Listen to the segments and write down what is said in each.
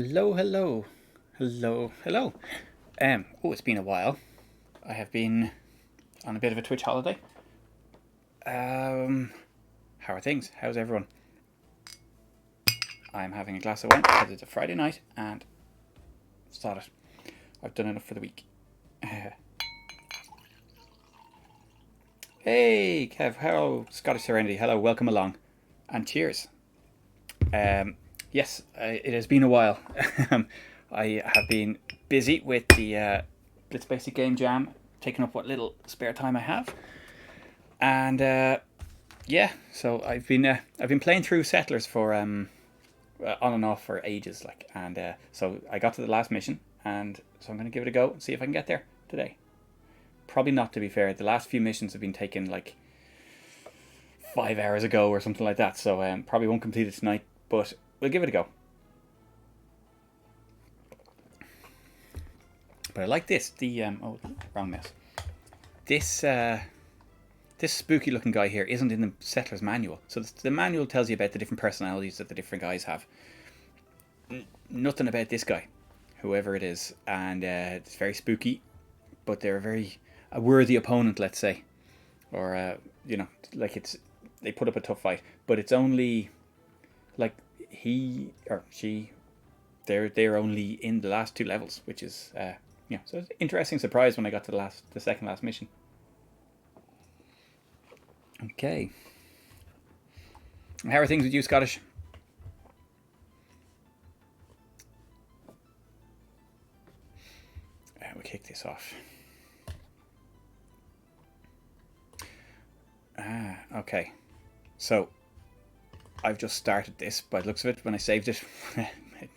Hello, hello, hello, hello. It's been a while. I have been on a bit of a Twitch holiday. Um, how are things? How's everyone? I'm having a glass of wine because it's a Friday night and start it. I've done enough for the week. Hey, Kev. Hello, Scottish Serenity. Hello, welcome along, and cheers. Yes, it has been a while. I have been busy with the Blitz Basic Game Jam, taking up what little spare time I have, and yeah, so I've been playing through Settlers for on and off for ages, and so I got to the last mission, and so I'm gonna give it a go and see if I can get there today. Probably not, to be fair. The last few missions have been taken like 5 hours ago or something like that, so probably won't complete it tonight, but we'll give it a go. But I like this. The wrong mouse. This this spooky looking guy here isn't in the Settler's manual. So the manual tells you about the different personalities that the different guys have. Nothing about this guy, whoever it is, and it's very spooky. But they're a worthy opponent, let's say, or like they put up a tough fight. But it's only like he or she, they're only in the last two levels, which is so it's an interesting surprise when I got to the second last mission. Okay. How are things with you, Scottish? We'll kick this off. Okay. So, I've just started this by the looks of it when I saved it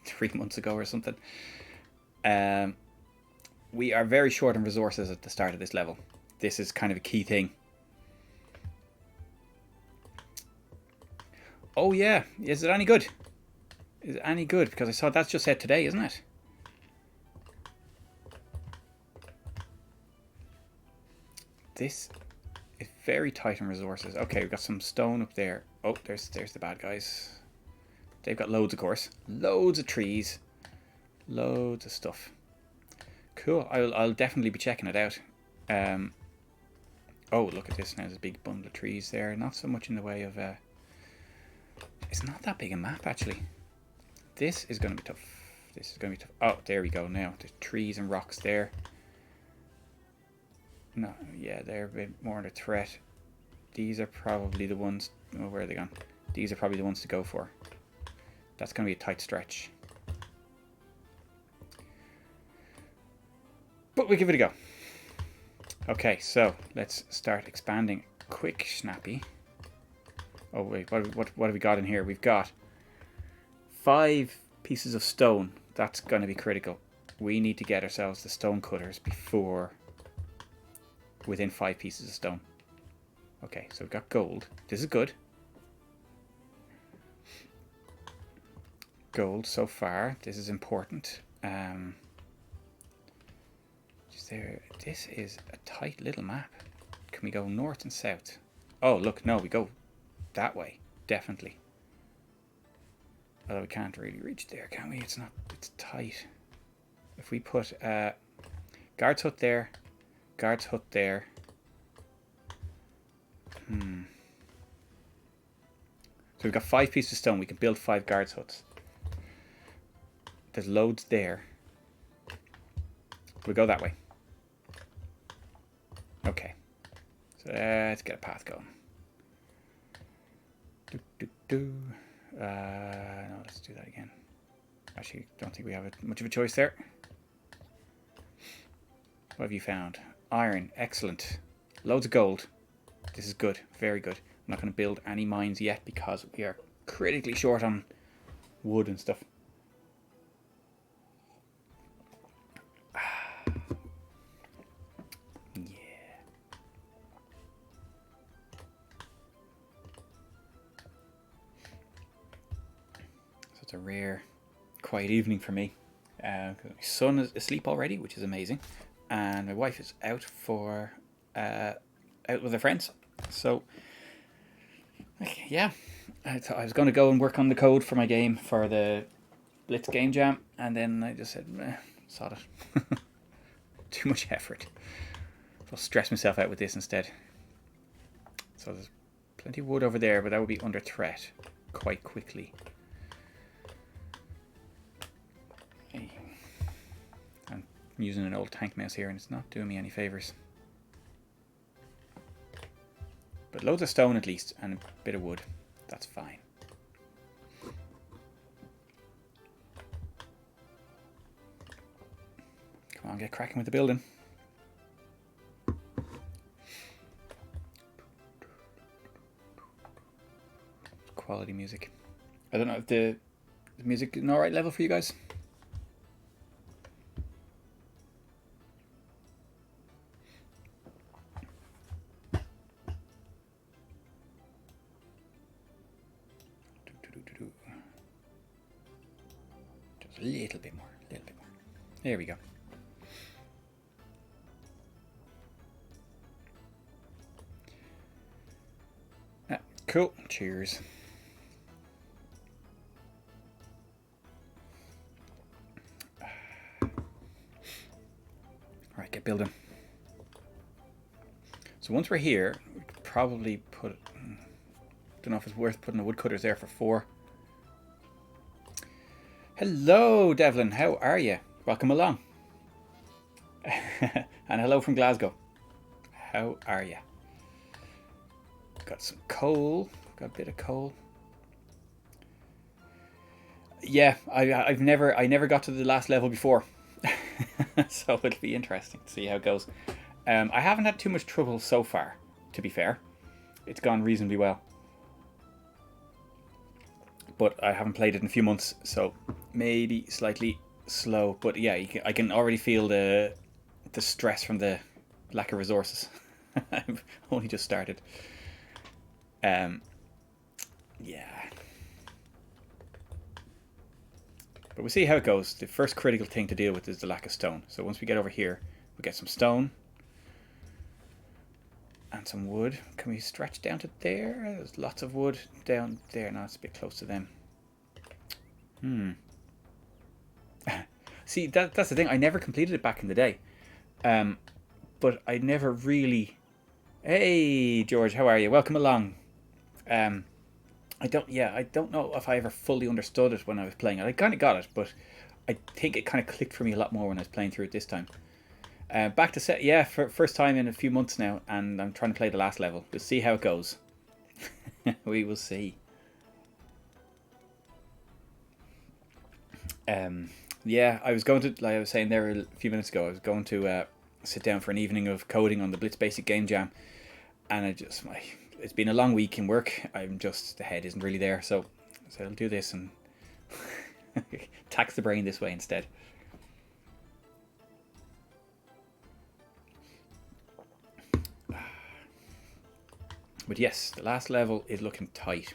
3 months ago or something. We are very short on resources at the start of this level. This is kind of a key thing. Oh yeah, is it any good? Is it any good? Because I saw that's just said today, isn't it? This is very tight on resources. Okay, we've got some stone up there. Oh, there's the bad guys. They've got loads, of course. Loads of trees. Loads of stuff. Cool. I'll definitely be checking it out. Oh, look at this now. There's a big bundle of trees there. Not so much in the way of... it's not that big a map, actually. This is going to be tough. This is going to be tough. Oh, there we go now. There's trees and rocks there. No, yeah, they're a bit more of a threat. These are probably the ones... Oh, where are they gone? These are probably the ones to go for. That's going to be a tight stretch. But we'll give it a go. Okay, so let's start expanding quick, snappy. Oh wait, what have we got in here? We've got 5 pieces of stone. That's going to be critical. We need to get ourselves the stone cutters before within 5 pieces of stone. Okay, so we've got gold. This is good. Gold so far. This is important. This is a tight little map. Can we go north and south? Oh, look, no, we go that way. Definitely. Although we can't really reach there, can we? It's tight. If we put guard's hut there, guard's hut there. So we've got 5 pieces of stone. We can build 5 guards huts. There's loads there. We'll go that way. Okay. So let's get a path going. No, let's do that again. Actually, don't think we have much of a choice there. What have you found? Iron. Excellent. Loads of gold. This is good. Very good. I'm not going to build any mines yet because we are critically short on wood and stuff. A rare quiet evening for me. My son is asleep already, which is amazing, and my wife is out with her friends. So yeah, I was going to go and work on the code for my game for the Blitz Game Jam, and then I just said, sod it. Too much effort. I'll stress myself out with this instead. So there's plenty of wood over there, but that would be under threat quite quickly. I'm using an old tank mouse here and it's not doing me any favours. But loads of stone at least, and a bit of wood. That's fine. Come on, get cracking with the building. Quality music. I don't know if the music is an alright level for you guys. Just a little bit more, a little bit more. There we go. Cool. Cheers. Alright, get building. So once we're here, we could probably put... Don't know if it's worth putting the woodcutters there for 4. Hello, Devlin. How are you? Welcome along. And hello from Glasgow. How are you? Got some coal. Got a bit of coal. Yeah, I never got to the last level before. So it'll be interesting to see how it goes. I haven't had too much trouble so far, to be fair. It's gone reasonably well. But I haven't played it in a few months, so maybe slightly slow. But yeah, I can already feel the stress from the lack of resources. I've only just started. Yeah. But we'll see how it goes. The first critical thing to deal with is the lack of stone. So once we get over here, we'll get some stone. And some wood. Can we stretch down to there? There's lots of wood down there. No, it's a bit close to them. See, that's the thing. I never completed it back in the day. But I never really... Hey, George, how are you? Welcome along. I don't know if I ever fully understood it when I was playing it. I kind of got it, but I think it kind of clicked for me a lot more when I was playing through it this time. Back to set, yeah, for first time in a few months now, and I'm trying to play the last level. We'll see how it goes. We will see. Yeah, I was going to, like I was saying there a few minutes ago, I was going to sit down for an evening of coding on the Blitz Basic Game Jam, and it's been a long week in work. The head isn't really there, so I'll do this and tax the brain this way instead. But yes, the last level is looking tight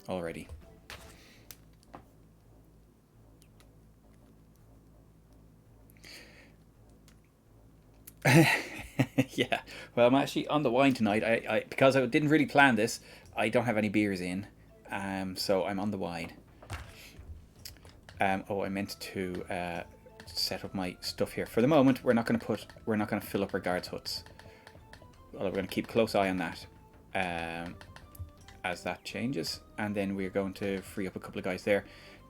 already. Yeah, well, I'm actually on the wine tonight. I because I didn't really plan this, I don't have any beers in, so I'm on the wine. Oh, I meant to set up my stuff here. For the moment, we're not going to fill up our guards' huts. Well, we're going to keep a close eye on that as that changes, and then we're going to free up a couple of guys there.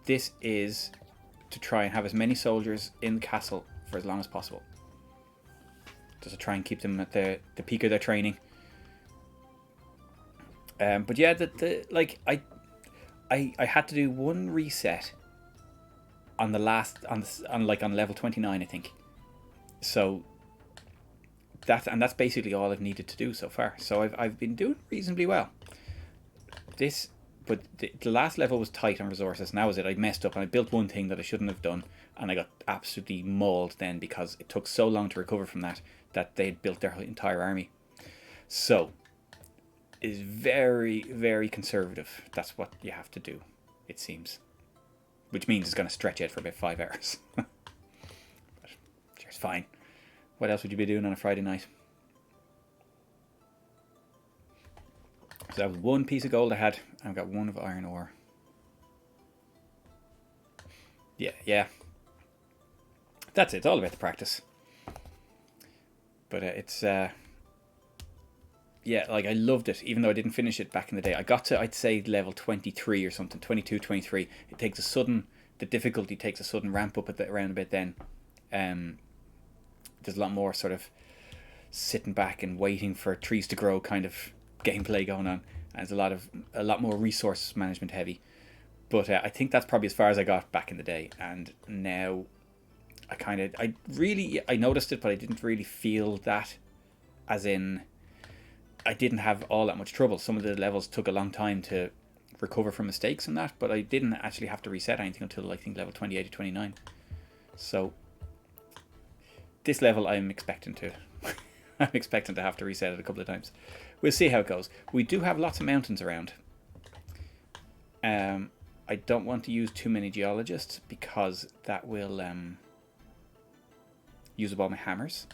This is to try and have as many soldiers in the castle for as long as possible. Just to try and keep them at the peak of their training. But yeah, I had to do one reset on the last on level 29, I think. So that's basically all I've needed to do so far. So I've been doing reasonably well. But the last level was tight on resources, and that was it. I messed up and I built one thing that I shouldn't have done, and I got absolutely mauled then because it took so long to recover from that they'd built their entire army. So it is very, very conservative. That's what you have to do, it seems. Which means it's going to stretch out for about 5 hours. But it's fine. What else would you be doing on a Friday night? So that was one piece of gold I had. I've got one of iron ore. Yeah. That's it. It's all about the practice. But it's yeah, like I loved it, even though I didn't finish it back in the day. I got to, I'd say, level 23 or something, 22, 23. It takes a sudden, the difficulty takes a sudden ramp up around a bit then. There's a lot more sort of sitting back and waiting for trees to grow kind of gameplay going on. And there's a lot more resource management heavy. But I think that's probably as far as I got back in the day. And now I noticed it, but I didn't really feel that, as in, I didn't have all that much trouble. Some of the levels took a long time to recover from mistakes and that, but I didn't actually have to reset anything until I think level 28 or 29. So this level I'm expecting to I'm expecting to have to reset it a couple of times. We'll see how it goes. We do have lots of mountains around. I don't want to use too many geologists because that will use up all my hammers.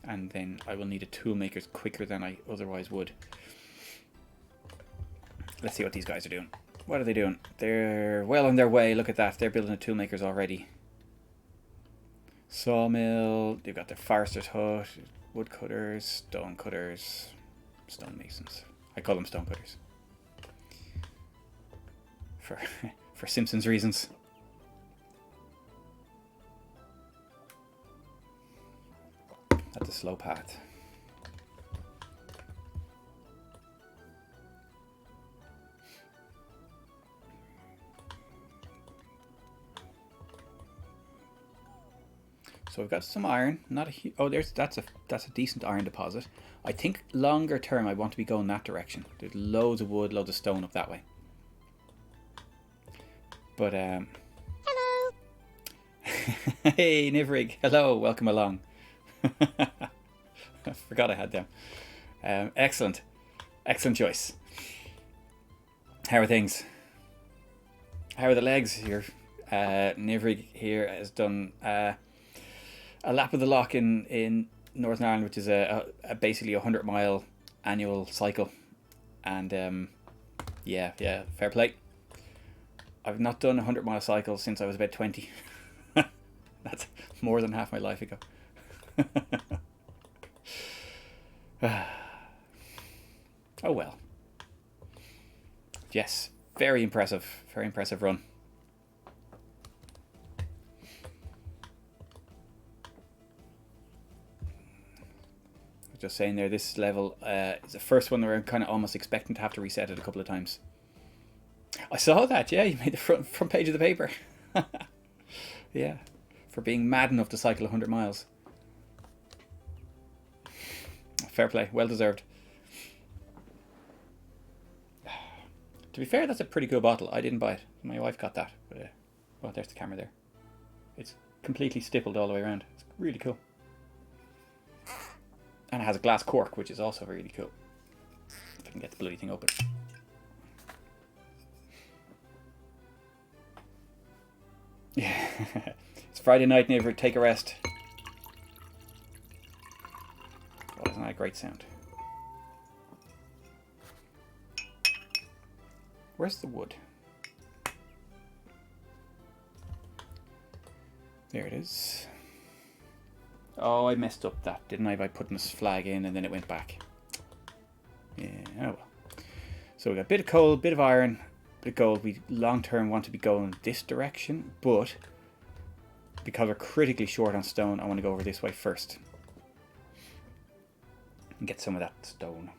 And then I will need a tool maker quicker than I otherwise would. Let's see what these guys are doing. What are they doing? They're well on their way. Look at that. They're building a tool makers already. Sawmill. They've got their forester's hut. Woodcutters. Stone cutters. Stone masons. I call them stone cutters. For Simpsons reasons. That's a slow path. So we've got some iron. Not a that's a decent iron deposit. I think longer term I want to be going that direction. There's loads of wood, loads of stone up that way. But hello. Hey Nivrig, hello, welcome along. I forgot I had them. Excellent choice. How are things? How are the legs? Your Nivrig here has done a lap of the loch in Northern Ireland, which is a basically a 100-mile annual cycle, and yeah, fair play. I've not done a 100-mile cycle since I was about 20. That's more than half my life ago. Oh well. Yes, very impressive run. Just saying there, this level is the first one where I'm kind of almost expecting to have to reset it a couple of times. I saw that, yeah, you made the front page of the paper. Yeah, for being mad enough to cycle 100 miles. Fair play, well deserved. To be fair, that's a pretty cool bottle. I didn't buy it. My wife got that. But, well, there's the camera there. It's completely stippled all the way around. It's really cool. And it has a glass cork, which is also really cool. If I can get the bloody thing open. Yeah. It's Friday night, neighbour. Take a rest. Oh, isn't that a great sound? Where's the wood? There it is. Oh, I messed up that, didn't I, by putting this flag in and then it went back. Yeah, oh well. So we got a bit of coal, bit of iron, bit of gold. We long term want to be going this direction, but because we're critically short on stone, I want to go over this way first. And get some of that stone.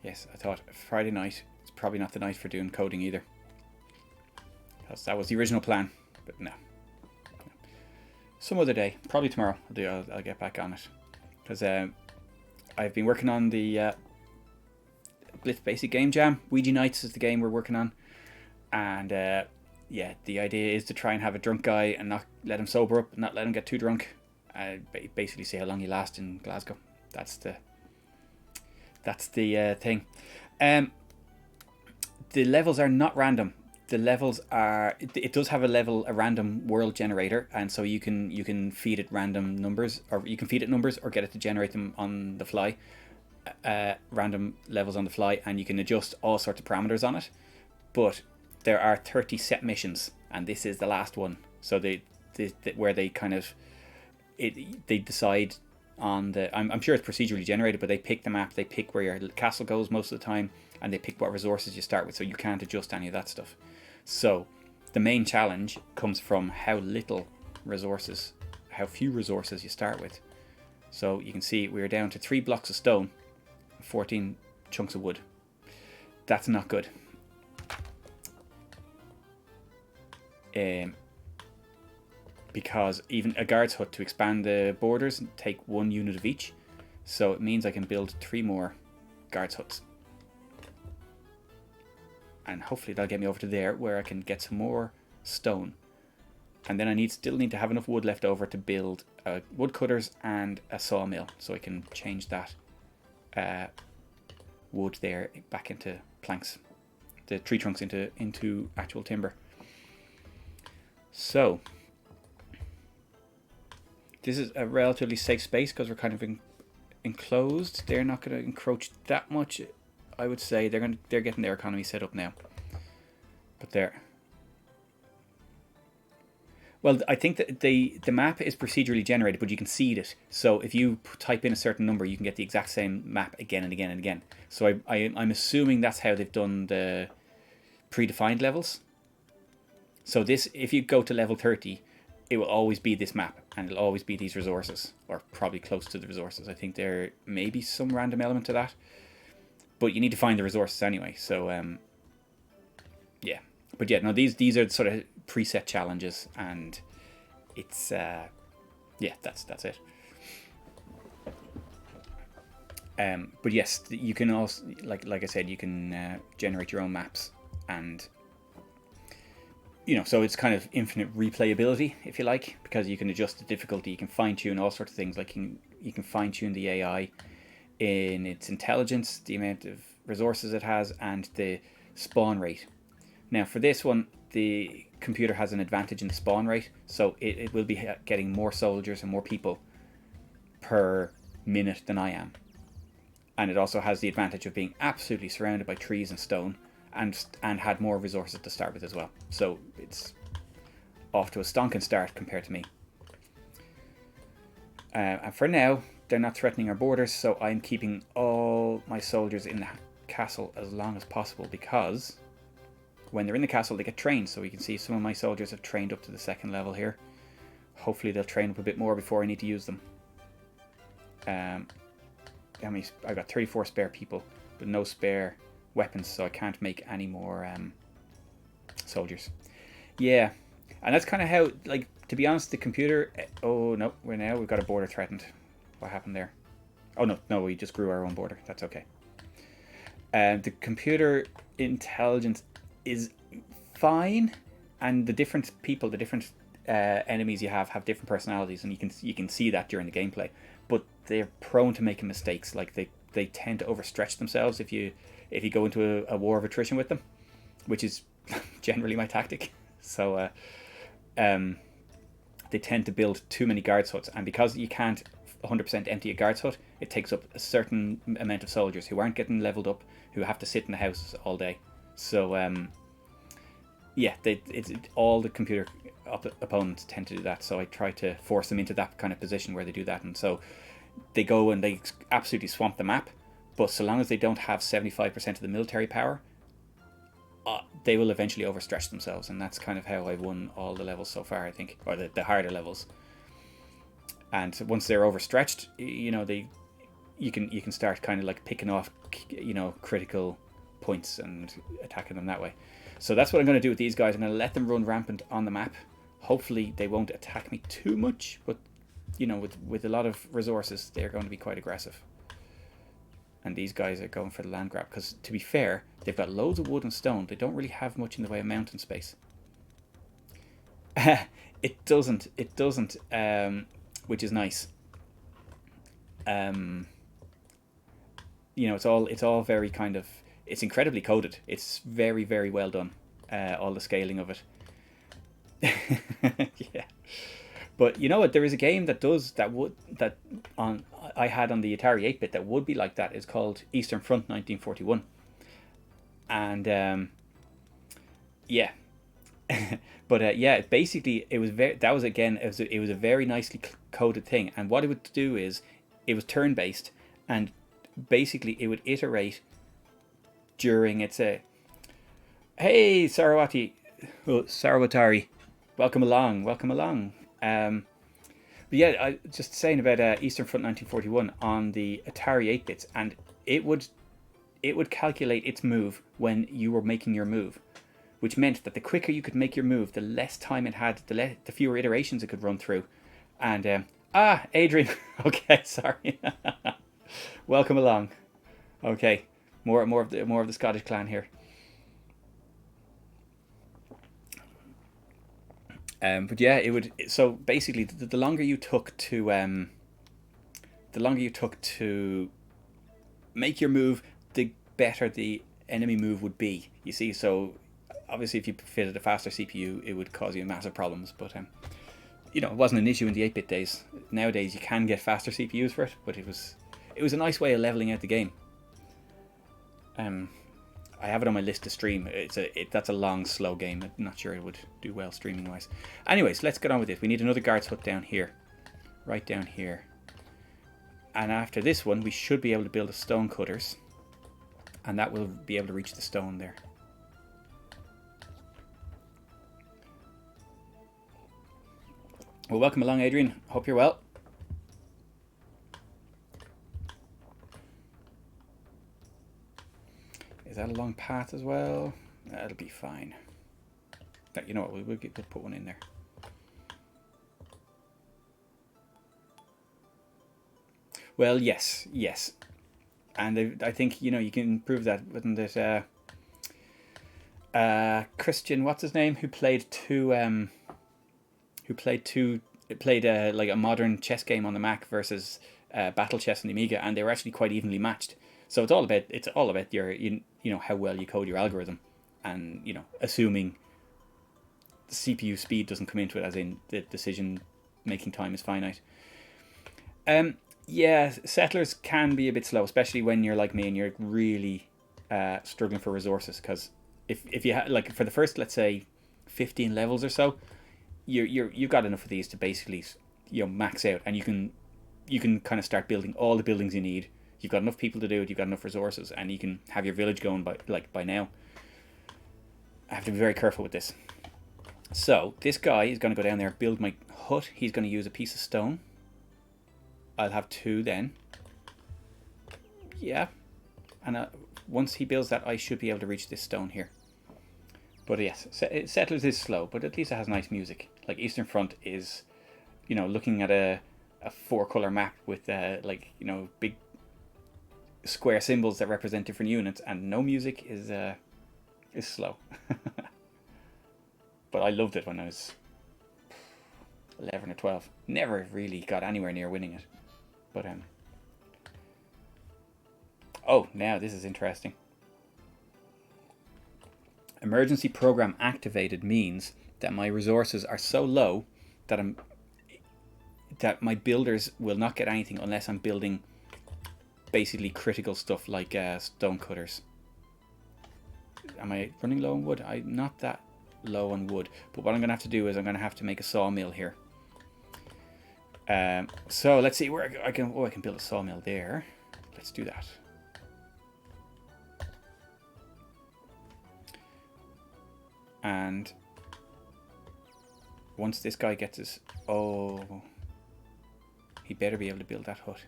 Yes, I thought Friday night is probably not the night for doing coding either. Because that was the original plan, but no. Some other day, probably tomorrow, I'll get back on it. Because I've been working on the Blitz Basic Game Jam. Ouija Nights is the game we're working on. And yeah, the idea is to try and have a drunk guy and not let him sober up, not let him get too drunk. Basically see how long he lasts in Glasgow. That's the thing. Um, the levels are not random. The levels are. It does have a random world generator, and so you can feed it random numbers, or you can feed it numbers, or get it to generate them on the fly, random levels on the fly, and you can adjust all sorts of parameters on it. But there are 30 set missions, and this is the last one. So where they kind of they decide on the. I'm sure it's procedurally generated, but they pick the map, they pick where your castle goes most of the time, and they pick what resources you start with, so you can't adjust any of that stuff. So the main challenge comes from how few resources you start with. So you can see we're down to 3 blocks of stone, 14 chunks of wood. That's not good. Because even a guard's hut, to expand the borders, take 1 unit of each. So it means I can build 3 more guards huts. And hopefully that'll get me over to there, where I can get some more stone. And then I still need to have enough wood left over to build wood cutters and a sawmill, so I can change that wood there back into planks, the tree trunks into actual timber. So this is a relatively safe space because we're kind of enclosed. They're not going to encroach that much. I would say they're getting their economy set up now. But there. Well, I think that the map is procedurally generated, but you can seed it. So if you type in a certain number, you can get the exact same map again and again and again. So I'm assuming that's how they've done the predefined levels. So this, if you go to level 30, it will always be this map, and it'll always be these resources, or probably close to the resources. I think there may be some random element to that, but you need to find the resources anyway. So yeah, but yeah, no, these are sort of preset challenges, and it's yeah, that's it. But yes, you can also, like I said, you can generate your own maps, and so it's kind of infinite replayability, if you like, because you can adjust the difficulty, you can fine tune all sorts of things. Like you can fine tune the AI in its intelligence, the amount of resources it has, and the spawn rate. Now for this one, the computer has an advantage in the spawn rate, so it will be getting more soldiers and more people per minute than I am. And it also has the advantage of being absolutely surrounded by trees and stone, and had more resources to start with as well. So it's off to a stonking start compared to me. And for now, they're not threatening our borders, so I'm keeping all my soldiers in the castle as long as possible, because when they're in the castle, they get trained. So you can see some of my soldiers have trained up to the 2nd level here. Hopefully they'll train up a bit more before I need to use them. I've got 34 spare people, but no spare weapons, so I can't make any more soldiers. Yeah, and that's kind of how, like, to be honest, the computer. Oh no, we've got a border threatened. What happened there? Oh no, we just grew our own border. That's okay. The computer intelligence is fine, and the different people, the different enemies you have different personalities, and you can see that during the gameplay. But they're prone to making mistakes. Like they tend to overstretch themselves if you go into a war of attrition with them, which is generally my tactic. So they tend to build too many guards huts, and because you can't 100% empty a guards hut, it takes up a certain amount of soldiers who aren't getting leveled up, who have to sit in the houses all day. So yeah, all the computer opponents tend to do that, so I try to force them into that kind of position where they do that, and so they go and they absolutely swamp the map. But so long as they don't have 75% of the military power, they will eventually overstretch themselves, and that's kind of how I've won all the levels so far, I think, or the harder levels. And once they're overstretched, you can start kind of like picking off, critical points and attacking them that way. So that's what I'm going to do with these guys. I'm going to let them run rampant on the map. Hopefully they won't attack me too much, but with a lot of resources, they're going to be quite aggressive. And these guys are going for the land grab, because to be fair, they've got loads of wood and stone. They don't really have much in the way of mountain space. It doesn't, which is nice. It's all very kind of, It's incredibly coded. It's very, very well done. All the scaling of it. Yeah. But you know what? There is a game that does that I had on the Atari 8-bit that would be like that. It's called Eastern Front 1941, and yeah, but yeah, basically it was that was again it was a very nicely coded thing. And what it would do is it was turn based, and basically it would iterate during its hey Sarawatari, welcome along, welcome along. But yeah, I just saying about Eastern Front 1941 on the Atari 8-bits, and it would calculate its move when you were making your move, which meant that the quicker you could make your move, the less time it had, the fewer iterations it could run through. And Adrian, okay, sorry, welcome along. Okay, more of the Scottish clan here. But yeah, it would. So basically, the longer you took to make your move, the better the enemy move would be. You see, so obviously, if you fitted a faster CPU, it would cause you massive problems. But you know, it wasn't an issue in the 8-bit days. Nowadays, you can get faster CPUs for it, but it was a nice way of leveling out the game. I have it on my list to stream. That's a long, slow game. I'm not sure it would do well streaming wise. Anyways, let's get on with this. We need another guard's hut down here, right down here. And after this one, we should be able to build a stone cutters, and that will be able to reach the stone there. Well, welcome along, Adrian. Hope you're well. Is that a long path as well? That'll be fine. You know what? We'll put one in there. Well, yes, and I think you know you can prove that with this Christian, what's his name, who played like a modern chess game on the Mac versus battle chess on the Amiga, and they were actually quite evenly matched. So it's all about your you know how well you code your algorithm, and you know assuming the CPU speed doesn't come into it, as in the decision making time is finite. Yeah, Settlers can be a bit slow, especially when you're like me and you're really struggling for resources. Because if you like for the first, let's say, 15 levels or so, you've got enough of these to basically max out, and you can kind of start building all the buildings you need. You've got enough people to do it. You've got enough resources, and you can have your village going by now. I have to be very careful with this. So this guy is going to go down there, build my hut. He's going to use a piece of stone. I'll have 2 then. Yeah, and once he builds that, I should be able to reach this stone here. But yes, Settlers is slow, but at least it has nice music. Like Eastern Front is, looking at a 4-color map with big square symbols that represent different units, and no music is slow. But I loved it when I was 11 or 12. Never really got anywhere near winning it. But oh, now this is interesting. Emergency program activated means that my resources are so low that my builders will not get anything unless I'm building basically critical stuff like stone cutters. Am I running low on wood? I'm not that low on wood, but what I'm going to have to do is I'm going to have to make a sawmill here. So let's see where I can build a sawmill there. Let's do that. And once this guy gets his... Oh, he better be able to build that hut.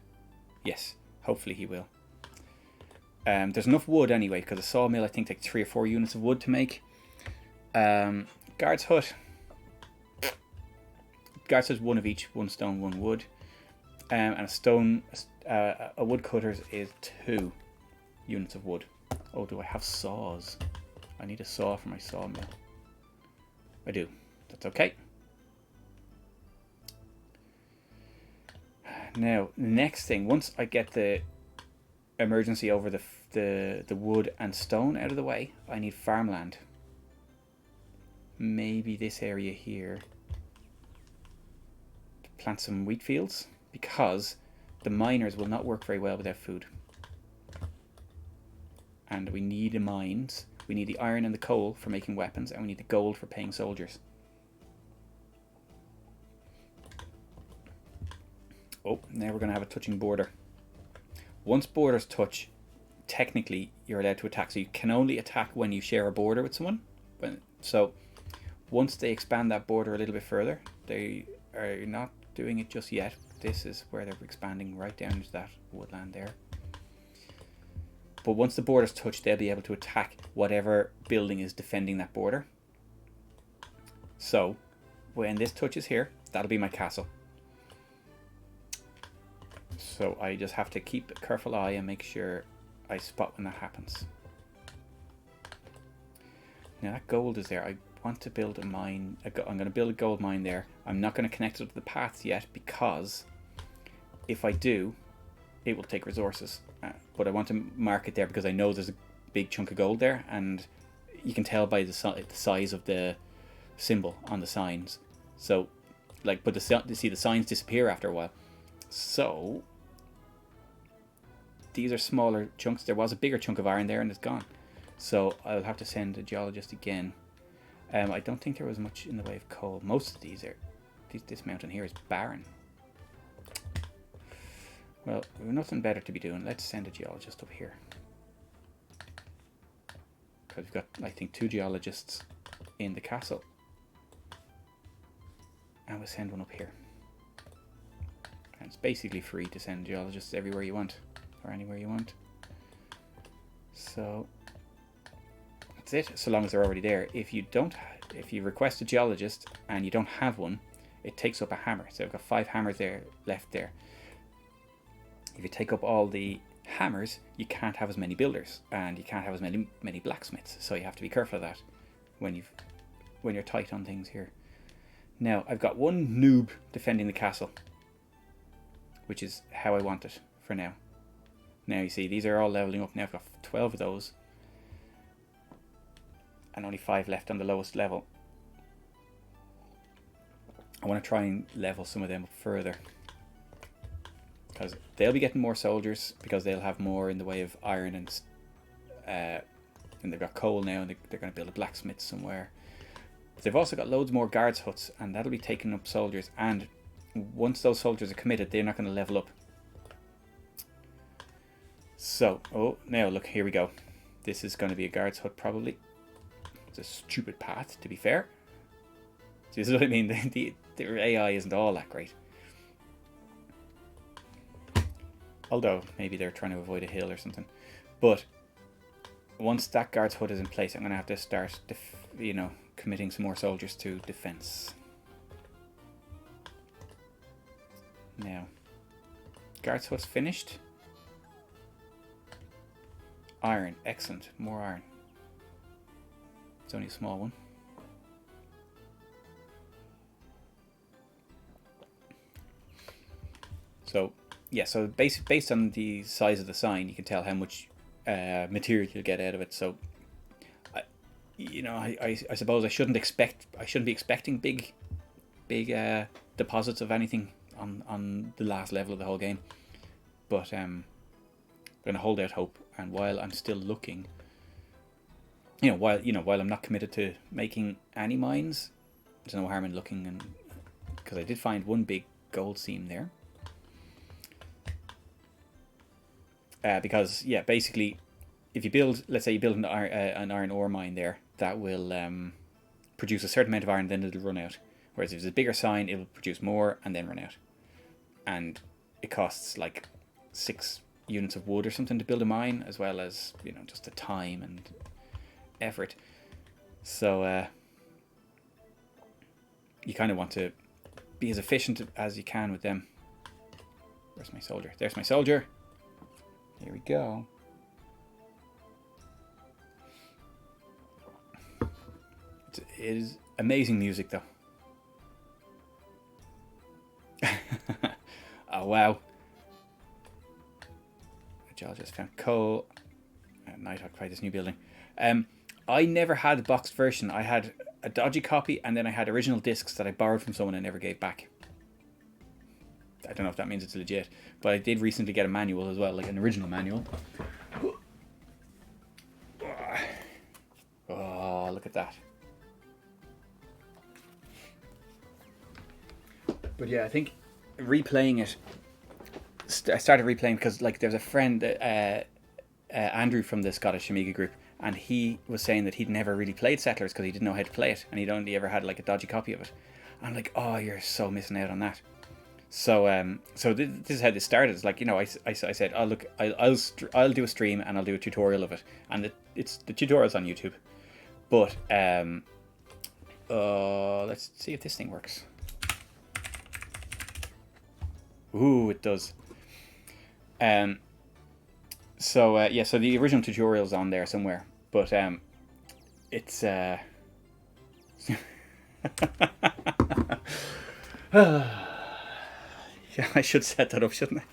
Yes, hopefully he will. There's enough wood anyway, because a sawmill I think takes 3 or 4 units of wood to make. Guard's hut. Guard's hut is 1 of each, 1 stone, 1 wood. And a wood cutters is 2 units of wood. Oh, do I have saws? I need a saw for my sawmill. I do. That's okay. Now, next thing, once I get the emergency over the wood and stone out of the way, I need farmland. Maybe this area here. Plant some wheat fields, because the miners will not work very well without food. And we need the mines. We need the iron and the coal for making weapons, and we need the gold for paying soldiers. Oh, now we're going to have a touching border. Once borders touch, technically you're allowed to attack. So you can only attack when you share a border with someone. So once they expand that border a little bit further, they are not doing it just yet. This is where they're expanding right down into that woodland there. But once the borders touch, they'll be able to attack whatever building is defending that border. So when this touches here, that'll be my castle. So I just have to keep a careful eye and make sure I spot when that happens. Now that gold is there. I want to build a mine. I'm going to build a gold mine there. I'm not going to connect it to the paths yet, because if I do, it will take resources. But I want to mark it there because I know there's a big chunk of gold there, and you can tell by the size of the symbol on the signs. So, like, but see the signs disappear after a while. So these are smaller chunks. There was a bigger chunk of iron there, and it's gone. So I'll have to send a geologist again. I don't think there was much in the way of coal. Most of these are. This mountain here is barren. Well, we've nothing better to be doing. Let's send a geologist up here. Because we've got, I think, 2 geologists in the castle. And we'll send one up here. And it's basically free to send geologists everywhere you want. Or anywhere you want. So that's it, so long as they're already there. If you request a geologist and you don't have one, it takes up a hammer. So I've got 5 hammers there left there. If you take up all the hammers, you can't have as many builders, and you can't have as many blacksmiths. So you have to be careful of that when you're tight on things here. Now I've got 1 noob defending the castle, which is how I want it for now. Now you see these are all leveling up. Now I've got 12 of those, and only 5 left on the lowest level. I want to try and level some of them up further, because they'll be getting more soldiers, because they'll have more in the way of iron, and they've got coal now, and they're going to build a blacksmith somewhere. But they've also got loads more guards huts, and that'll be taking up soldiers, and once those soldiers are committed, they're not going to level up. So, oh, now look, here we go. This is going to be a guard's hut probably. It's a stupid path, to be fair. See, this is what I mean. The AI isn't all that great. Although, maybe they're trying to avoid a hill or something. But once that guard's hut is in place, I'm going to have to start, committing some more soldiers to defense. Now, guard's hut's finished. Iron, excellent. More iron. It's only a small one. So, yeah, so based on the size of the sign, you can tell how much material you'll get out of it. So, I suppose I shouldn't be expecting big deposits of anything on the last level of the whole game. But I'm going to hold out hope, and while I'm still looking, while I'm not committed to making any mines, there's no harm in looking, and because I did find 1 big gold seam there. Because yeah, basically, if you build, let's say you build an iron ore mine there, that will produce a certain amount of iron, then it'll run out. Whereas if it's a bigger sign, it will produce more and then run out. And it costs like 6 units of wood or something to build a mine, as well as just the time and effort. So you kind of want to be as efficient as you can with them. Where's my soldier? There's my soldier. Here we go. It is amazing music, though. Oh wow! geologist found coal. Night occupied this new building. I never had a boxed version. I had a dodgy copy, and then I had original discs that I borrowed from someone and never gave back. I don't know if that means it's legit, but I did recently get a manual as well, like an original manual. Oh, look at that. But yeah, I think replaying it, I started replaying because like there's a friend, Andrew from the Scottish Amiga group, and he was saying that he'd never really played Settlers because he didn't know how to play it, and he'd only ever had like a dodgy copy of it. And I'm like, oh, you're so missing out on that. So this is how this started. It's like, you know, I said, oh look, I'll do a stream and I'll do a tutorial of it, and the tutorial's on YouTube. But let's see if this thing works. Ooh, it does. So yeah, so the original tutorial's on there somewhere, but it's yeah, I should set that up, shouldn't I?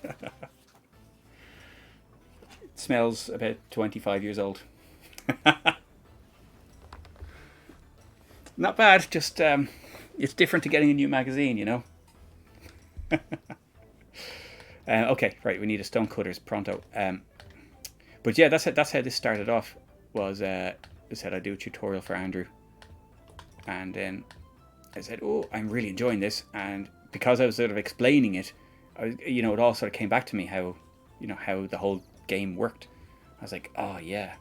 It smells about 25 years old. Not bad, just it's different to getting a new magazine, you know. Okay, right, we need a stonecutters pronto. But yeah, that's how this started off. Was I said I'd do a tutorial for Andrew, and then I said, oh, I'm really enjoying this, and because I was sort of explaining it, you know, it all sort of came back to me how, you know, how the whole game worked. I was like, oh yeah.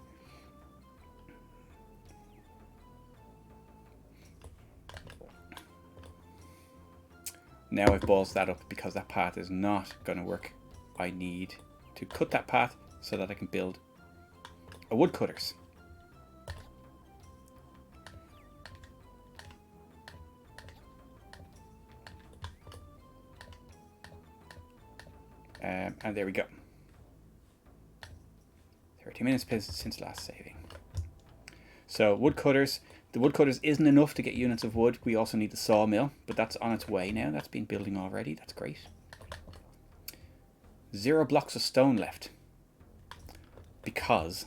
Now I've ballsed that up because that path is not going to work. I need to cut that path so that I can build a woodcutters. And there we go. 30 minutes since last saving. So woodcutters. The woodcutters isn't enough to get units of wood. We also need the sawmill, but that's on its way now. That's been building already. That's great. 0 blocks of stone left because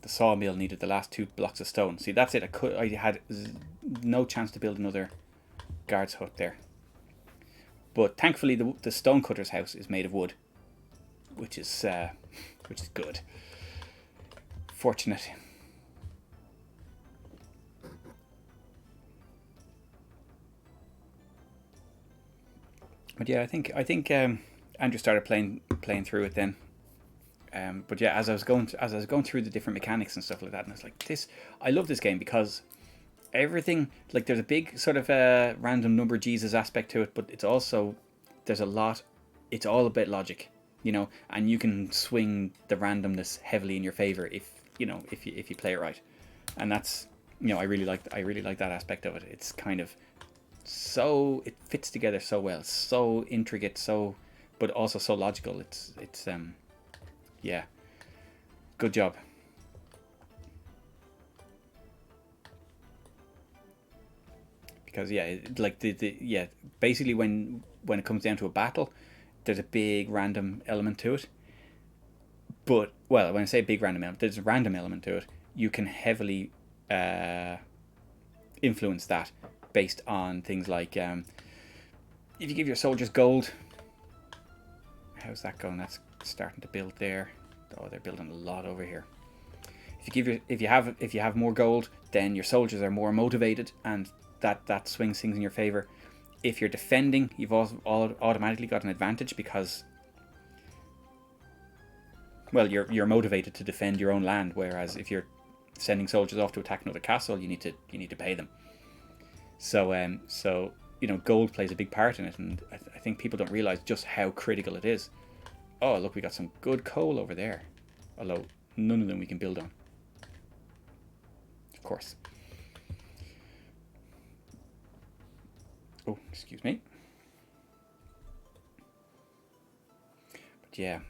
the sawmill needed the last 2 blocks of stone. See, that's it. I had no chance to build another guard's hut there. But thankfully, the stonecutter's house is made of wood, which is good. Fortunate. But yeah, I think Andrew started playing through it then. But yeah, as I was going through the different mechanics and stuff like that, and I was like, I love this game because everything, like, there's a big sort of random number Jesus aspect to it, but it's also, there's a lot, it's all about logic, you know, and you can swing the randomness heavily in your favor if you play it right, and that's, you know, I really like that aspect of it. It's kind of so, it fits together so well, so intricate, but also so logical. It's yeah, good job. Because yeah, like yeah, basically when it comes down to a battle, there's a big random element to it. But, well, when I say big random element, there's a random element to it. You can heavily influence that based on things like if you give your soldiers gold. How's that going? That's starting to build there. Oh, they're building a lot over here. If you have more gold, then your soldiers are more motivated, and that swings things in your favor. If you're defending, you've also automatically got an advantage because, well, you're motivated to defend your own land. Whereas if you're sending soldiers off to attack another castle, you need to pay them. So you know, gold plays a big part in it, and I think people don't realize just how critical it is. Oh, look, we got some good coal over there, although none of them we can build on, of course. Oh, excuse me. But yeah,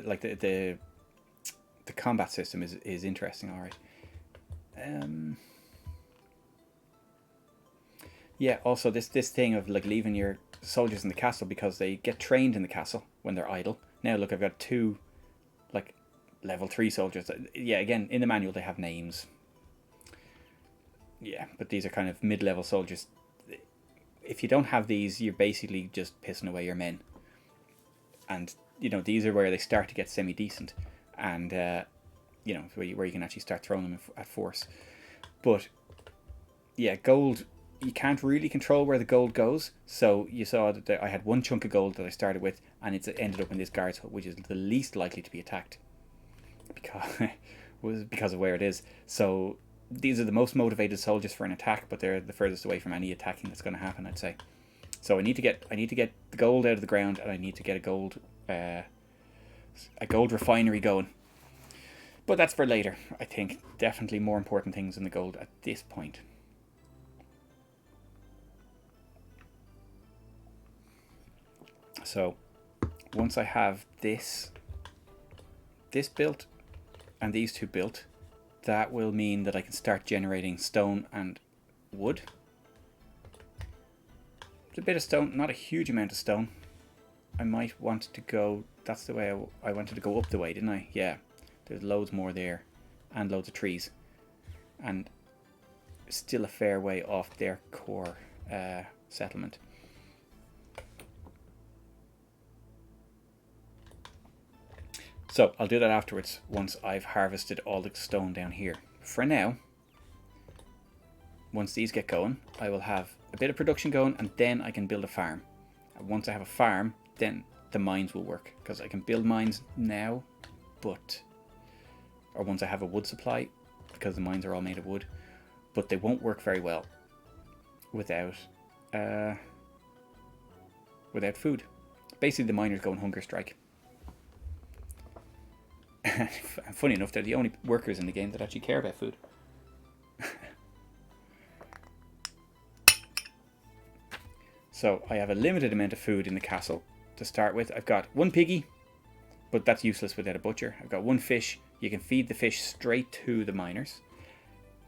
like the combat system is interesting. All right. Yeah. Also, this thing of like leaving your soldiers in the castle because they get trained in the castle when they're idle. Now look, I've got 2 like level 3 soldiers. Yeah, again, in the manual they have names. Yeah, but these are kind of mid-level soldiers. If you don't have these, you're basically just pissing away your men. And, you know, these are where they start to get semi-decent. And, you know, where you can actually start throwing them at force. But, yeah, gold, you can't really control where the gold goes. So you saw that I had one chunk of gold that I started with, and it's ended up in this guard's hut, which is the least likely to be attacked. Because of where it is. So these are the most motivated soldiers for an attack, but they're the furthest away from any attacking that's going to happen, I'd say. So I need to get the gold out of the ground, and I need to get a gold refinery going. But that's for later, I think. Definitely more important things than the gold at this point. So once I have this built and these two built, that will mean that I can start generating stone and wood. It's a bit of stone, not a huge amount of stone. I might want to go, that's the way I wanted to go up the way, didn't I? Yeah, there's loads more there and loads of trees. And still a fair way off their core settlement. So I'll do that afterwards once I've harvested all the stone down here. For now, once these get going, I will have a bit of production going, and then I can build a farm. And once I have a farm, then the mines will work, because I can build mines now, or once I have a wood supply, because the mines are all made of wood, but they won't work very well without food. Basically, the miners go on hunger strike. And funny enough, they're the only workers in the game that actually care about food. So I have a limited amount of food in the castle to start with. I've got one piggy, but that's useless without a butcher. I've got one fish. You can feed the fish straight to the miners.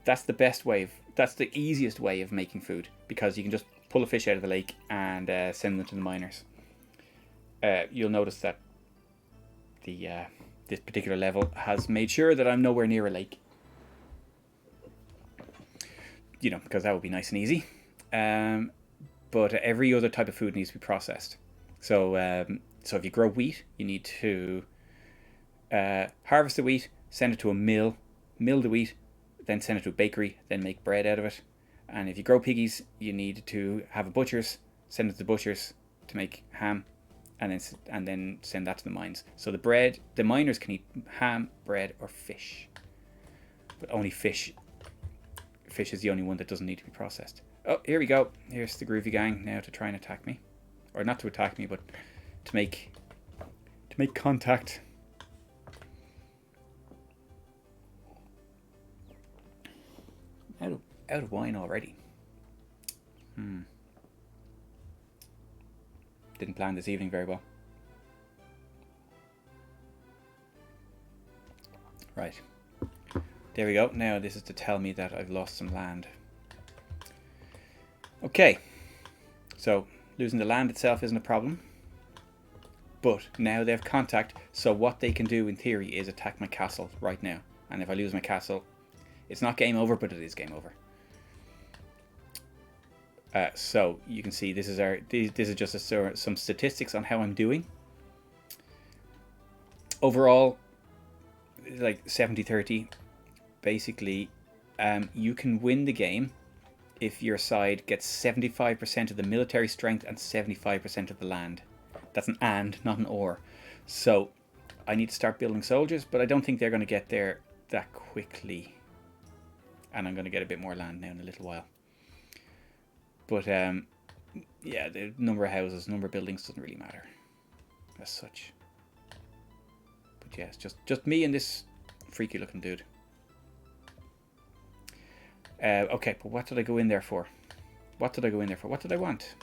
That's the best way. That's the easiest way of making food, because you can just pull a fish out of the lake and send them to the miners. You'll notice that this particular level has made sure that I'm nowhere near a lake. You know, because that would be nice and easy. But every other type of food needs to be processed. So if you grow wheat, you need to harvest the wheat, send it to a mill the wheat, then send it to a bakery, then make bread out of it. And if you grow piggies, you need to have a butcher's, send it to the butcher's to make ham, and then send that to the mines. So the miners can eat ham, bread, or fish. But only fish. Fish is the only one that doesn't need to be processed. Oh, here we go. Here's the groovy gang now to try and attack me. Or not to attack me, but to make contact. Out of wine already. Didn't plan this evening very well. Right. There we go. Now this is to tell me that I've lost some land. Okay. So losing the land itself isn't a problem. But now they have contact, so what they can do in theory is attack my castle right now. And if I lose my castle, it's not game over, but it is game over. So you can see this is just some statistics on how I'm doing. Overall, like 70-30. Basically, you can win the game if your side gets 75% of the military strength and 75% of the land. That's an and, not an or. So I need to start building soldiers, but I don't think they're going to get there that quickly. And I'm going to get a bit more land now in a little while. But yeah, the number of houses, number of buildings doesn't really matter as such. But yeah, it's just me and this freaky looking dude. Okay, but what did I go in there for? What did I want?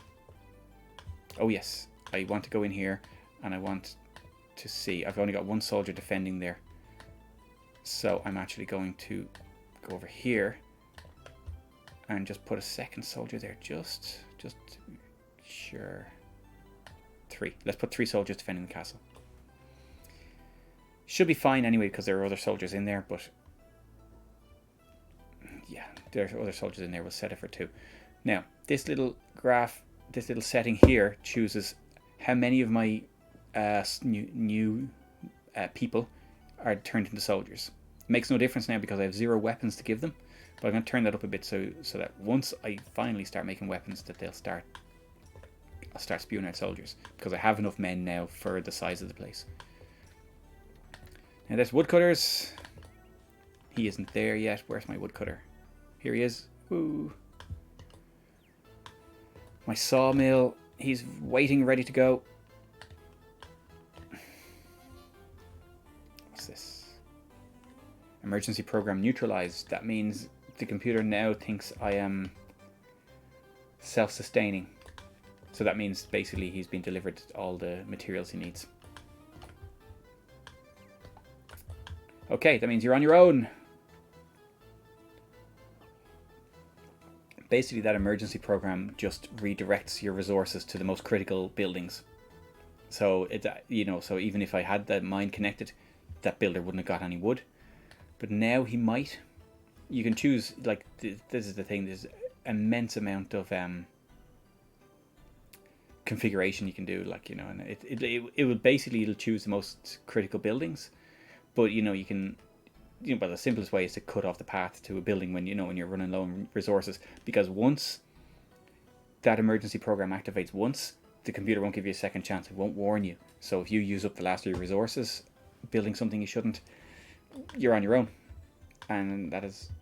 Oh yes, I want to go in here and I want to see. I've only got one soldier defending there. So I'm actually going to go over here and just put a second soldier there. Just sure. 3. Let's put 3 soldiers defending the castle. Should be fine anyway because there are other soldiers in there, but yeah, there are other soldiers in there. We'll set it for 2. Now, this little graph, this little setting here chooses how many of my new people are turned into soldiers. It makes no difference now because I have 0 weapons to give them, but I'm going to turn that up a bit so that once I finally start making weapons, that I'll start spewing out soldiers, because I have enough men now for the size of the place. Now there's woodcutters. He isn't there yet. Where's my woodcutter? Here he is. Ooh. My sawmill. He's waiting, ready to go. What's this? Emergency program neutralized. That means the computer now thinks I am self-sustaining. So that means basically he's been delivered all the materials he needs. Okay, that means you're on your own. Basically, that emergency program just redirects your resources to the most critical buildings. So so even if I had that mine connected, that builder wouldn't have got any wood. But now he might. You can choose, like, this is the thing. There's immense amount of configuration you can do, like, and it would basically, it'll choose the most critical buildings. But you can, but the simplest way is to cut off the path to a building when you're running low on resources, because once that emergency program activates once, the computer won't give you a second chance. It won't warn you. So if you use up the last of your resources building something you shouldn't, you're on your own, and that is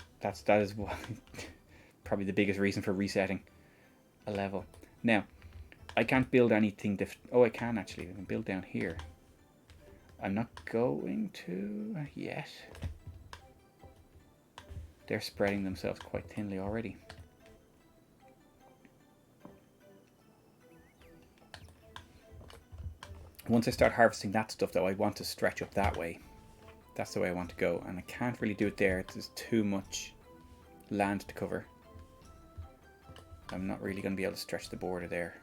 probably the biggest reason for resetting a level. Now, I can't build anything oh, I can actually. I can build down here. I'm not going to yet. They're spreading themselves quite thinly already. Once I start harvesting that stuff, though, I want to stretch up that way. That's the way I want to go, and I can't really do it there. There's too much land to cover. I'm not really going to be able to stretch the border there.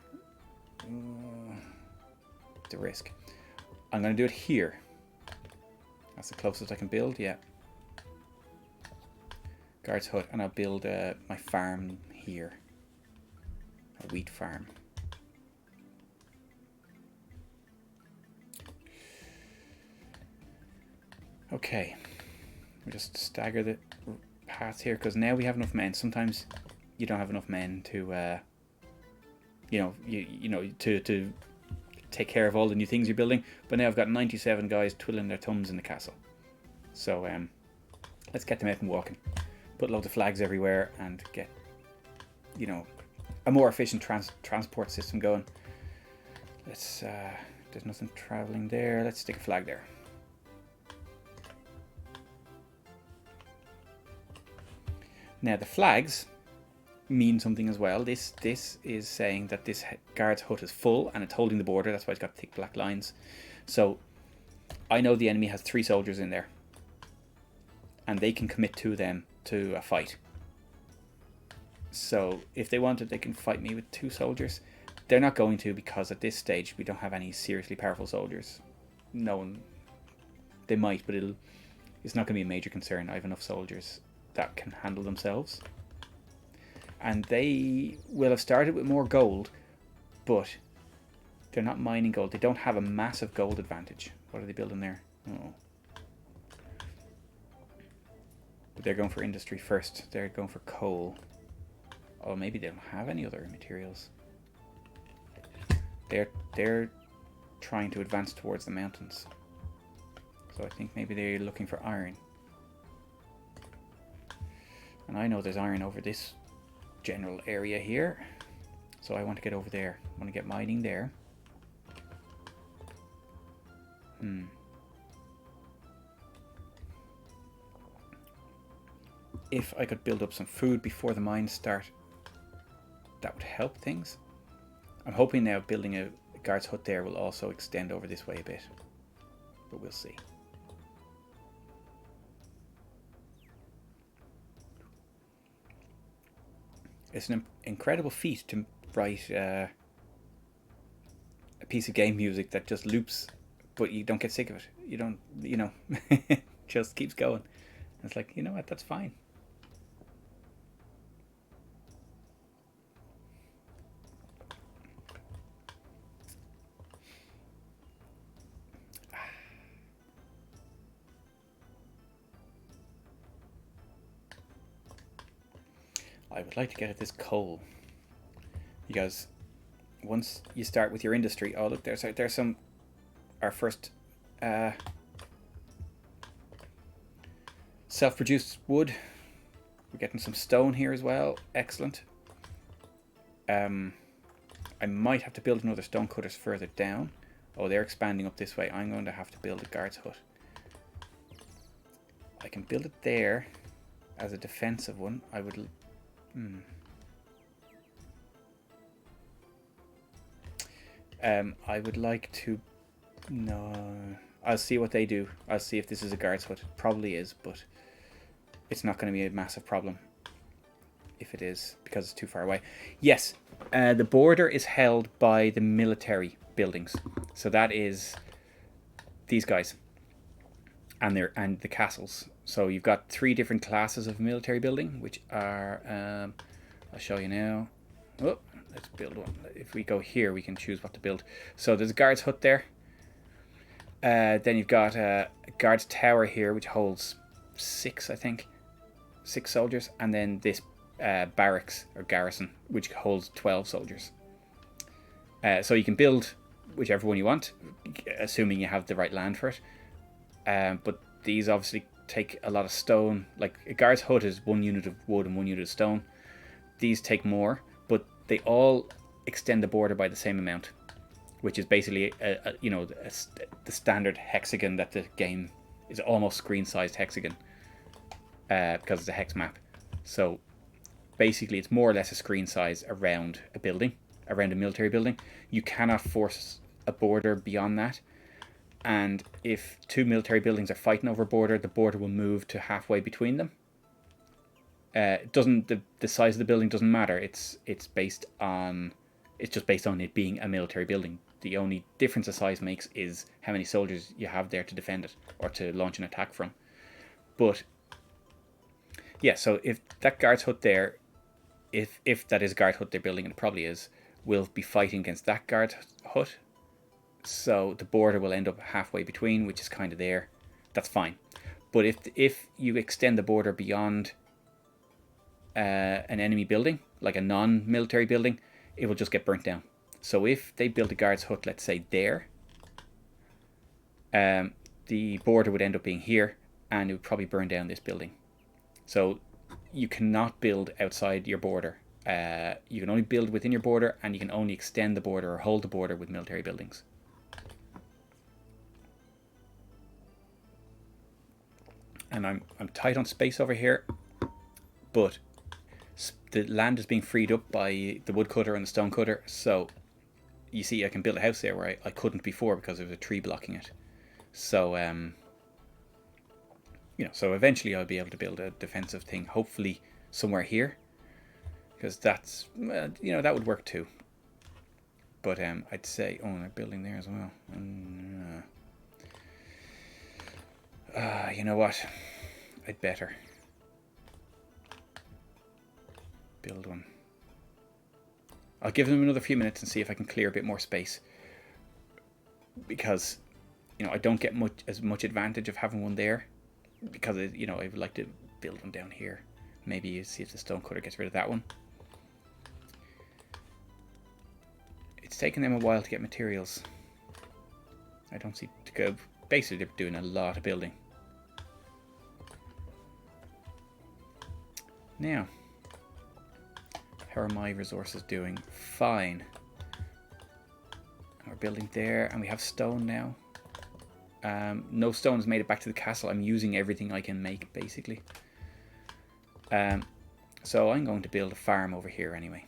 The risk. I'm going to do it here. That's the closest I can build, yeah. Guard's hut, and I'll build my farm here. A wheat farm. Okay. We just stagger the paths here, because now we have enough men. Sometimes you don't have enough men to, to take care of all the new things you're building. But now I've got 97 guys twiddling their thumbs in the castle. So let's get them out and walking. Put loads of flags everywhere and get, a more efficient transport system going. Let's, there's nothing traveling there. Let's stick a flag there. Now the flags mean something as well. This is saying that this guard's hut is full and it's holding the border. That's why it's got thick black lines. So I know the enemy has 3 soldiers in there, and they can commit to them to a fight. So if they wanted, they can fight me with 2 soldiers. They're not going to, because at this stage we don't have any seriously powerful soldiers. No one. They might, but it's not going to be a major concern. I have enough soldiers that can handle themselves. And they will have started with more gold, but they're not mining gold. They don't have a massive gold advantage. What are they building there? Oh. But they're going for industry first. They're going for coal. Oh, maybe they don't have any other materials. They're trying to advance towards the mountains. So I think maybe they're looking for iron. And I know there's iron over this general area here. So I want to get over there. I want to get mining there. If I could build up some food before the mines start, that would help things. I'm hoping now building a guard's hut there will also extend over this way a bit. But we'll see. It's an incredible feat to write a piece of game music that just loops but you don't get sick of it. You don't, just keeps going. It's like, you know what, that's fine. I would like to get at this coal, because once you start with your industry, oh look, there's some, our first self-produced wood. We're getting some stone here as well. Excellent. I might have to build another stone cutters further down. Oh, they're expanding up this way. I'm going to have to build a guard's hut. I can build it there as a defensive one. I would... I would like to... No... I'll see what they do. I'll see if this is a guard's hut. It probably is, but it's not going to be a massive problem if it is, because it's too far away. Yes, the border is held by the military buildings. So that is these guys and the castles. So you've got 3 different classes of military building, which are I'll show you now. Oh, let's build one. If we go here, we can choose what to build. So there's a guard's hut there. Then you've got a guard's tower here, which holds 6, I think, 6 soldiers, and then this barracks or garrison, which holds 12 soldiers. So you can build whichever one you want, assuming you have the right land for it. But these obviously take a lot of stone. Like a guard's hut is 1 unit of wood and 1 unit of stone. These take more, but they all extend the border by the same amount, which is basically the standard hexagon that the game is, almost screen-sized hexagon, because it's a hex map. So basically it's more or less a screen size around a building, around a military building. You cannot force a border beyond that. And if 2 military buildings are fighting over a border, the border will move to halfway between them. The size of the building doesn't matter. It's just based on it being a military building. The only difference a size makes is how many soldiers you have there to defend it or to launch an attack from. But yeah, so if that guard's hut there, if that is a guard hut they're building, and it probably is, will be fighting against that guard hut. So the border will end up halfway between, which is kind of there. That's fine. But if you extend the border beyond an enemy building, like a non-military building, it will just get burnt down. So if they build a guard's hut, let's say there, the border would end up being here, and it would probably burn down this building. So you cannot build outside your border. You can only build within your border, and you can only extend the border or hold the border with military buildings. And I'm tight on space over here, but the land is being freed up by the woodcutter and the stone cutter. So you see, I can build a house there where I couldn't before because there was a tree blocking it. So so eventually I'll be able to build a defensive thing, hopefully somewhere here, because that's that would work too. But I'd say, oh, they're building there as well. You know what? I'd better build one. I'll give them another few minutes and see if I can clear a bit more space, because I don't get as much advantage of having one there, because I would like to build one down here. Maybe you see if the stone cutter gets rid of that one. It's taken them a while to get materials. I don't see to go. Basically, they're doing a lot of building. Now, how are my resources doing? Fine. We're building there, and we have stone now. No stone has made it back to the castle. I'm using everything I can make, basically. So I'm going to build a farm over here anyway.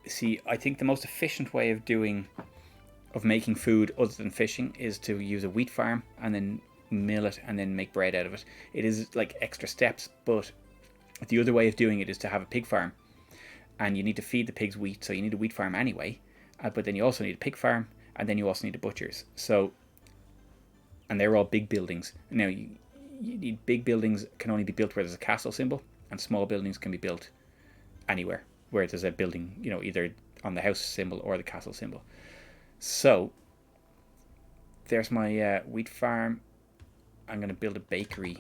See, I think the most efficient way of making food other than fishing is to use a wheat farm and then mill it and then make bread out of it. It is like extra steps, but The other way of doing it is to have a pig farm, and you need to feed the pigs wheat, so you need a wheat farm anyway. But then you also need a pig farm, and then you also need a butcher's. So, and they're all big buildings. Now, you need big buildings can only be built where there's a castle symbol, and small buildings can be built anywhere where there's a building, either on the house symbol or the castle symbol. So, there's my wheat farm. I'm going to build a bakery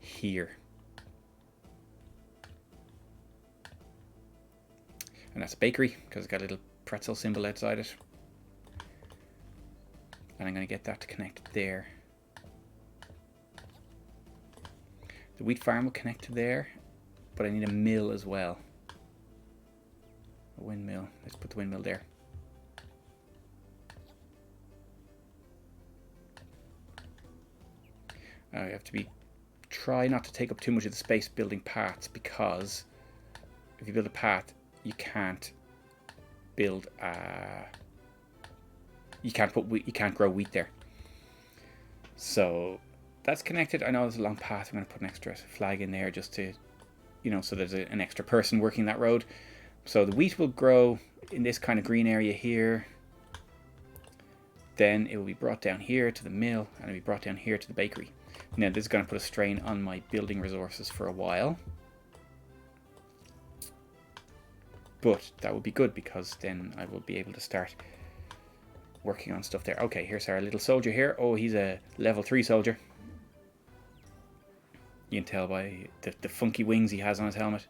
here. And that's a bakery because it's got a little pretzel symbol outside it. And I'm going to get that to connect there. The wheat farm will connect to there, but I need a mill as well. A windmill. Let's put the windmill there. I have to try not to take up too much of the space building paths, because if you build a path, you can't build you can't grow wheat there. So that's connected. I know there's a long path. I'm going to put an extra flag in there just to, so there's an extra person working that road. So the wheat will grow in this kind of green area here. Then it will be brought down here to the mill, and it'll be brought down here to the bakery. Now this is going to put a strain on my building resources for a while. But that would be good, because then I will be able to start working on stuff there. Okay, here's our little soldier here. Oh, he's a level 3 soldier. You can tell by the funky wings he has on his helmet.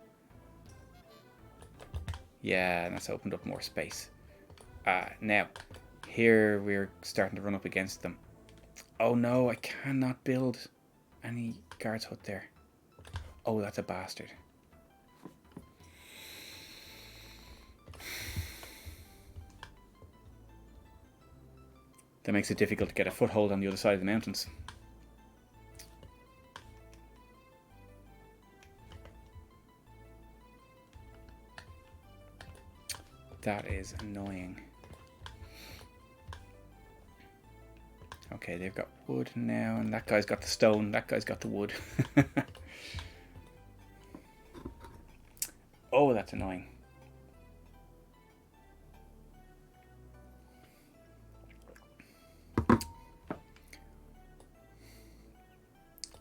Yeah, and that's opened up more space. Now, here we're starting to run up against them. Oh no, I cannot build any guard's hut there. Oh, that's a bastard. That makes it difficult to get a foothold on the other side of the mountains. That is annoying. Okay, they've got wood now, and that guy's got the stone, that guy's got the wood. Oh, that's annoying.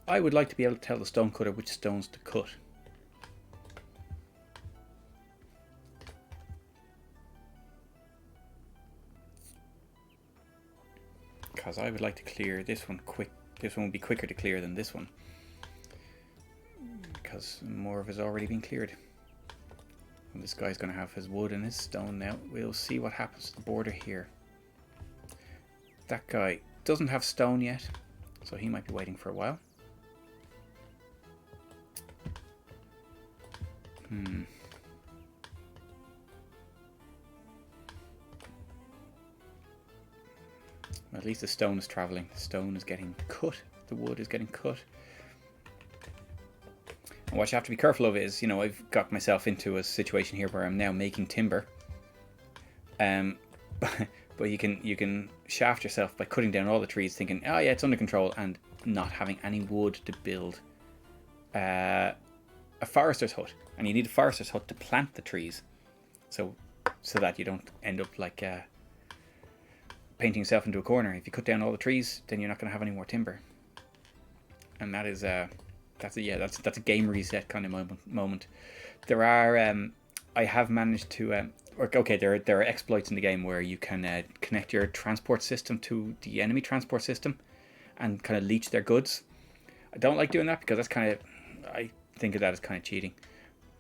I would like to be able to tell the stone cutter which stones to cut. Because I would like to clear this one quick. This one will be quicker to clear than this one, because more of it has already been cleared. And this guy's going to have his wood and his stone now. We'll see what happens to the border here. That guy doesn't have stone yet, so he might be waiting for a while. At least the stone is travelling. The stone is getting cut. The wood is getting cut. And what you have to be careful of is, I've got myself into a situation here where I'm now making timber. But you can shaft yourself by cutting down all the trees, thinking, oh yeah, it's under control, and not having any wood to build a forester's hut. And you need a forester's hut to plant the trees, so that you don't end up like painting yourself into a corner. If you cut down all the trees, then you're not going to have any more timber. And that is that's a game reset kind of moment. There are I have managed to okay, there are exploits in the game where you can connect your transport system to the enemy transport system and kind of leech their goods. I don't like doing that, because that's kind of, I think of that as kind of cheating.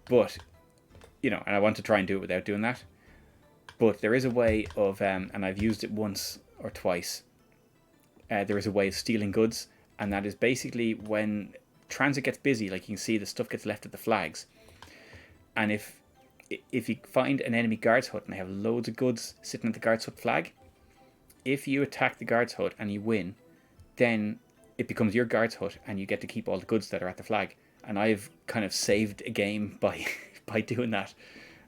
But and I want to try and do it without doing that. But there is a way of, and I've used it once or twice, there is a way of stealing goods, and that is basically when transit gets busy, like you can see the stuff gets left at the flags, and if you find an enemy guard's hut and they have loads of goods sitting at the guard's hut flag, if you attack the guard's hut and you win, then it becomes your guard's hut and you get to keep all the goods that are at the flag. And I've kind of saved a game by doing that,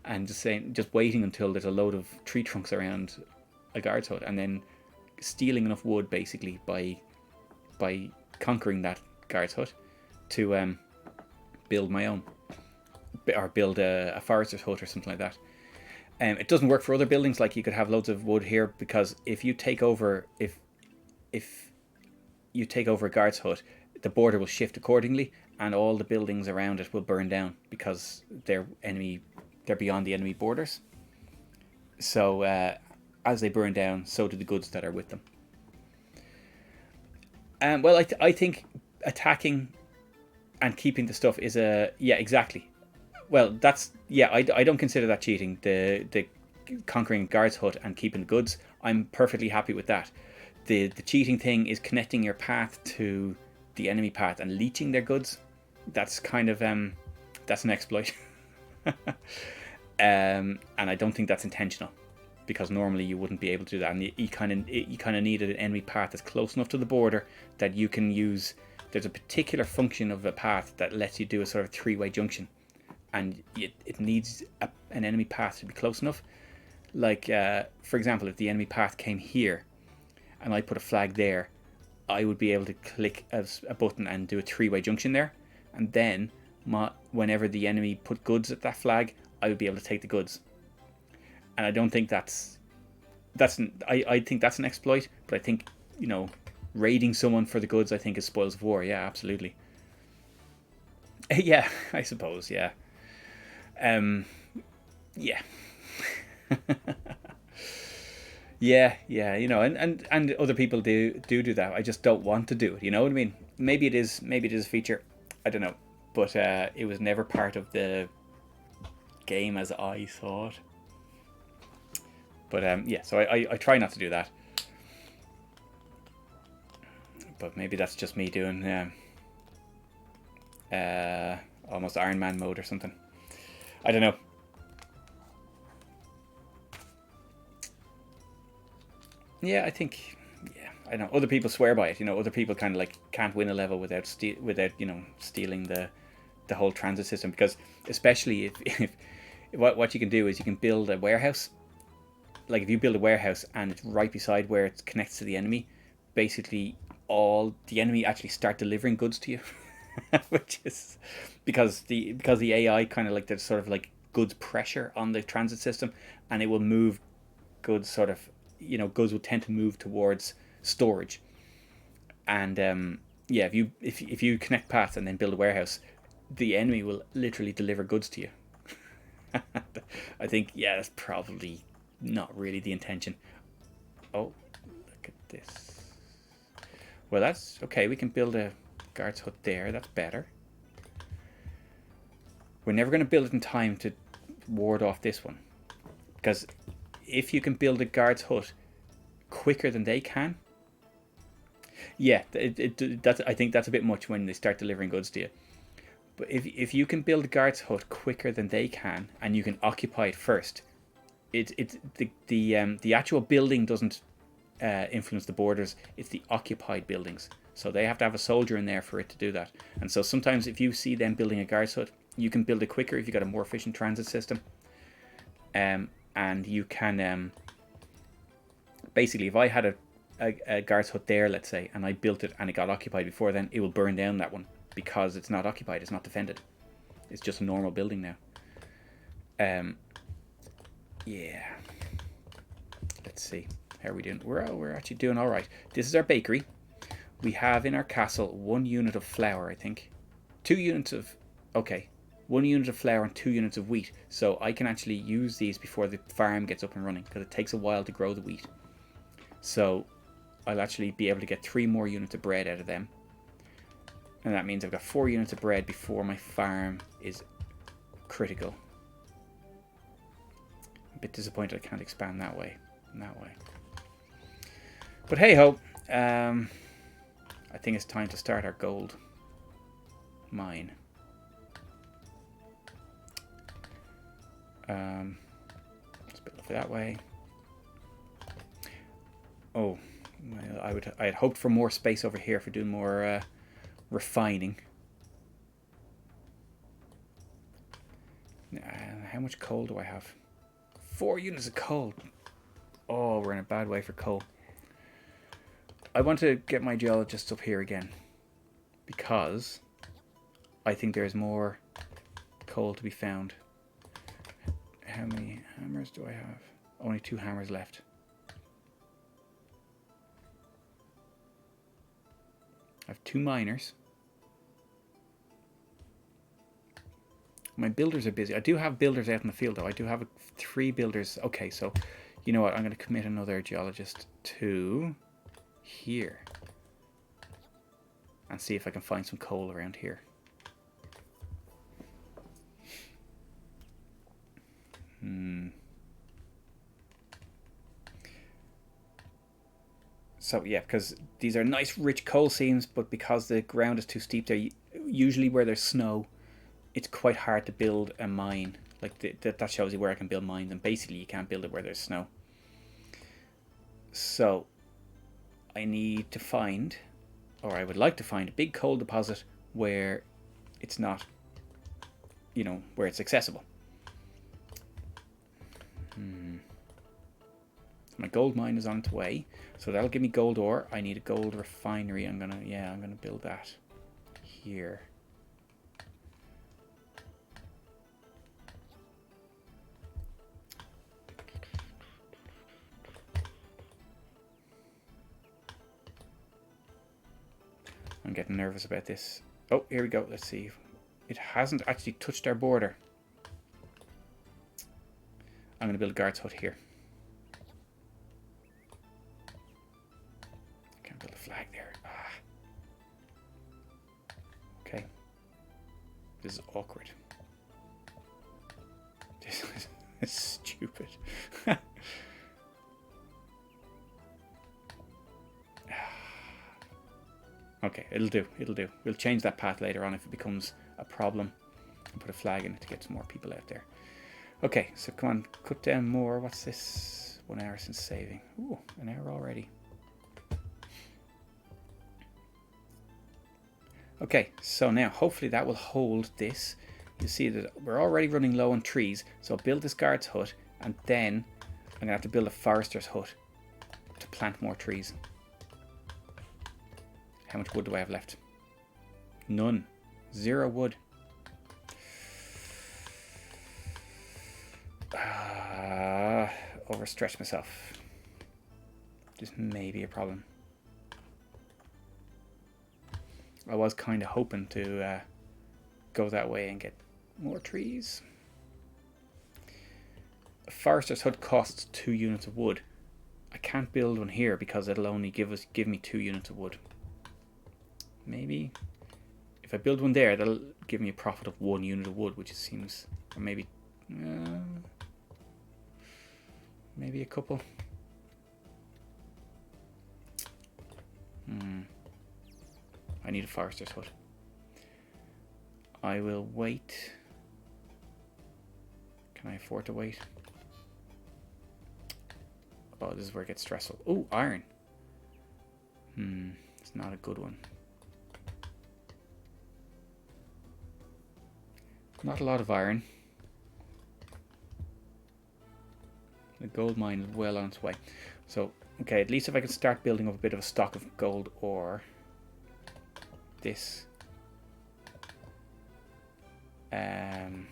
and just waiting until there's a load of tree trunks around a guard's hut, and then stealing enough wood basically by conquering that guard's hut, to build my own, or build a forester's hut or something like that. It doesn't work for other buildings. Like you could have loads of wood here, because if you take over if you take over a guard's hut, the border will shift accordingly, and all the buildings around it will burn down because they're beyond the enemy borders. So as they burn down, so do the goods that are with them. Well, I think attacking and keeping the stuff is exactly. Well, I don't consider that cheating. The conquering guard's hut and keeping the goods, I'm perfectly happy with that. The cheating thing is connecting your path to the enemy path and leeching their goods. That's kind of that's an exploit. And I don't think that's intentional, because normally you wouldn't be able to do that, and you kind of need an enemy path that's close enough to the border that you can use. There's a particular function of a path that lets you do a sort of three-way junction, and it needs an enemy path to be close enough. Like for example, if the enemy path came here and I put a flag there, I would be able to click a button and do a three-way junction there, and then whenever the enemy put goods at that flag, I would be able to take the goods. And I don't think I think that's an exploit, but I think, raiding someone for the goods, I think, is spoils of war. Yeah, absolutely. Yeah, I suppose. Yeah. Yeah. Yeah. And other people do that. I just don't want to do it. You know what I mean? Maybe it is a feature. I don't know, but it was never part of the game as I saw it. But so I try not to do that. But maybe that's just me doing almost Iron Man mode or something. I don't know. Yeah, I think. Yeah, I know. Other people swear by it. Other people kind of like can't win a level without stealing the whole transit system, because especially if what you can do is you can build a warehouse. Like if you build a warehouse and it's right beside where it connects to the enemy, basically all the enemy actually start delivering goods to you, which is because the AI kind of like there's sort of like goods pressure on the transit system, and it will move goods sort of goods will tend to move towards storage. And if you connect paths and then build a warehouse, the enemy will literally deliver goods to you. I think that's probably not really the intention. Oh, look at this. Well, that's okay. We can build a guard's hut there. That's better. We're never going to build it in time to ward off this one, because if you can build a guard's hut quicker than they can, I think that's a bit much when they start delivering goods to you. But if you can build a guard's hut quicker than they can, and you can occupy it first, the actual building doesn't influence the borders. It's the occupied buildings, so they have to have a soldier in there for it to do that. And so sometimes if you see them building a guard's hut, you can build it quicker if you've got a more efficient transit system. And you can basically, if I had a guard's hut there, let's say, and I built it and it got occupied before then, it will burn down that one because it's not occupied, it's not defended. It's just a normal building now. Yeah. Let's see. How are we doing? We're actually doing all right. This is our bakery. We have in our castle 1 unit of flour, I think. 2 units of... Okay. 1 unit of flour and 2 units of wheat. So I can actually use these before the farm gets up and running, because it takes a while to grow the wheat. So I'll actually be able to get 3 more units of bread out of them. And that means I've got 4 units of bread before my farm is critical. A bit disappointed I can't expand that way. But hey ho, I think it's time to start our gold mine. Let's build it that way. Oh, well, I had hoped for more space over here for doing more refining. How much coal do I have? 4 units of coal. Oh, we're in a bad way for coal. I want to get my geologist up here again, because I think there's more coal to be found. How many hammers do I have? Only 2 hammers left. I have 2 miners. My builders are busy. I do have builders out in the field though. I do have 3 builders. Okay, so you know what? I'm going to commit another geologist to here. And see if I can find some coal around here. So yeah, because these are nice rich coal seams, but because the ground is too steep there, usually where there's snow, it's quite hard to build a mine. Like that shows you where I can build mines, and basically you can't build it where there's snow. So I need to find, or I would like to find, a big coal deposit where it's not, you know, where it's accessible. My gold mine is on its way, so that'll give me gold ore. I need a gold refinery. I'm gonna build that here. I'm getting nervous about this. Oh, here we go. Let's see. It hasn't actually touched our border. I'm going to build a guard's hut here. Can't build a flag there. Ah. Okay. This is awkward. This is stupid. Okay, it'll do. It'll do. We'll change that path later on if it becomes a problem. And put a flag in it to get some more people out there. Okay, so come on, cut down more. What's this? 1 hour since saving. Ooh, an hour already. Okay, so now hopefully that will hold this. You see that we're already running low on trees, so I'll build this guard's hut, and then I'm going to have to build a forester's hut to plant more trees. How much wood do I have left? None. 0 wood. Overstretched myself. This may be a problem. I was kind of hoping to go that way and get more trees. A forester's hut costs 2 units of wood. I can't build one here because it'll only give me 2 units of wood. Maybe if I build one there, that'll give me a profit of 1 unit of wood, which seems, or maybe a couple. I need a forester's hut. I will wait. Can I afford to wait? Oh, this is where it gets stressful. Oh, iron. It's not a good one. Not a lot of iron. The gold mine is well on its way. So, okay, at least if I can start building up a bit of a stock of gold ore. This. I'm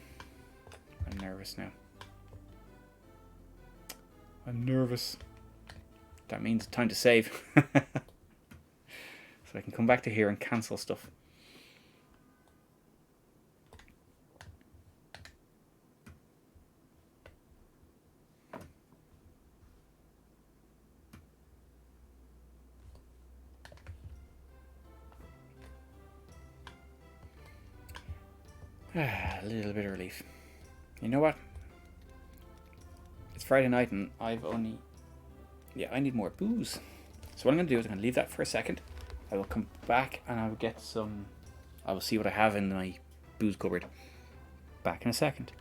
nervous now. I'm nervous. That means it's time to save. So I can come back to here and cancel stuff. A little bit of relief. You know what? It's Friday night and I've only... Yeah, I need more booze. So what I'm going to do is I'm going to leave that for a second. I will come back and I will get some... I will see what I have in my booze cupboard. Back in a second.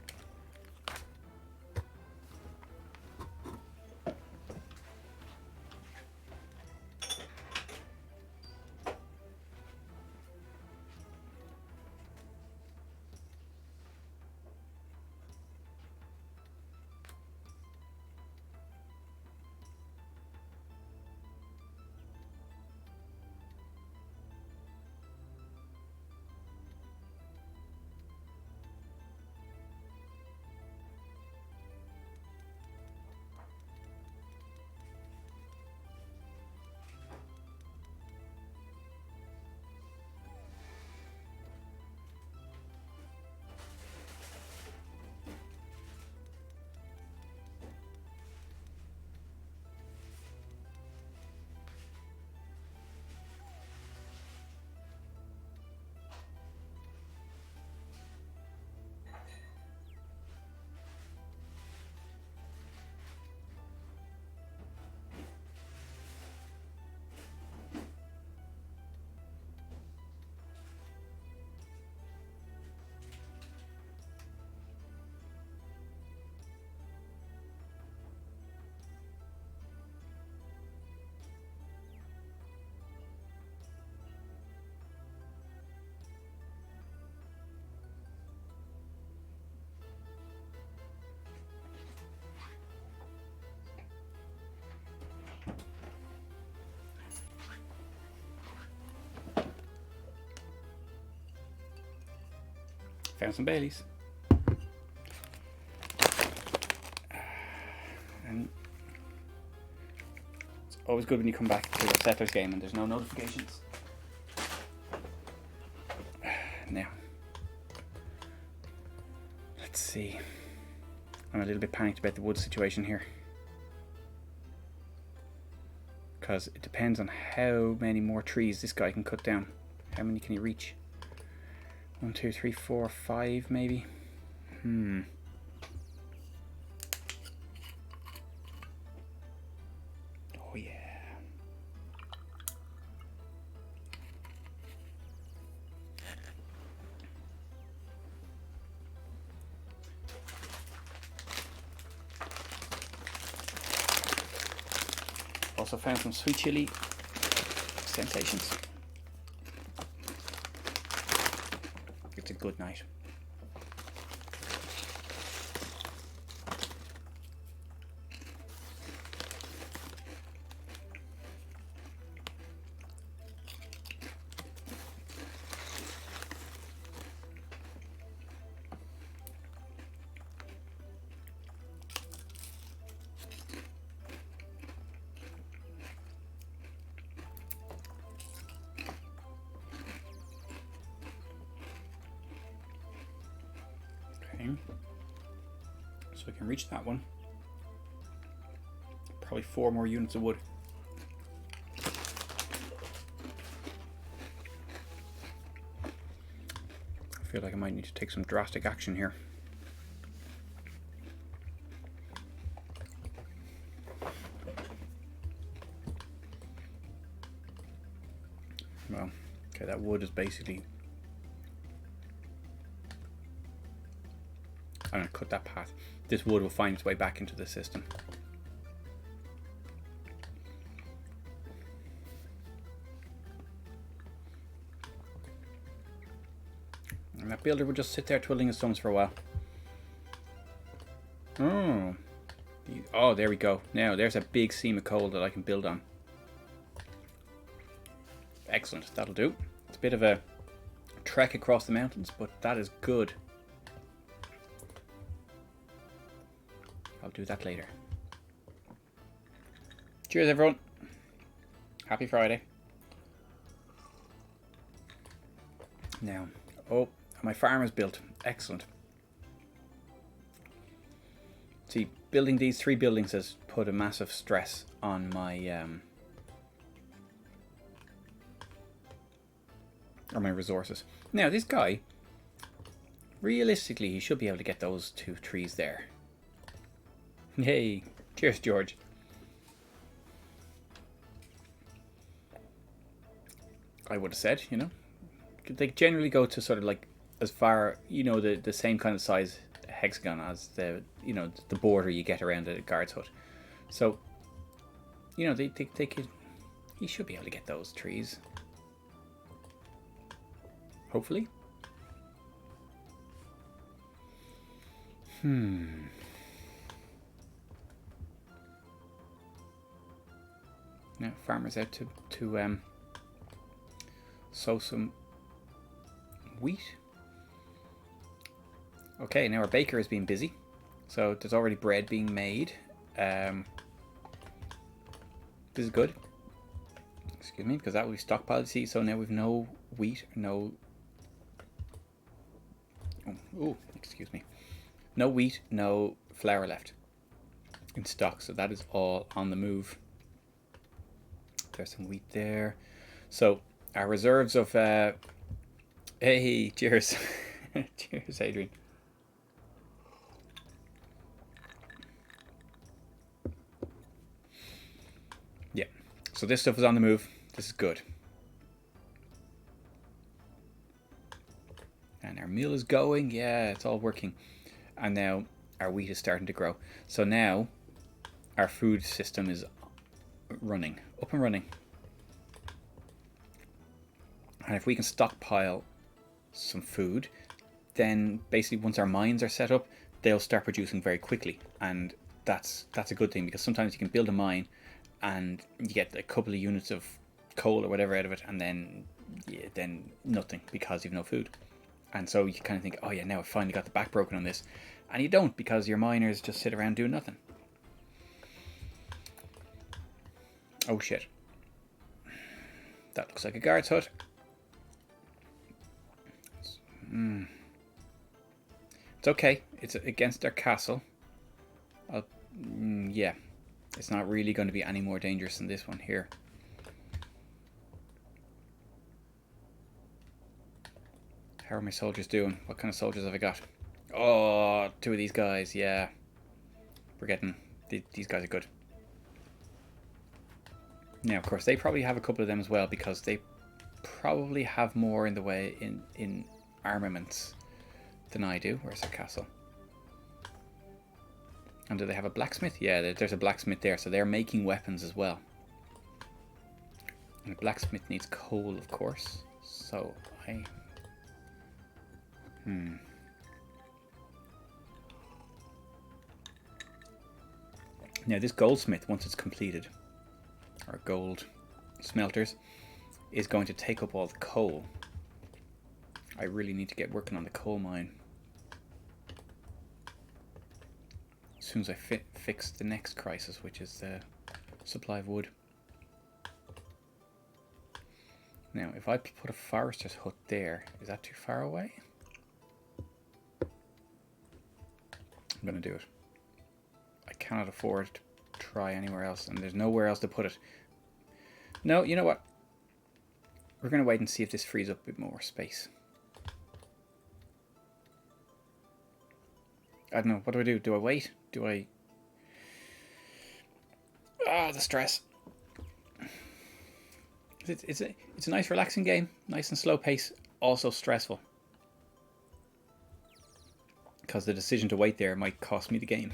Found some Baileys. And it's always good when you come back to a Settlers game and there's no notifications. Now, let's see. I'm a little bit panicked about the wood situation here, because it depends on how many more trees this guy can cut down. How many can he reach? 1, 2, 3, 4, 5 maybe? Oh yeah. Also found some sweet chili sensations. It's a good night. So we can reach that one. Probably 4 more units of wood. I feel like I might need to take some drastic action here. Well, okay, that wood is basically... I'm going to cut that path. This wood will find its way back into the system. And that builder will just sit there twiddling his thumbs for a while. Oh, there we go. Now there's a big seam of coal that I can build on. Excellent, that'll do. It's a bit of a trek across the mountains, but that is good. I'll do that later. Cheers, everyone. Happy Friday. Now, oh, my farm is built. Excellent. See, building these 3 buildings has put a massive stress on my resources. Now, this guy, realistically, he should be able to get those 2 trees there. Hey, cheers, George. I would have said, you know, they generally go to sort of like as far, you know, the same kind of size hexagon as the, you know, the border you get around a guard's hut. So, you know, they could, he should be able to get those trees. Hopefully. Now, farmer's out to sow some wheat. Okay, now our baker has been busy, so there's already bread being made. This is good. Excuse me, because that will be stockpiled. See, so now we've no wheat, no. Oh, excuse me. No wheat, no flour left in stock, so that is all on the move. There's some wheat there. So our reserves of hey, cheers. Cheers, Adrian. Yeah, so this stuff is on the move. This is good. And our mill is going. Yeah, it's all working. And now our wheat is starting to grow. So now our food system is running, up and running. And if we can stockpile some food, then basically once our mines are set up, they'll start producing very quickly. And that's a good thing, because sometimes you can build a mine and you get a couple of units of coal or whatever out of it, and then then nothing because you've no food. And so you kind of think, oh yeah, now I finally got the back broken on this. And you don't, because your miners just sit around doing nothing. Oh shit. That looks like a guard's hut. It's okay. It's against their castle. Yeah. It's not really going to be any more dangerous than this one here. How are my soldiers doing? What kind of soldiers have I got? Oh, 2 of these guys. Yeah. We're getting... These guys are good. Now, of course, they probably have a couple of them as well, because they probably have more in the way in armaments than I do. Where's their castle? And do they have a blacksmith? Yeah, there's a blacksmith there, so they're making weapons as well. And a blacksmith needs coal, of course. So I... Now this goldsmith, once it's completed, or gold smelters, is going to take up all the coal. I really need to get working on the coal mine as soon as I fix the next crisis, which is the supply of wood. Now, if I put a forester's hut there, is that too far away? I'm going to do it. I cannot afford to try anywhere else, and there's nowhere else to put it. No, you know what? We're going to wait and see if this frees up a bit more space. I don't know. What do? Do I wait? Do I... Ah, the stress. It's a nice relaxing game. Nice and slow pace. Also stressful. Because the decision to wait there might cost me the game.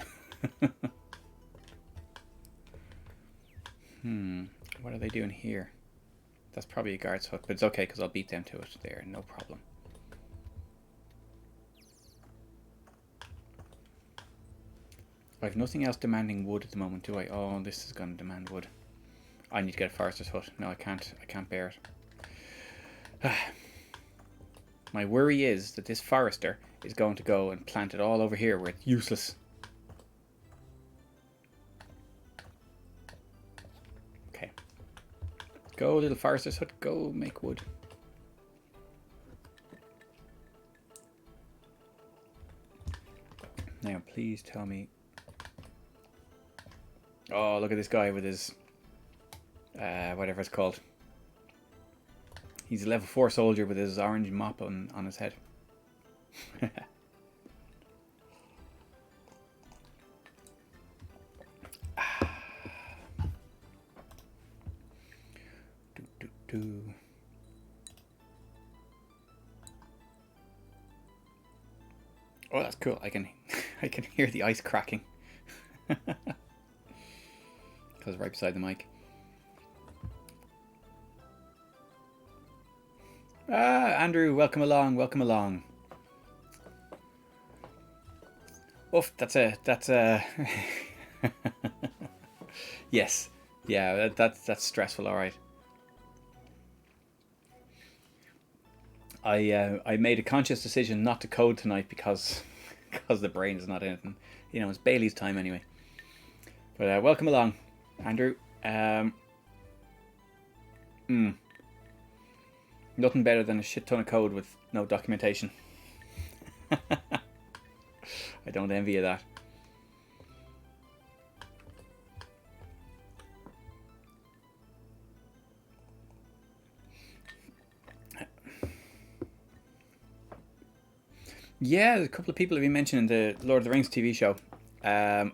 What are they doing here? That's probably a guard's hut, but it's okay because I'll beat them to it there. No problem. I have nothing else demanding wood at the moment, do I? Oh, this is going to demand wood. I need to get a forester's hut. No, I can't. I can't bear it. My worry is that this forester is going to go and plant it all over here where it's useless. Okay. Go, little forester's hut. Go make wood. Now, please tell me... Oh, look at this guy with his... whatever it's called. He's a level 4 soldier with his orange mop on his head. Oh, that's cool. I can hear the ice cracking. Because right beside the mic. Ah, Andrew, welcome along, welcome along. Oof, that's a yes, yeah, that's stressful. All right. I made a conscious decision not to code tonight because the brain is not in it, and you know it's Bailey's time anyway. But welcome along, Andrew. Nothing better than a shit ton of code with no documentation. I don't envy you that. Yeah, a couple of people have been mentioning the Lord of the Rings TV show. I'll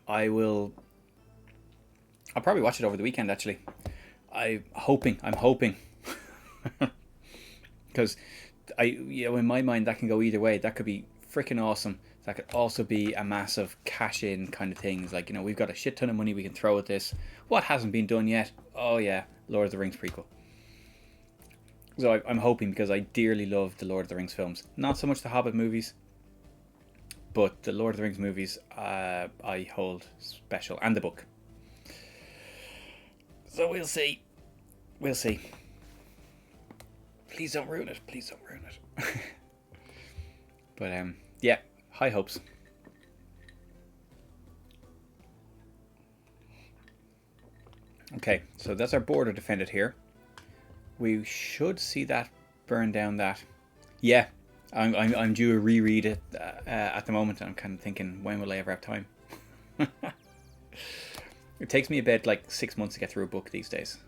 probably watch it over the weekend, actually. I'm hoping. Because in my mind, that can go either way. That could be freaking awesome. That could also be a massive cash-in kind of things. Like, we've got a shit ton of money we can throw at this. What hasn't been done yet? Oh yeah, Lord of the Rings prequel. So I'm hoping, because I dearly love the Lord of the Rings films. Not so much the Hobbit movies, but the Lord of the Rings movies I hold special. And the book. So we'll see. We'll see. Please don't ruin it. Please don't ruin it. But yeah, high hopes. Okay, so that's our border defended here. We should see that burn down that. Yeah, I'm due a reread at the moment. I'm kind of thinking, when will I ever have time? It takes me about like 6 months to get through a book these days.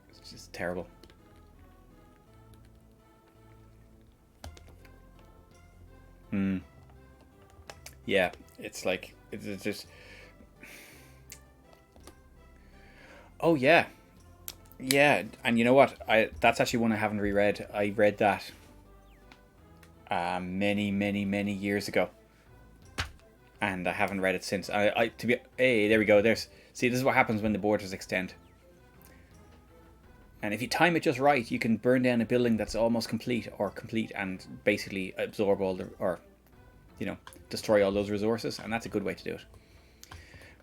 It's just terrible. Yeah, it's like it's just. Oh yeah, yeah, and you know what? That's actually one I haven't reread. I read that many years ago, and I haven't read it since. Hey, there we go. See, this is what happens when the borders extend. And if you time it just right, you can burn down a building that's almost complete and basically absorb all destroy all those resources, and that's a good way to do it.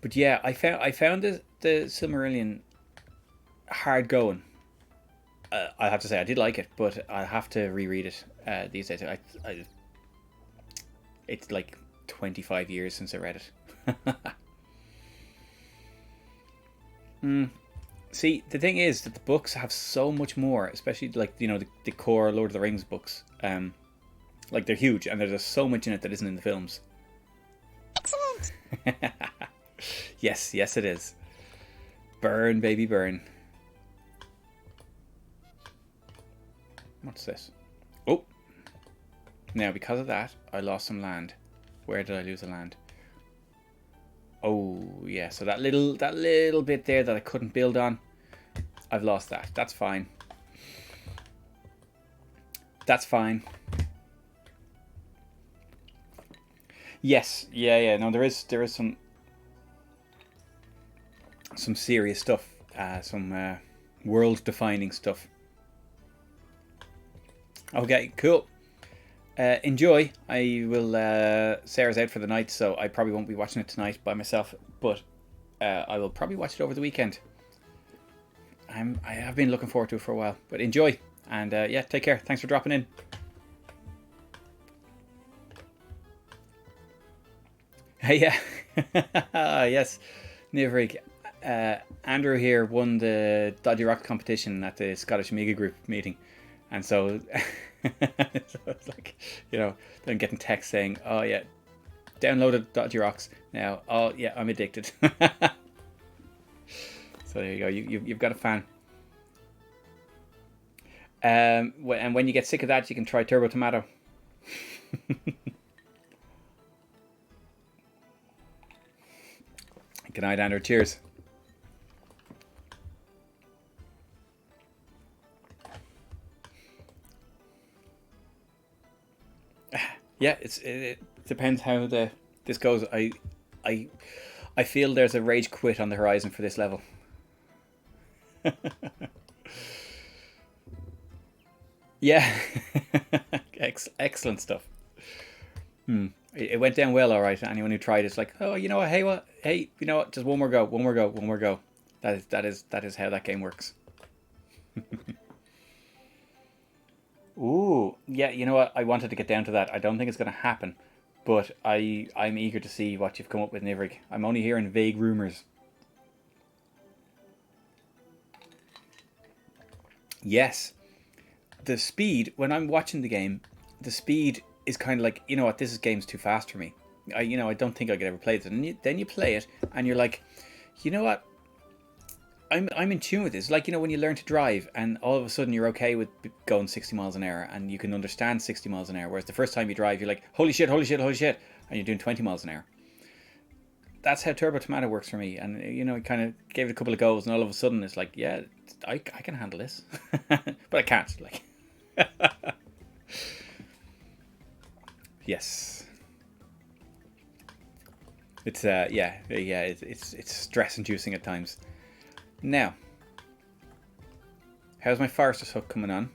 But yeah, I found the Silmarillion hard going. I have to say I did like it, but I have to reread it these days. It's like 25 years since I read it. See, the thing is that the books have so much more, especially like the core Lord of the Rings books. Like they're huge, and there's so much in it that isn't in the films. Excellent. Yes, it is. Burn, baby, burn. What's this? Oh, now because of that, I lost some land. Where did I lose the land? Oh yeah, so that little bit there that I couldn't build on, I've lost that. That's fine. That's fine. Yes, yeah. No, there is some serious stuff, some world-defining stuff. Okay, cool. Enjoy. I will. Sarah's out for the night, so I probably won't be watching it tonight by myself. But I will probably watch it over the weekend. I have been looking forward to it for a while. But enjoy, and yeah, take care. Thanks for dropping in. Hey, yeah. Yes, Nivrig. Andrew here won the Dodgy Rock competition at the Scottish Amiga group meeting, and so, so it's like, then getting texts saying, "Oh yeah, downloaded Dodgy Rocks now. Oh yeah, I'm addicted." So there you go. You've got a fan. And when you get sick of that, you can try Turbo Tomato. Good night, Andrew. Cheers. Yeah, it depends how this goes. I feel there's a rage quit on the horizon for this level. Yeah, excellent stuff. It went down well, all right. Anyone who tried it's like, oh, you know what? Hey, you know what? Just one more go. That is how that game works. Ooh, yeah. You know what? I wanted to get down to that. I don't think it's going to happen, but I'm eager to see what you've come up with, Nivrig. I'm only hearing vague rumors. Yes, the speed when I'm watching the game, the speed is kind of like, you know what, this game's too fast for me. I don't think I could ever play it. And then you play it, and you're like, you know what, I'm in tune with this. Like, when you learn to drive, and all of a sudden you're okay with going 60 miles an hour, and you can understand 60 miles an hour. Whereas the first time you drive, you're like, holy shit, and you're doing 20 miles an hour. That's how Turbo Tomato works for me. And I kind of gave it a couple of goes, and all of a sudden it's like, yeah, I can handle this, but I can't. Like, yes, it's it's stress inducing at times. Now, how's my forester's hook coming on?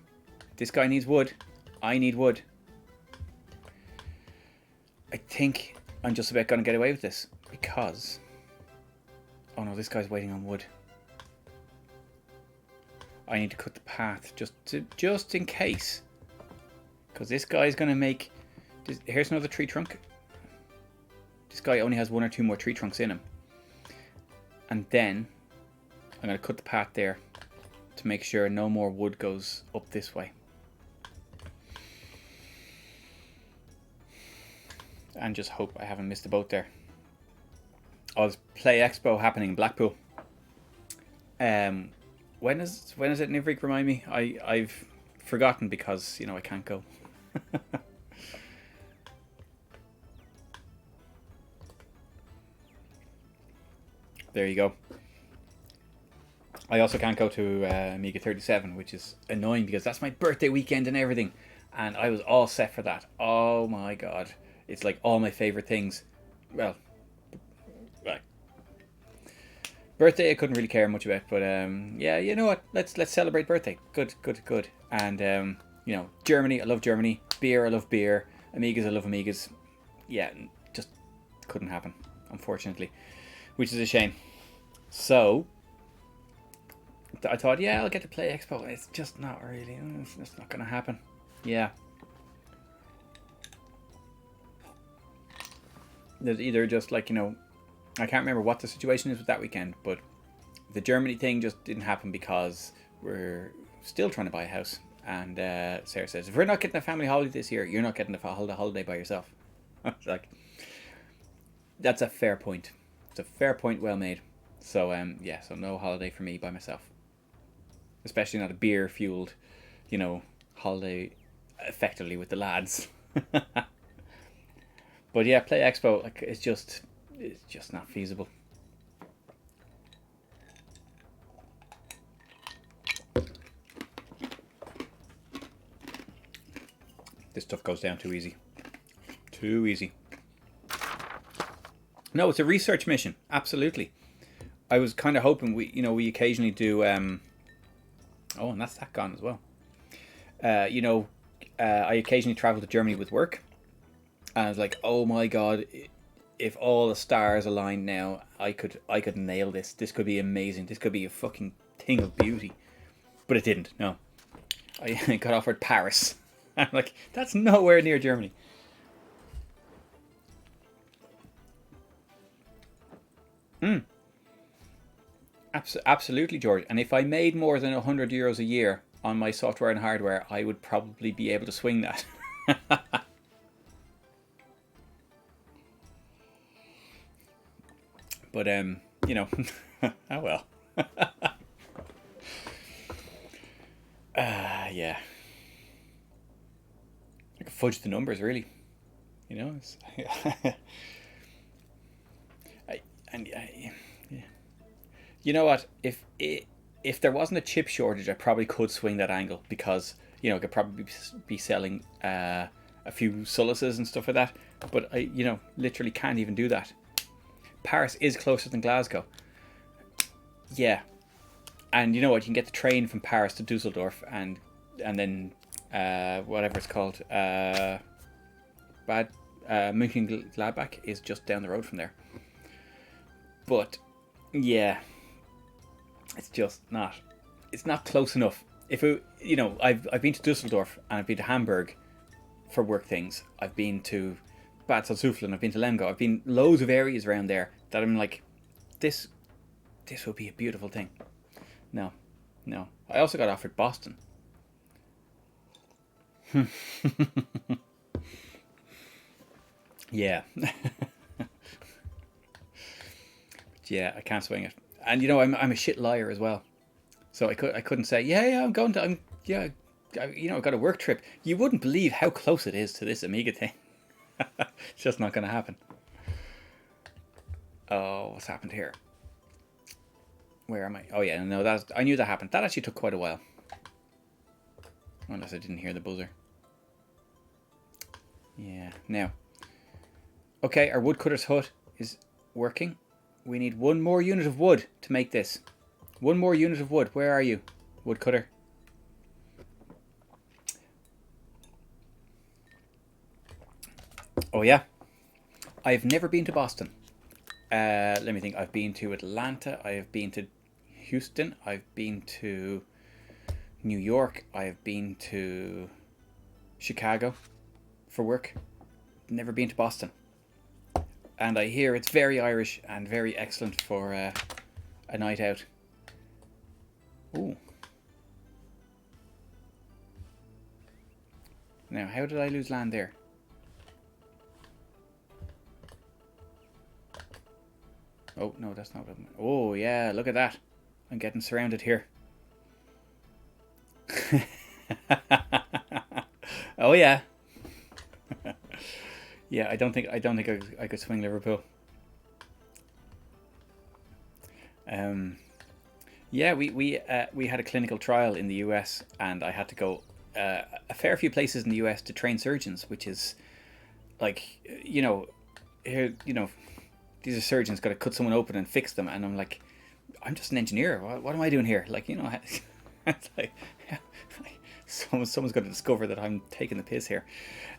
This guy needs wood. I need wood. I think I'm just about going to get away with this because, oh no, this guy's waiting on wood. I need to cut the path just in case, because this guy's going to make Here's another tree trunk. This guy only has 1 or 2 more tree trunks in him. And then I'm going to cut the path there to make sure no more wood goes up this way. And just hope I haven't missed a boat there. Oh, there's Play Expo happening in Blackpool. When is it, Nivrik? Remind me. I've forgotten because, you know, I can't go. There you go. I also can't go to Amiga 37, which is annoying because that's my birthday weekend and everything. And I was all set for that. Oh my god. It's like all my favorite things. Well, right. Birthday I couldn't really care much about, but yeah, you know what? Let's celebrate birthday. Good. And you know, Germany, I love Germany. Beer, I love beer. Amigas, I love Amigas. Yeah, just couldn't happen, unfortunately, which is a shame. So I thought, yeah, I'll get to Play Expo. It's just not really. It's just not gonna happen. Yeah. There's either just like, you know, I can't remember what the situation is with that weekend, but the Germany thing just didn't happen because we're still trying to buy a house. And Sarah says, if we're not getting a family holiday this year, you're not getting a holiday by yourself. Like, that's a fair point. It's a fair point, well made. So yeah, so no holiday for me by myself. Especially not a beer-fueled, you know, holiday effectively with the lads. But yeah, Play Expo, like, it's just not feasible. This stuff goes down too easy. Too easy. No, it's a research mission. Absolutely. I was kind of hoping we occasionally do. Oh, and that's that gone as well. I occasionally travel to Germany with work, and I was like, oh my god, if all the stars aligned now, I could nail this. This could be amazing. This could be a fucking thing of beauty. But it didn't. No, I got offered Paris. I'm like, that's nowhere near Germany. Absolutely, George. And if I made more than €100 a year on my software and hardware, I would probably be able to swing that. But you know, oh well. Yeah. I could fudge the numbers, really. You know, it's yeah. You know what? If there wasn't a chip shortage, I probably could swing that angle because, you know, I could probably be selling a few Solaces and stuff like that. But I, you know, literally can't even do that. Paris is closer than Glasgow. Yeah. And you know what? You can get the train from Paris to Dusseldorf and then whatever it's called, Mönchengladbach is just down the road from there. But yeah, it's just not. It's not close enough. If it, you know, I've been to Dusseldorf and I've been to Hamburg for work things. I've been to Bad Salzuflen. I've been to Lemgo. I've been loads of areas around there that I'm like, this would be a beautiful thing. No. I also got offered Boston. Yeah. Yeah, I can't swing it. And you know, I'm a shit liar as well. So I couldn't say, yeah, I've got a work trip. You wouldn't believe how close it is to this Amiga thing. It's just not going to happen. Oh, what's happened here? Where am I? Oh yeah, no, I knew that happened. That actually took quite a while. Unless I didn't hear the buzzer. Yeah, now. Okay, our woodcutter's hut is working. We need one more unit of wood to make this. One more unit of wood. Where are you, woodcutter? Oh yeah. I've never been to Boston. Let me think. I've been to Atlanta. I have been to Houston. I've been to New York. I have been to Chicago for work. never been to Boston. And I hear it's very Irish and very excellent for a night out. Ooh. Now, how did I lose land there? Oh, no, that's not what I'm... Oh, yeah, look at that. I'm getting surrounded here. Oh, yeah. Yeah, I don't think I could swing Liverpool. Yeah, we had a clinical trial in the US, and I had to go a fair few places in the US to train surgeons, which is like, you know, here, you know, these are surgeons got to cut someone open and fix them, and I'm like, I'm just an engineer. What am I doing here? Like, you know, it's like someone's got to discover that I'm taking the piss here.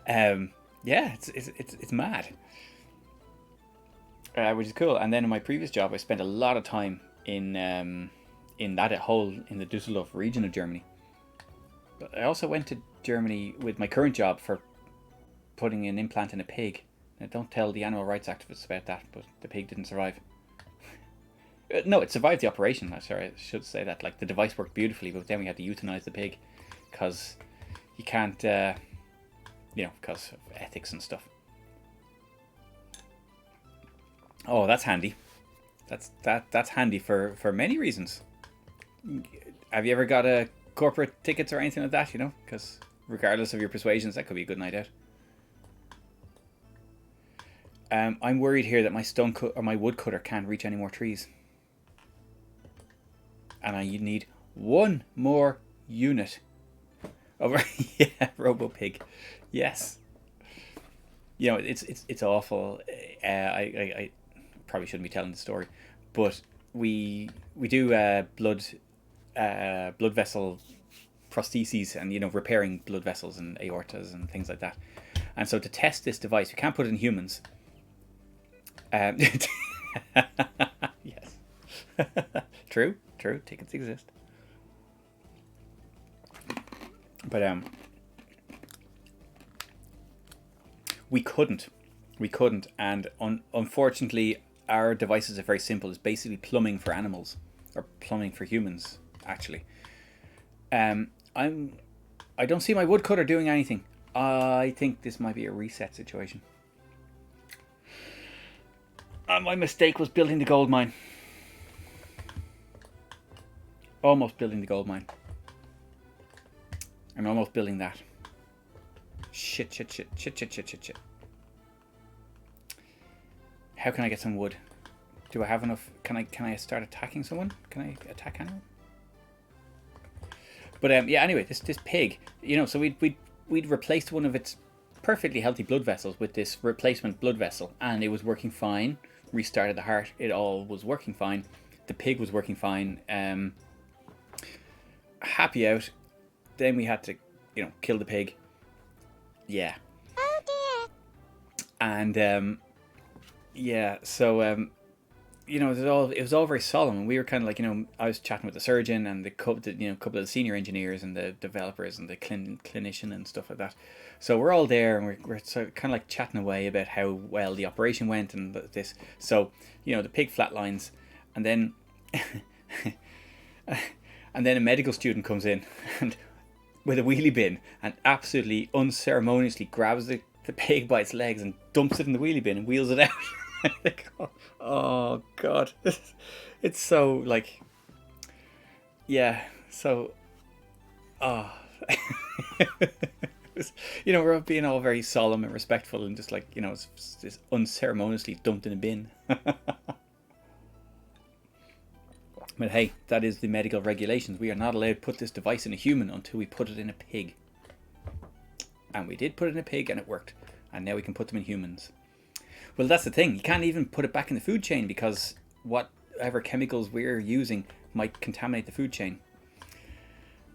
Yeah, it's mad, which is cool. And then in my previous job, I spent a lot of time in the Düsseldorf region of Germany. But I also went to Germany with my current job for putting an implant in a pig. Now, don't tell the animal rights activists about that, but the pig didn't survive. No, it survived the operation. I'm sorry, I should say that. Like, the device worked beautifully, but then we had to euthanize the pig because you can't, you know, because of ethics and stuff. Oh, that's handy. That's handy for many reasons. Have you ever got a corporate tickets or anything like that? You know, because regardless of your persuasions, that could be a good night out. I'm worried here that my woodcutter can't reach any more trees, and I need one more unit. Over, yeah, Robo Pig, yes. You know, it's awful. I probably shouldn't be telling the story, but we do blood vessel prostheses, and, you know, repairing blood vessels and aortas and things like that. And so to test this device, we can't put it in humans. Yes. True. Tickets exist. But we couldn't, and unfortunately, our devices are very simple. It's basically plumbing for animals, or plumbing for humans, actually. I don't see my woodcutter doing anything. I think this might be a reset situation. My mistake was building the gold mine. Almost building the gold mine. I'm almost building that. Shit. How can I get some wood? Do I have enough? Can I start attacking someone? Can I attack anyone? But yeah. Anyway, this pig, you know, so we'd replaced one of its perfectly healthy blood vessels with this replacement blood vessel, and it was working fine. Restarted the heart. It all was working fine. The pig was working fine. Happy out. Then we had to, you know, kill the pig. Yeah. Oh dear. And yeah, so you know, it was all very solemn, and we were kind of like, you know, I was chatting with the surgeon and the couple of the senior engineers and the developers and the clinician and stuff like that. So we're all there, and we're so kind of like chatting away about how well the operation went and this. So, you know, the pig flatlines, and then and then a medical student comes in and with a wheelie bin and absolutely unceremoniously grabs the pig by its legs and dumps it in the wheelie bin and wheels it out. Like, oh god, it's so like, yeah, so you know, we're being all very solemn and respectful, and just like, you know, it's just unceremoniously dumped in a bin. But hey, that is the medical regulations. We are not allowed to put this device in a human until we put it in a pig. And we did put it in a pig, and it worked. And now we can put them in humans. Well, that's the thing. You can't even put it back in the food chain, because whatever chemicals we're using might contaminate the food chain.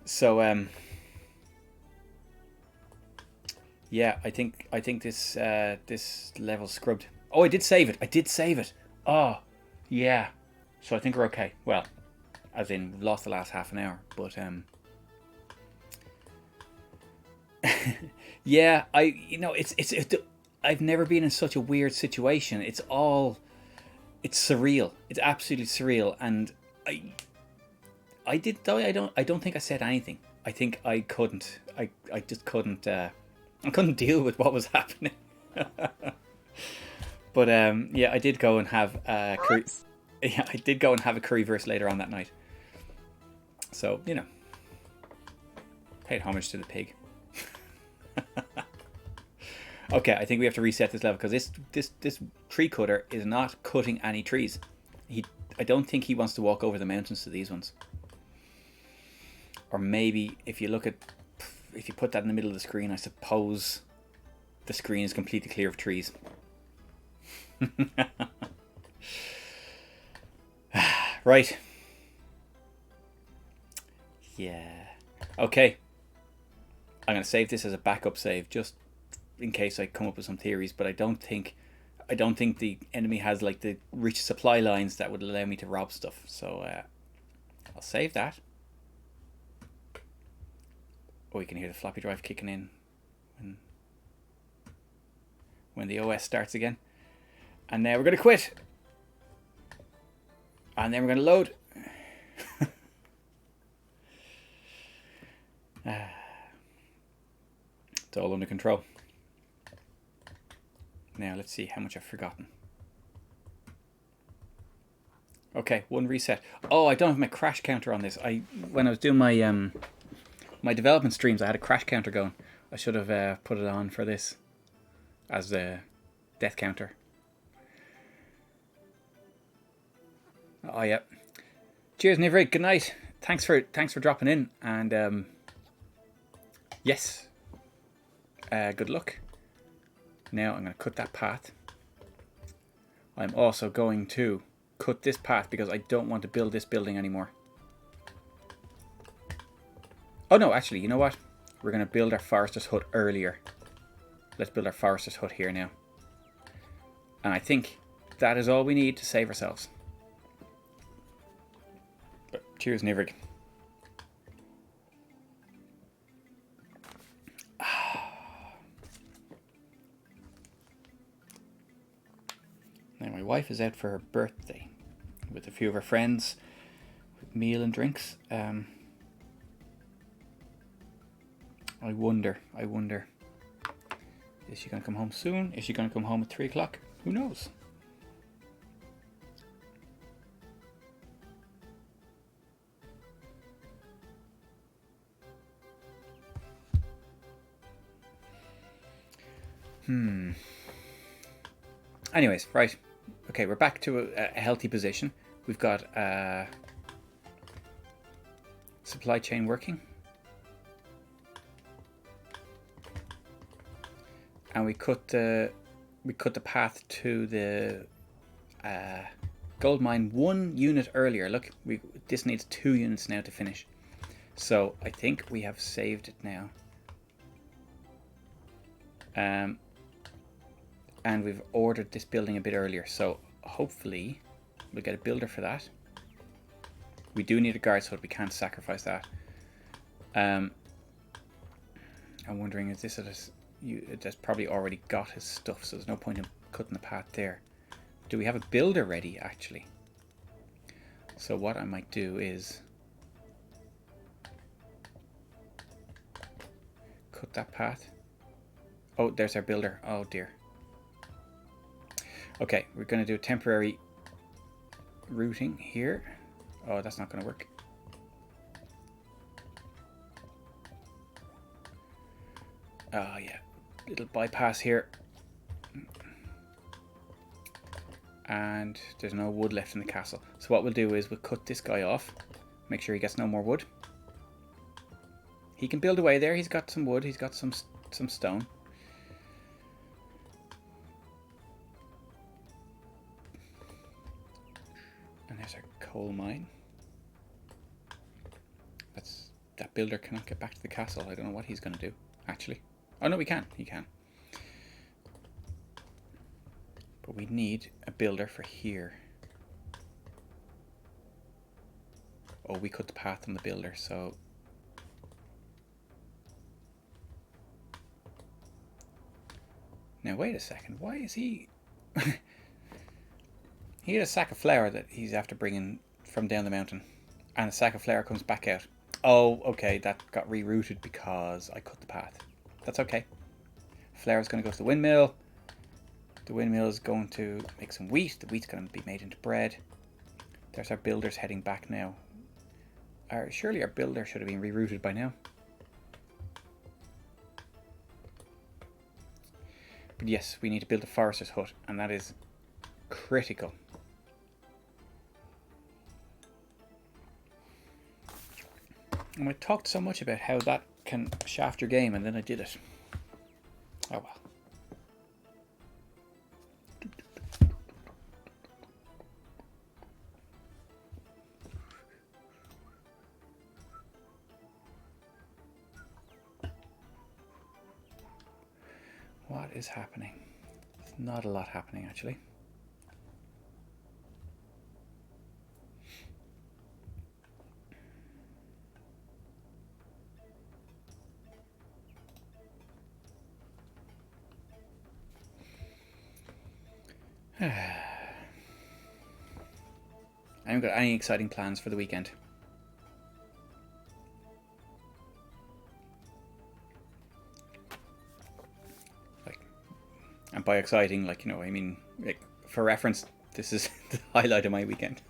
So, yeah, I think this this level's scrubbed. Oh, I did save it. Oh, yeah. So I think we're okay. Well, as in, we've lost the last half an hour, but yeah, you know, it's I've never been in such a weird situation. It's surreal. It's absolutely surreal. And I don't think I said anything. I think I couldn't. I just couldn't. I couldn't deal with what was happening. But yeah, I did go and have a curry. Yeah, I did go and have a curryverse later on that night. So you know, paid homage to the pig. Okay, I think we have to reset this level because this tree cutter is not cutting any trees. I don't think he wants to walk over the mountains to these ones. Or maybe if you put that in the middle of the screen, I suppose the screen is completely clear of trees. Right. Yeah. Okay. I'm going to save this as a backup save just in case I come up with some theories, but I don't think the enemy has like the rich supply lines that would allow me to rob stuff. So I'll save that. Oh, you can hear the floppy drive kicking in when the OS starts again. And now we're going to quit. And then we're going to load. It's all under control. Now let's see how much I've forgotten. Okay, one reset. Oh, I don't have my crash counter on this. When I was doing my my development streams, I had a crash counter going. I should have put it on for this as a death counter. Oh yeah. Cheers, Nivrig. Good night. Thanks for dropping in, and yes. Good luck. Now I'm going to cut that path. I'm also going to cut this path because I don't want to build this building anymore. Oh no, actually, you know what? We're going to build our forester's hut earlier. Let's build our forester's hut here now. And I think that is all we need to save ourselves. But cheers, Nivrig. Now my wife is out for her birthday with a few of her friends, with meal and drinks. I wonder, is she going to come home soon? Is she going to come home at 3 o'clock? Who knows? Anyways, right. Okay, we're back to a healthy position. We've got supply chain working. And we cut the path to the gold mine 1 unit earlier. Look, this needs 2 units now to finish. So I think we have saved it now. And we've ordered this building a bit earlier, so hopefully we'll get a builder for that. We do need a guard, so we can't sacrifice that. I'm wondering, is this that's probably already got his stuff, so there's no point in cutting the path there. Do we have a builder ready, actually? So what I might do is cut that path. Oh, there's our builder. Oh dear. Okay, we're going to do a temporary routing here. Oh, that's not going to work. Oh yeah, little bypass here. And there's no wood left in the castle. So what we'll do is we'll cut this guy off. Make sure he gets no more wood. He can build away there. He's got some wood. He's got some stone. And there's our coal mine. That builder cannot get back to the castle. I don't know what he's going to do, actually. Oh no, we can. He can. But we need a builder for here. Oh, we cut the path on the builder, so... Now Now wait a second. Why is he? He had a sack of flour that he's after bringing from down the mountain, and a sack of flour comes back out. Oh, okay, that got rerouted because I cut the path. That's okay. Flour's going to go to the windmill. The windmill is going to make some wheat. The wheat's going to be made into bread. There's our builders heading back now. Surely our builder should have been rerouted by now. But yes, we need to build a forester's hut, and that is critical. And I talked so much about how that can shaft your game, and then I did it. Oh well. What is happening? There's not a lot happening, actually. I haven't got any exciting plans for the weekend. And by exciting, like, you know, I mean, like, for reference, this is the highlight of my weekend.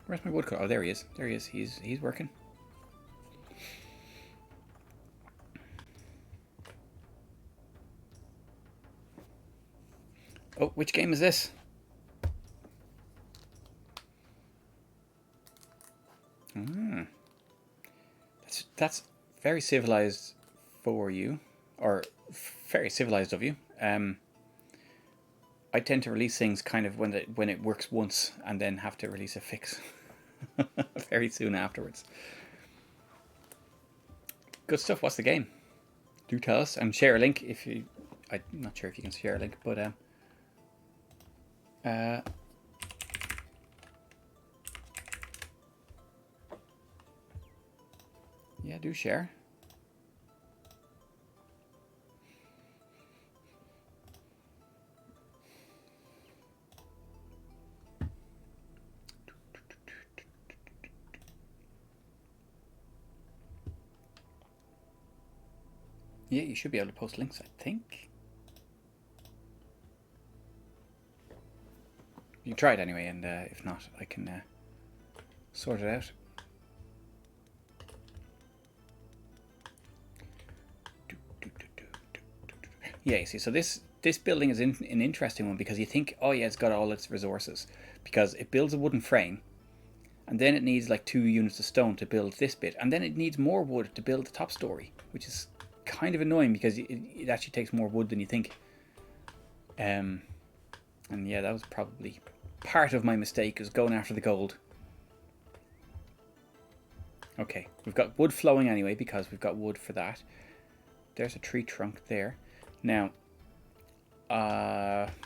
Where's my woodcut? Oh, there he is. There he is. He's working. Oh, which game is this? That's very civilized for you, or very civilized of you. I tend to release things kind of when it works once, and then have to release a fix very soon afterwards. Good stuff. What's the game? Do tell us, and share a link if you. I'm not sure if you can share a link, but yeah, do share. Yeah, you should be able to post links, I think. You can try it anyway, and if not, I can sort it out. Yeah, you see, so this building is an interesting one because you think, oh yeah, it's got all its resources, because it builds a wooden frame, and then it needs like 2 units of stone to build this bit, and then it needs more wood to build the top story, which is kind of annoying because it actually takes more wood than you think. And yeah, that was probably part of my mistake, is going after the gold. Okay, we've got wood flowing anyway because we've got wood for that. There's a tree trunk there. Now,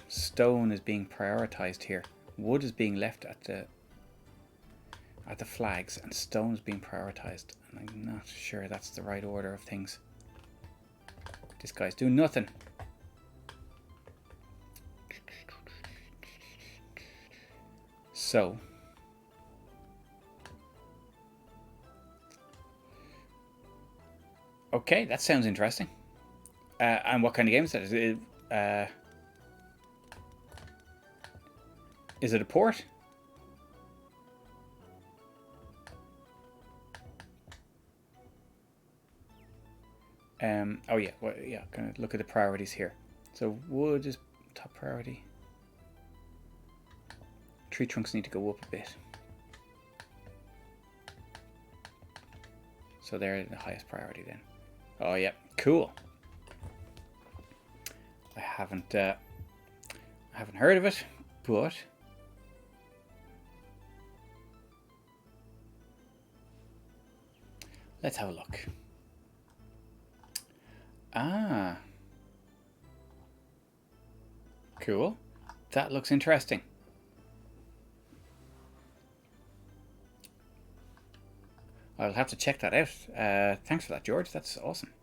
stone is being prioritized here. Wood is being left at the flags, and stone is being prioritized. And I'm not sure that's the right order of things. This guy's doing nothing. So, okay, that sounds interesting. And what kind of game is that? Is it a port? Oh yeah, well, yeah. Gonna look at the priorities here. So wood is top priority. Tree trunks need to go up a bit. So they're the highest priority then. Oh yeah, cool. I haven't heard of it, but let's have a look. Ah, cool. That looks interesting. I'll have to check that out. Thanks for that, George. That's awesome.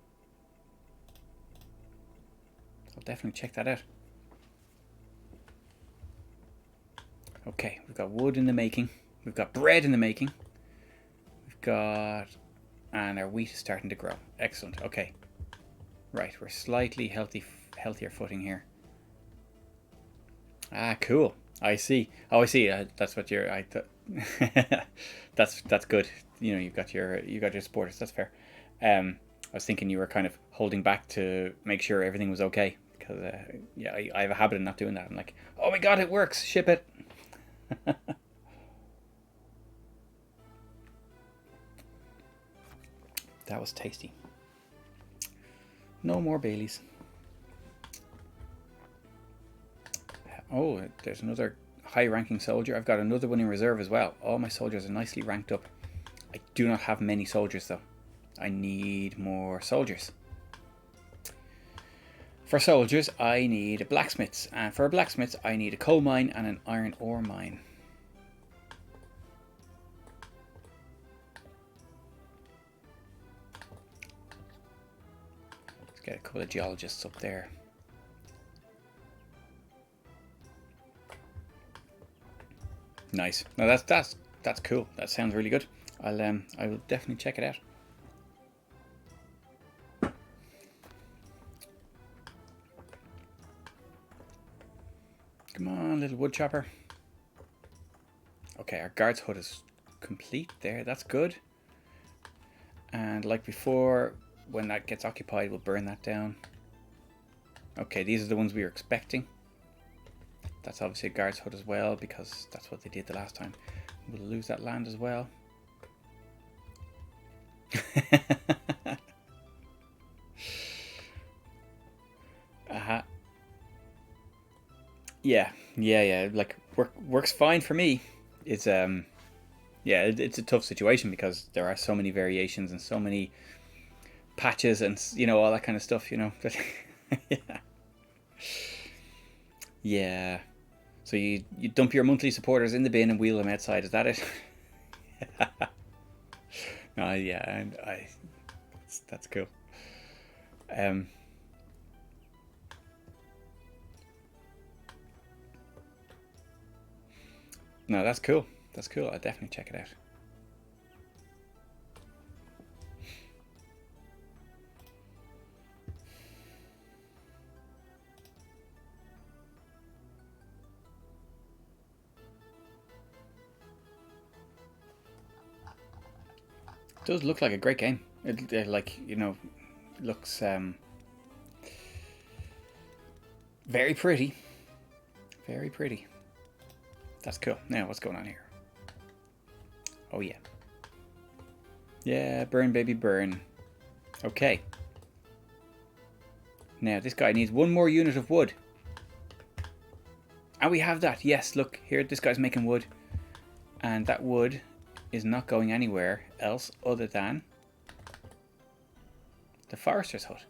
I'll definitely check that out. Okay, we've got wood in the making. We've got bread in the making. We've got... And our wheat is starting to grow. Excellent. Okay. Right, we're slightly healthier footing here. Ah, cool. I see. Oh, I see. That's what you're... that's good. You know, you've got your supporters. That's fair. I was thinking you were kind of holding back to make sure everything was okay. Because, yeah, I have a habit of not doing that. I'm like, oh my god, it works. Ship it. That was tasty. No more Baileys. Oh, there's another high-ranking soldier. I've got another one in reserve as well. All my soldiers are nicely ranked up. I do not have many soldiers, though. I need more soldiers. For soldiers, I need blacksmiths. And for blacksmiths, I need a coal mine and an iron ore mine. Let's get a couple of geologists up there. Nice. No, that's cool. That sounds really good. I will definitely check it out. Come on, little wood chopper. Okay, our guard's hut is complete there. That's good. And like before, when that gets occupied, we'll burn that down. Okay, these are the ones we were expecting. That's obviously a guard's hut as well, because that's what they did the last time. We'll lose that land as well. Yeah. Like works fine for me. It's yeah, it's a tough situation because there are so many variations and so many patches and all that kind of stuff. Yeah. Yeah. So you dump your monthly supporters in the bin and wheel them outside. Is that it? Yeah, and that's cool. No, that's cool. That's cool. I'll definitely check it out. It does look like a great game. It looks very pretty. Very pretty. That's cool. Now, what's going on here? Oh, yeah. Yeah, burn, baby, burn. Okay. Now, this guy needs one more unit of wood. And we have that. Yes, look, here, this guy's making wood. And that wood is not going anywhere else other than the forester's hut.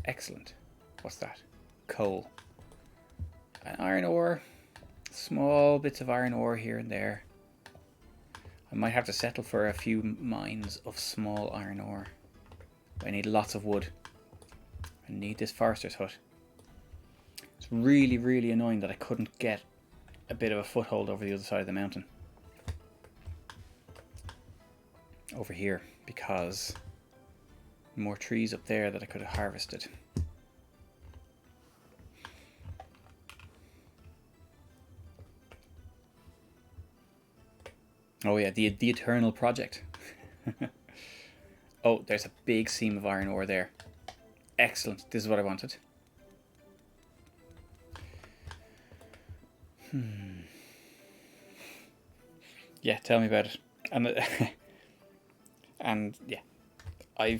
Excellent. What's that? Coal. An iron ore. Small bits of iron ore here and there. I might have to settle for a few mines of small iron ore. I need lots of wood. I need this forester's hut. It's really, really annoying that I couldn't get a bit of a foothold over the other side of the mountain. Over here, because more trees up there that I could have harvested. Oh yeah, the eternal project. Oh, there's a big seam of iron ore there. Excellent. This is what I wanted. Yeah, tell me about it. And yeah, I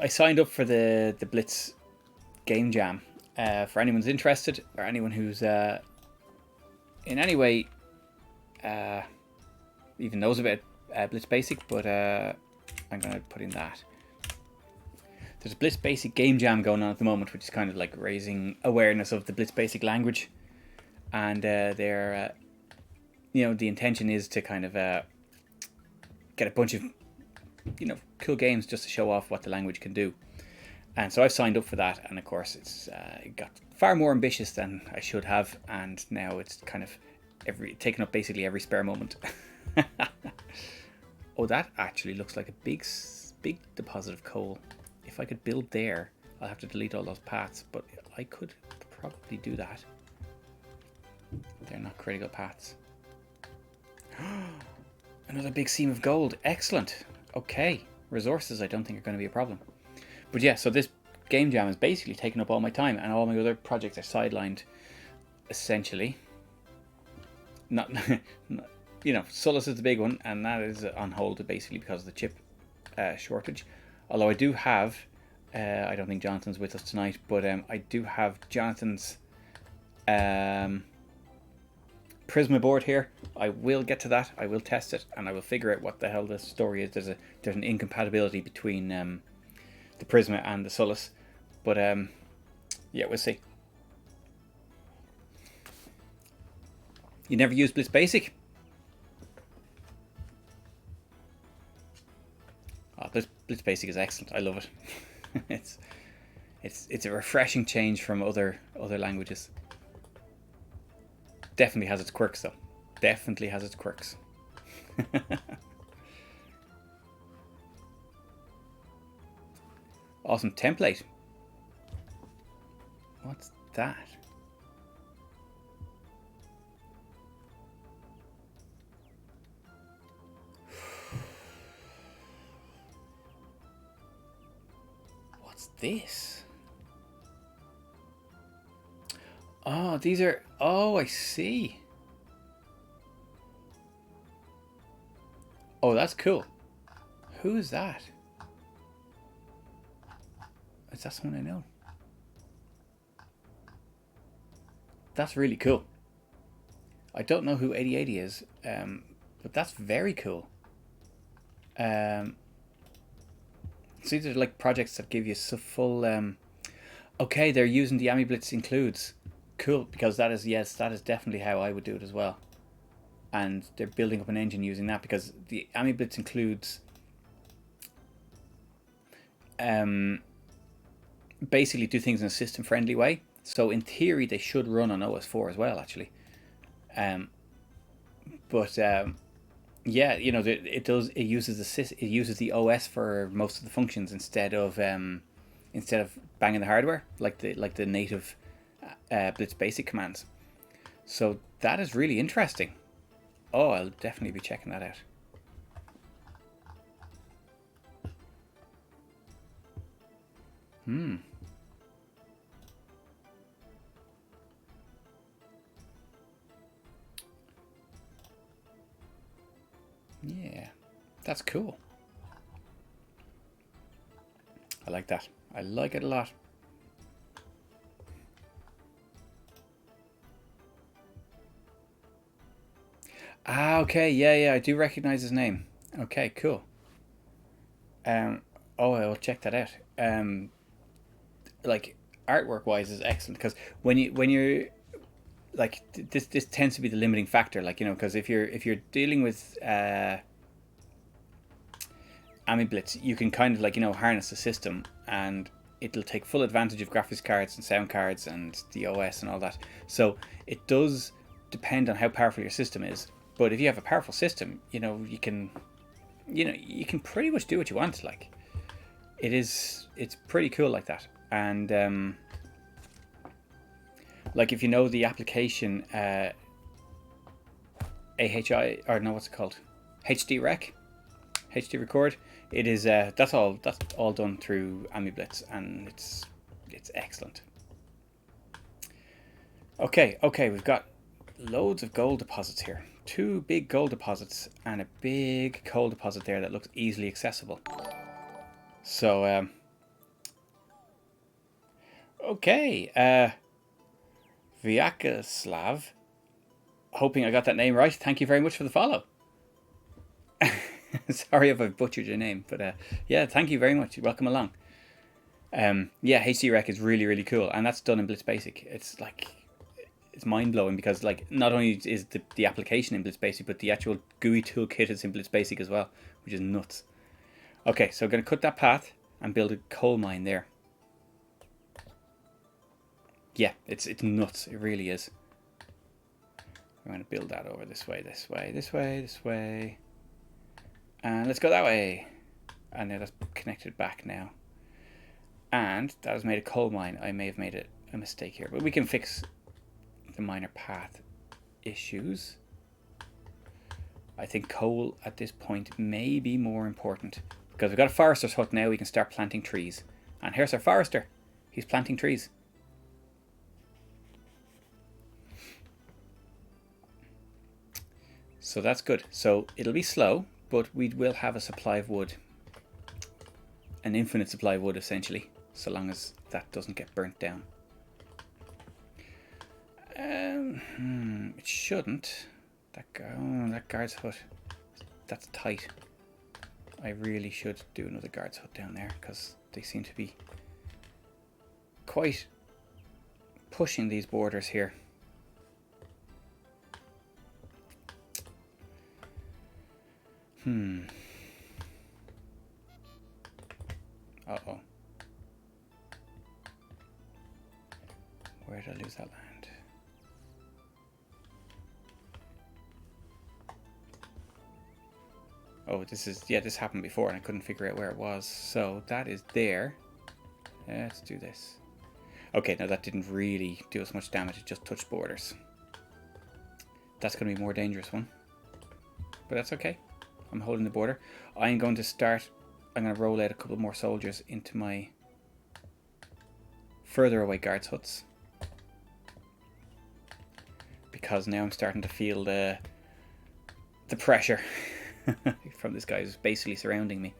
signed up for the Blitz game jam. For anyone who's interested, or anyone who's in any way even knows about Blitz Basic, but I'm going to put in that. there's a Blitz Basic game jam going on at the moment, which is kind of like raising awareness of the Blitz Basic language, and they're the intention is to kind of get a bunch of cool games just to show off what the language can do. And so I've signed up for that, and of course it's got far more ambitious than I should have, and now it's kind of taking up basically every spare moment. Oh, that actually looks like a big deposit of coal. If I could build there, I'll have to delete all those paths, but I could probably do that. They're not critical paths. Another big seam of gold. Excellent. Okay. Resources I don't think are going to be a problem. But yeah, so this game jam is basically taking up all my time, and all my other projects are sidelined, essentially. Not Solus is the big one, and that is on hold basically because of the chip shortage. Although I do have, I don't think Jonathan's with us tonight, but I do have Jonathan's Prisma board here. I will get to that. I will test it, and I will figure out what the hell the story is. There's an incompatibility between the Prisma and the Solus, but yeah, we'll see. You never use Blitz Basic? Oh, Blitz Basic is excellent. I love it. It's a refreshing change from other languages. Definitely has its quirks though. Definitely has its quirks. Awesome template. What's that? What's this? Oh, these are... Oh, I see. Oh, that's cool. Who is that? Is that someone I know? That's really cool. I don't know who 8080 is, but that's very cool. So these are like projects that give you full... okay, they're using the AmiBlitz includes. Cool, because that is definitely how I would do it as well. And they're building up an engine using that, because the AmiBlitz includes basically do things in a system friendly way. So in theory they should run on OS4 as well, actually. But yeah, it uses the OS for most of the functions instead of banging the hardware like the native Blitz Basic commands. So that is really interesting. Oh, I'll definitely be checking that out. Yeah, that's cool. I like that. I like it a lot. Ah, okay, yeah, I do recognize his name. Okay, cool. Oh, I will check that out. Like artwork wise is excellent, because when you're like this tends to be the limiting factor, like, because if you're dealing with AmiBlitz, you can kind of like harness the system, and it'll take full advantage of graphics cards and sound cards and the OS and all that. So it does depend on how powerful your system is. But if you have a powerful system, you can pretty much do what you want. Like, it's pretty cool like that. And like, if you know the application AHI, or no, what's it called? HD record. It is that's all done through AmiBlitz, and it's excellent. Okay, we've got loads of gold deposits here. 2 big gold deposits and a big coal deposit there that looks easily accessible. So okay, Vyacheslav, hoping I got that name right. Thank you very much for the follow. Sorry if I butchered your name, but yeah, thank you very much. Welcome along. Yeah, HC Rec is really, really cool, and that's done in Blitz Basic. It's like, it's mind blowing because like not only is the application in Blitz Basic, but the actual GUI toolkit is in Blitz Basic as well, which is nuts. Okay, so I'm going to cut that path and build a coal mine there. Yeah, it's nuts. It really is. I'm going to build that over this way, this way, this way, this way. And let's go that way. And now that's connected back now. And that has made a coal mine. I may have made a mistake here, but we can fix the minor path issues. I think coal at this point may be more important because we've got a forester's hut now. We can start planting trees. And here's our forester. He's planting trees. So that's good. So it'll be slow, but we will have a supply of wood. An infinite supply of wood, essentially, so long as that doesn't get burnt down. It shouldn't. That guard's hut. That's tight. I really should do another guard's hut down there because they seem to be quite pushing these borders here. Uh-oh. Where did I lose that land? Oh, this happened before and I couldn't figure out where it was. So that is there. Let's do this. Okay, now that didn't really do us much damage. It just touched borders. That's going to be a more dangerous one. But that's okay. I'm holding the border. I'm going to roll out a couple more soldiers into my further away guards huts. Because now I'm starting to feel the pressure from this guy who's basically surrounding me.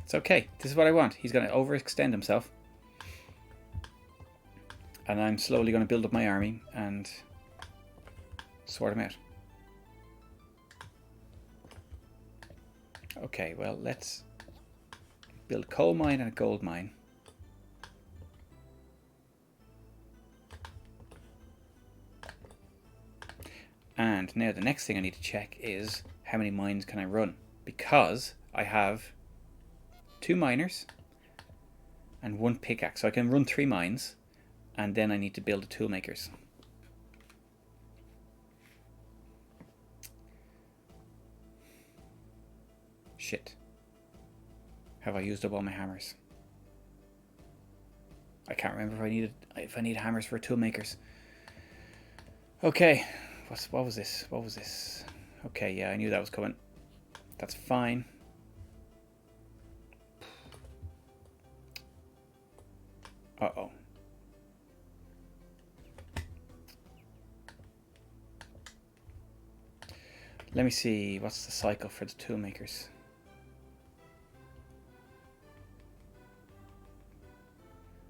It's okay. This is what I want. He's going to overextend himself. And I'm slowly going to build up my army and sort him out. Okay, well, let's build a coal mine and a gold mine. And now the next thing I need to check is how many mines can I run, because I have 2 miners and 1 pickaxe, so I can run 3 mines, and then I need to build the tool makers. Shit. Have I used up all my hammers? I can't remember if I need hammers for tool makers. Okay. What was this? What was this? Okay, yeah, I knew that was coming. That's fine. Uh-oh. Let me see, what's the cycle for the tool makers?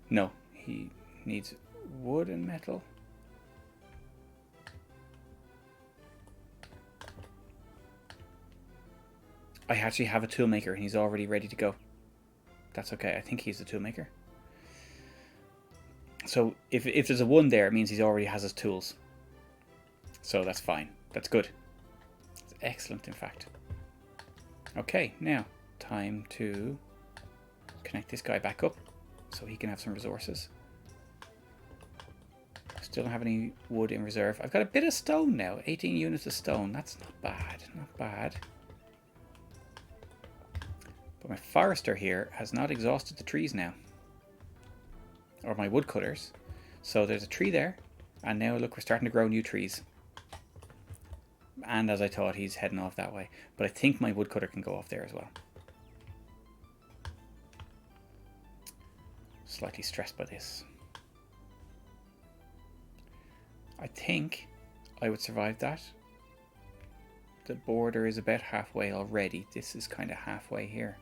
No, he needs wood and metal. I actually have a tool maker and he's already ready to go. That's okay, I think he's the tool maker. So if there's a 1 there, it means he already has his tools. So that's fine. That's good. It's excellent, in fact. Okay, now time to connect this guy back up so he can have some resources. Still don't have any wood in reserve. I've got a bit of stone now. 18 units of stone. That's not bad. Not bad. But my forester here has not exhausted the trees now. Or my woodcutters. So there's a tree there. And now look, we're starting to grow new trees. And as I thought, he's heading off that way. But I think my woodcutter can go off there as well. Slightly stressed by this. I think I would survive that. The border is about halfway already. This is kind of halfway here.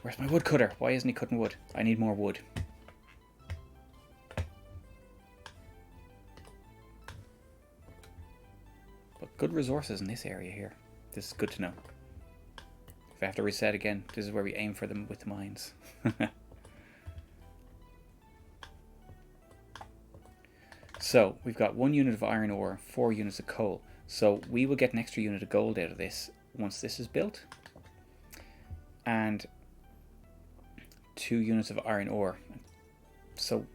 Where's my woodcutter? Why isn't he cutting wood? I need more wood. But good resources in this area here. This is good to know. If I have to reset again, this is where we aim for them with the mines. So we've got 1 unit of iron ore, 4 units of coal. So we will get an extra unit of gold out of this once this is built. And 2 units of iron ore. So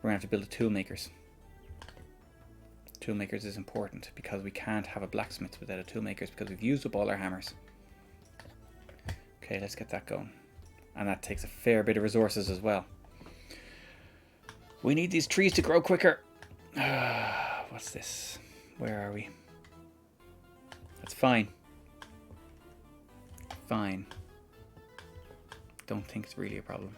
we're going to have to build a tool makers. Tool makers is important because we can't have a blacksmith without a tool makers because we've used up all our hammers. Okay, let's get that going. And that takes a fair bit of resources as well. We need these trees to grow quicker. What's this? Where are we? That's fine. Fine. Don't think it's really a problem.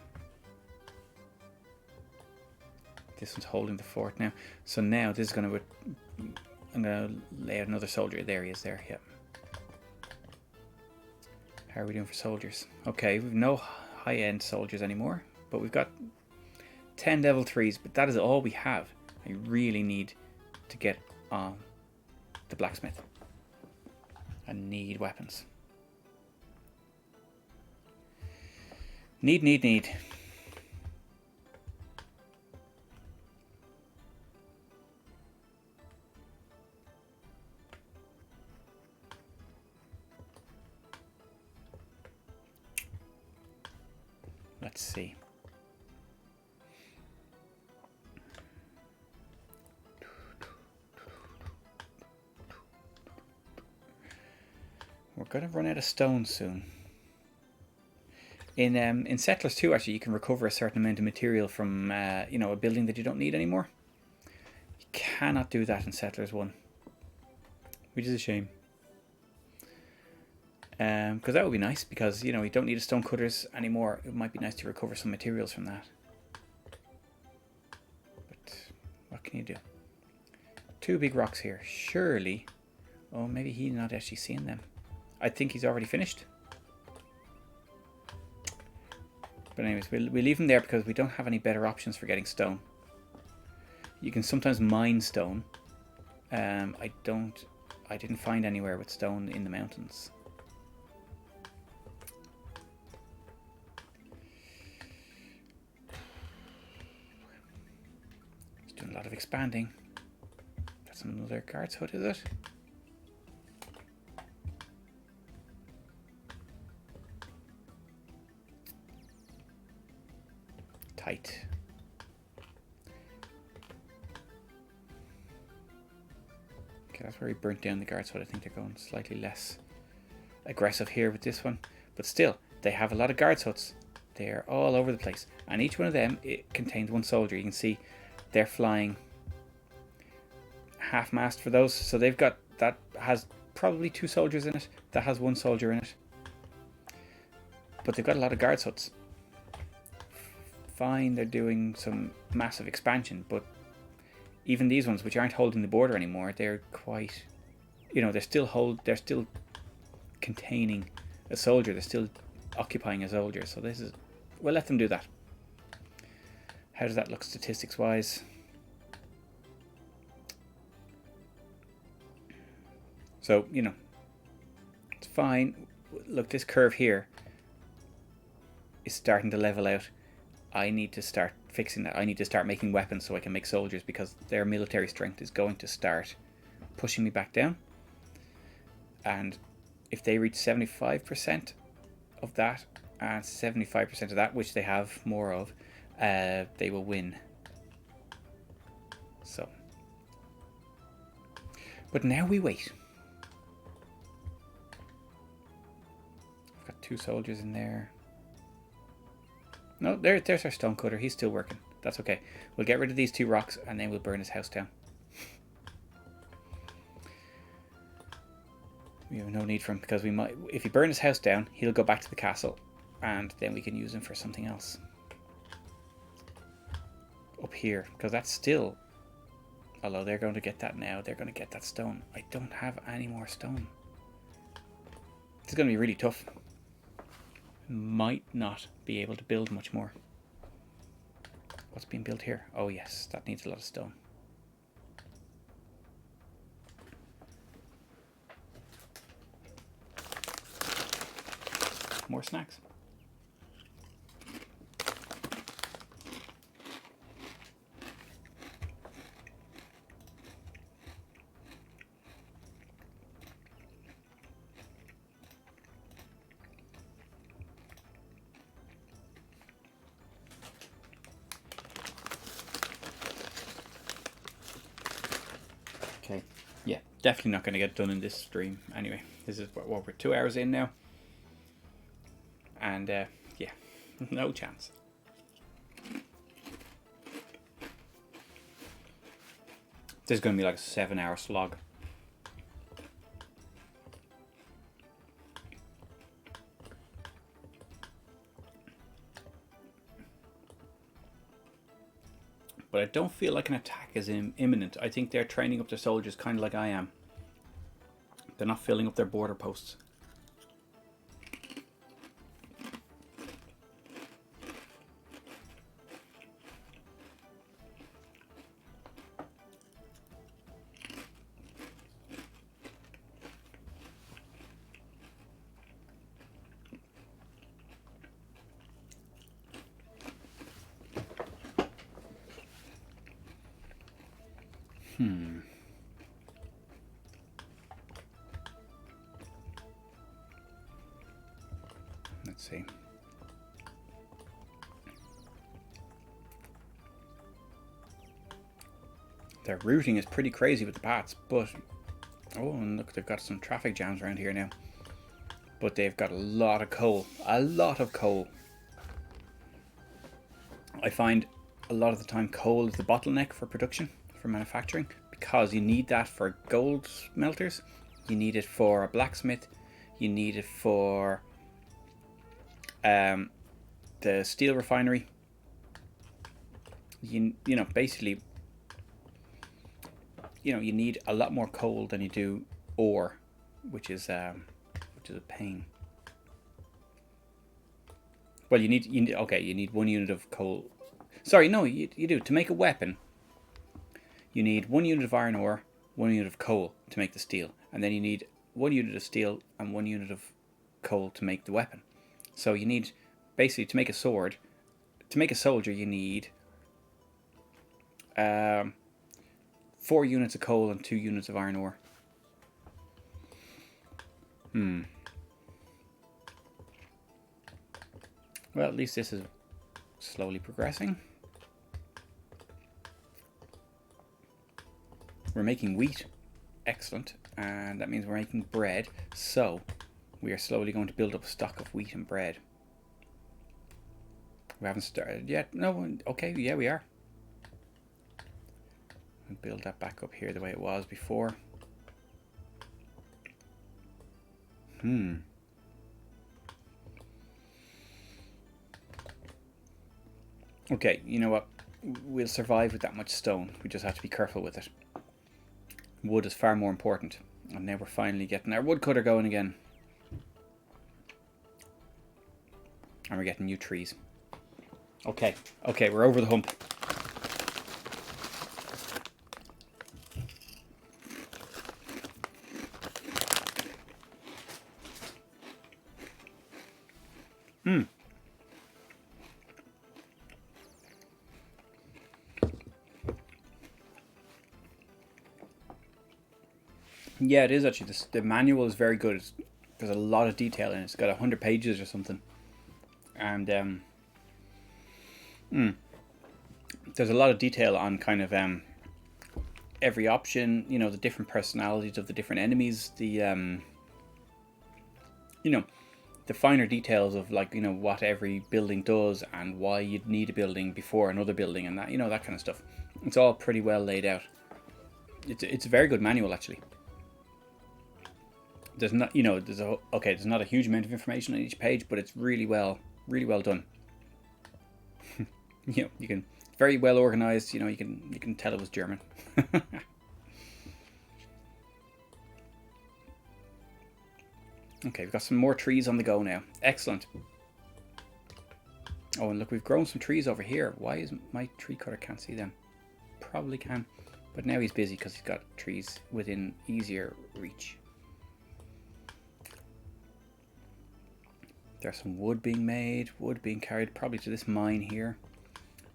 This one's holding the fort now. So now this is going to... I'm going to lay out another soldier. There he is there, yep. How are we doing for soldiers? Okay, we've no high-end soldiers anymore. But we've got 10 level 3s. But that is all we have. I really need to get on the blacksmith. I need weapons. Need. Let's see. We're going to run out of stone soon. In Settlers 2, actually, you can recover a certain amount of material from you know, a building that you don't need anymore. You cannot do that in Settlers 1, which is a shame. Because that would be nice, because you know, you don't need a stone cutters anymore. It might be nice to recover some materials from that. But what can you do? 2 big rocks here. Surely. Oh, maybe he's not actually seeing them. I think he's already finished. But anyways, we leave him there because we don't have any better options for getting stone. You can sometimes mine stone. I didn't find anywhere with stone in the mountains. He's doing a lot of expanding. That's another guard's hut, is it? Tight. Okay, that's where he burnt down the guards, so I think they're going slightly less aggressive here with this one. But still, they have a lot of guards huts. They're all over the place. And each one of them, it contains 1 soldier. You can see they're flying half-mast for those. So they've got, that has probably 2 soldiers in it. That has 1 soldier in it. But they've got a lot of guards huts. Fine, they're doing some massive expansion, but even these ones, which aren't holding the border anymore, they're quite, you know, they're still containing a soldier. They're still occupying a soldier. So this is, we'll let them do that. How does that look statistics wise? So, you know, it's fine. Look, this curve here is starting to level out. I need to start fixing that. I need to start making weapons so I can make soldiers, because their military strength is going to start pushing me back down. And if they reach 75% of that and 75% of that, which they have more of, they will win. So, but now we wait. I've got 2 soldiers in there. No, there's our stone cutter. He's still working. That's okay. We'll get rid of these 2 rocks and then we'll burn his house down. We have no need for him, because we might, if we burn his house down, he'll go back to the castle and then we can use him for something else. Up here, because that's still, although they're going to get that now, they're going to get that stone. I don't have any more stone. It's going to be really tough. Might not be able to build much more. What's being built here? Oh yes, that needs a lot of stone. snacks. Okay, yeah, definitely not going to get done in this stream. Anyway, this is what we're 2 hours in now. And yeah, no chance. This is going to be like a 7-hour slog. But I don't feel like an attack is imminent. I think they're training up their soldiers kind of like I am. They're not filling up their border posts. Let's see. Their routing is pretty crazy with the paths, but oh, and look, they've got some traffic jams around here now. But they've got a lot of coal. A lot of coal. I find a lot of the time coal is the bottleneck for production, for manufacturing, because you need that for gold smelters, you need it for a blacksmith, you need it for the steel refinery. You know, basically, you know, you need a lot more coal than you do ore, which is a pain. Well, you need you need 1 unit of coal. Sorry, no, you do. To make a weapon, you need 1 unit of iron ore, 1 unit of coal to make the steel, and then you need 1 unit of steel and 1 unit of coal to make the weapon. So you need, basically, to make a sword, to make a soldier, you need 4 units of coal and 2 units of iron ore. Well, at least this is slowly progressing. We're making wheat. Excellent. And that means we're making bread. So we are slowly going to build up a stock of wheat and bread. We haven't started yet. No, okay, yeah, we are. We'll build that back up here the way it was before. Okay, you know what? We'll survive with that much stone. We just have to be careful with it. Wood is far more important. And now we're finally getting our woodcutter going again. And we're getting new trees. Okay, we're over the hump. Yeah, it is actually. The manual is very good. There's a lot of detail in it. It's got 100 pages or something. And there's a lot of detail on kind of every option, you know, the different personalities of the different enemies, the you know, the finer details of, like, you know, what every building does and why you'd need a building before another building, and that, you know, that kind of stuff. It's all pretty well laid out. It's a very good manual, actually. There's not, you know, there's not a huge amount of information on each page, but it's really well done. You know, you can, very well organized. You know, you can tell it was German. Okay, we've got some more trees on the go now. Excellent. Oh, and look, we've grown some trees over here. Why is my tree cutter can't see them? Probably can, but now he's busy because he's got trees within easier reach. There's some wood being made, wood being carried probably to this mine here.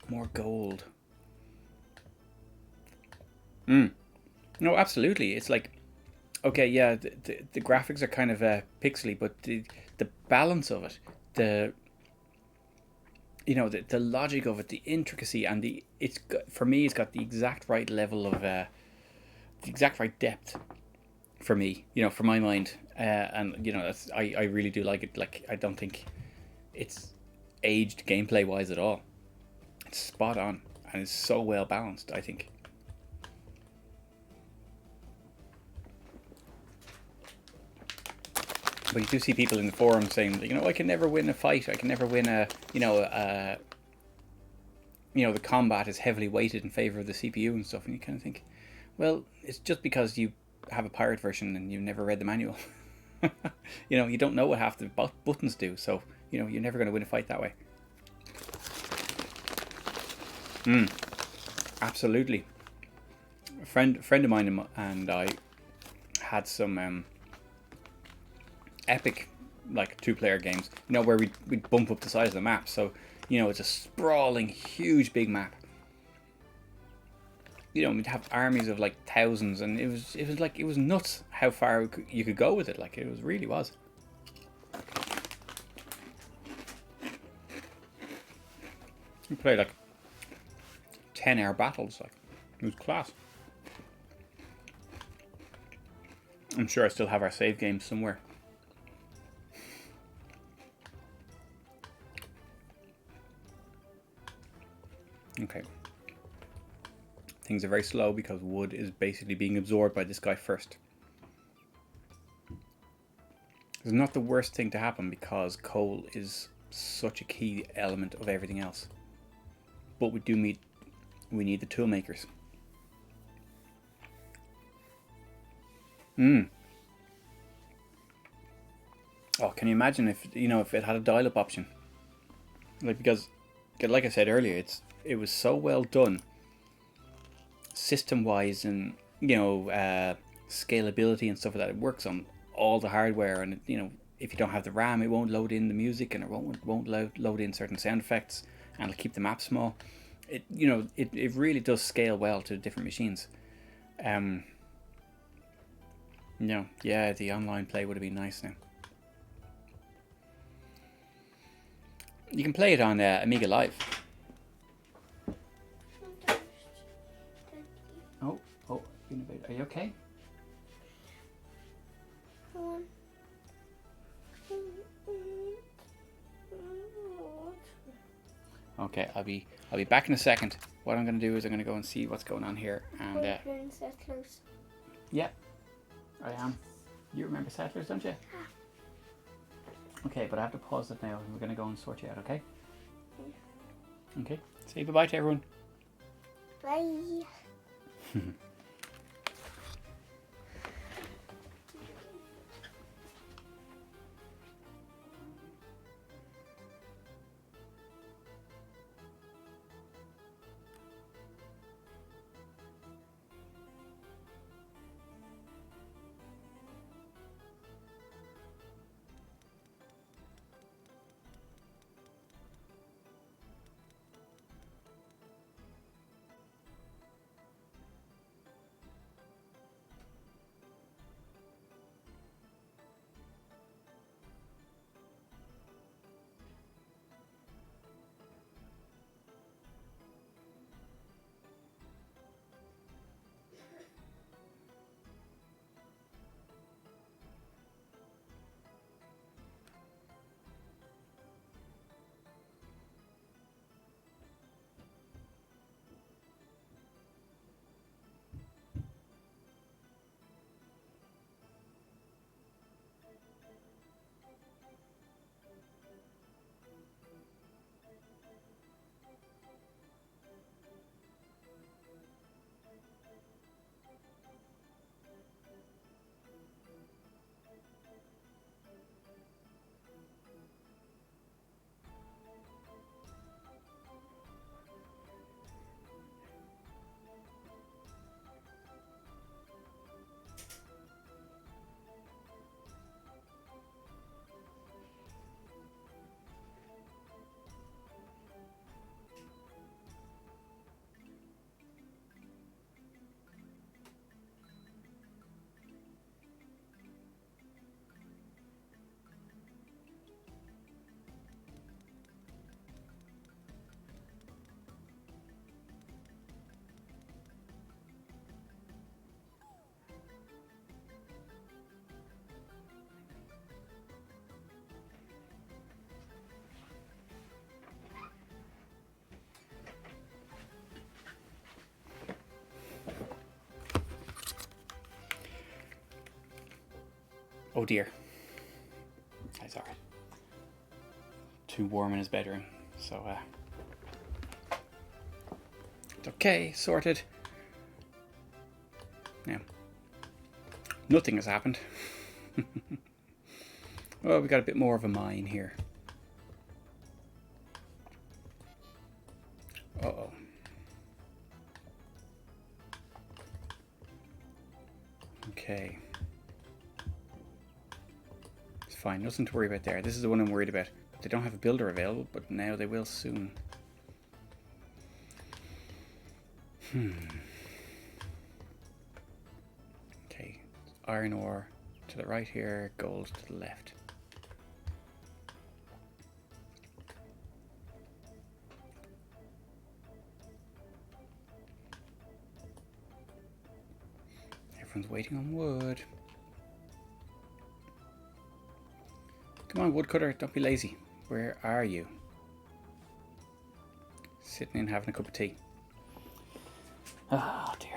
More gold. No, absolutely. It's like, okay, yeah, the graphics are kind of pixely, but the balance of it, the the logic of it, the intricacy, and for me, it's got the exact right level of the exact right depth for me, for my mind, and I really do like it. Like, I don't think it's aged gameplay wise at all. It's spot on, and it's so well balanced, I think. But you do see people in the forum saying, I can never win a fight. I can never win the combat is heavily weighted in favor of the CPU and stuff. And you kind of think, well, it's just because you have a pirate version and you've never read the manual. You don't know what half the buttons do. So, you're never going to win a fight that way. Absolutely. A friend of mine and I had some epic, like, 2-player games, where we'd bump up the size of the map. So, it's a sprawling, huge, big map. We'd have armies of like thousands, and it was nuts how far you could go with it. Like, it really was. We played like 10-hour battles. Like, it was class. I'm sure I still have our save games somewhere. Okay. Things are very slow because wood is basically being absorbed by this guy first. It's not the worst thing to happen because coal is such a key element of everything else. But we need the tool makers. Oh, can you imagine if it had a dial-up option? Because, like I said earlier, it was so well done, system-wise, and scalability and stuff like that. It works on all the hardware, and if you don't have the RAM, it won't load in the music, and it won't load in certain sound effects, and it'll keep the map small. It really does scale well to different machines. Yeah, the online play would have been nice now. You can play it on Amiga Live. Oh, are you okay? Okay, I'll be back in a second. What I'm going to do is I'm going to go and see what's going on here. And Settlers. Yeah, I am. You remember Settlers, don't you? Okay, but I have to pause it now. We're going to go and sort you out, okay? Yeah. Okay. Say bye-bye to everyone. Bye. Oh dear. That's alright. Too warm in his bedroom. So, it's okay. Sorted. Now, nothing has happened. Well, we got a bit more of a mine here. Uh-oh. Okay. It's fine, nothing to worry about there. This is the one I'm worried about. But they don't have a builder available, but now they will soon. Okay, iron ore to the right here, gold to the left. Everyone's waiting on wood. Come on, woodcutter, don't be lazy. Where are you? Sitting in having a cup of tea. Oh dear.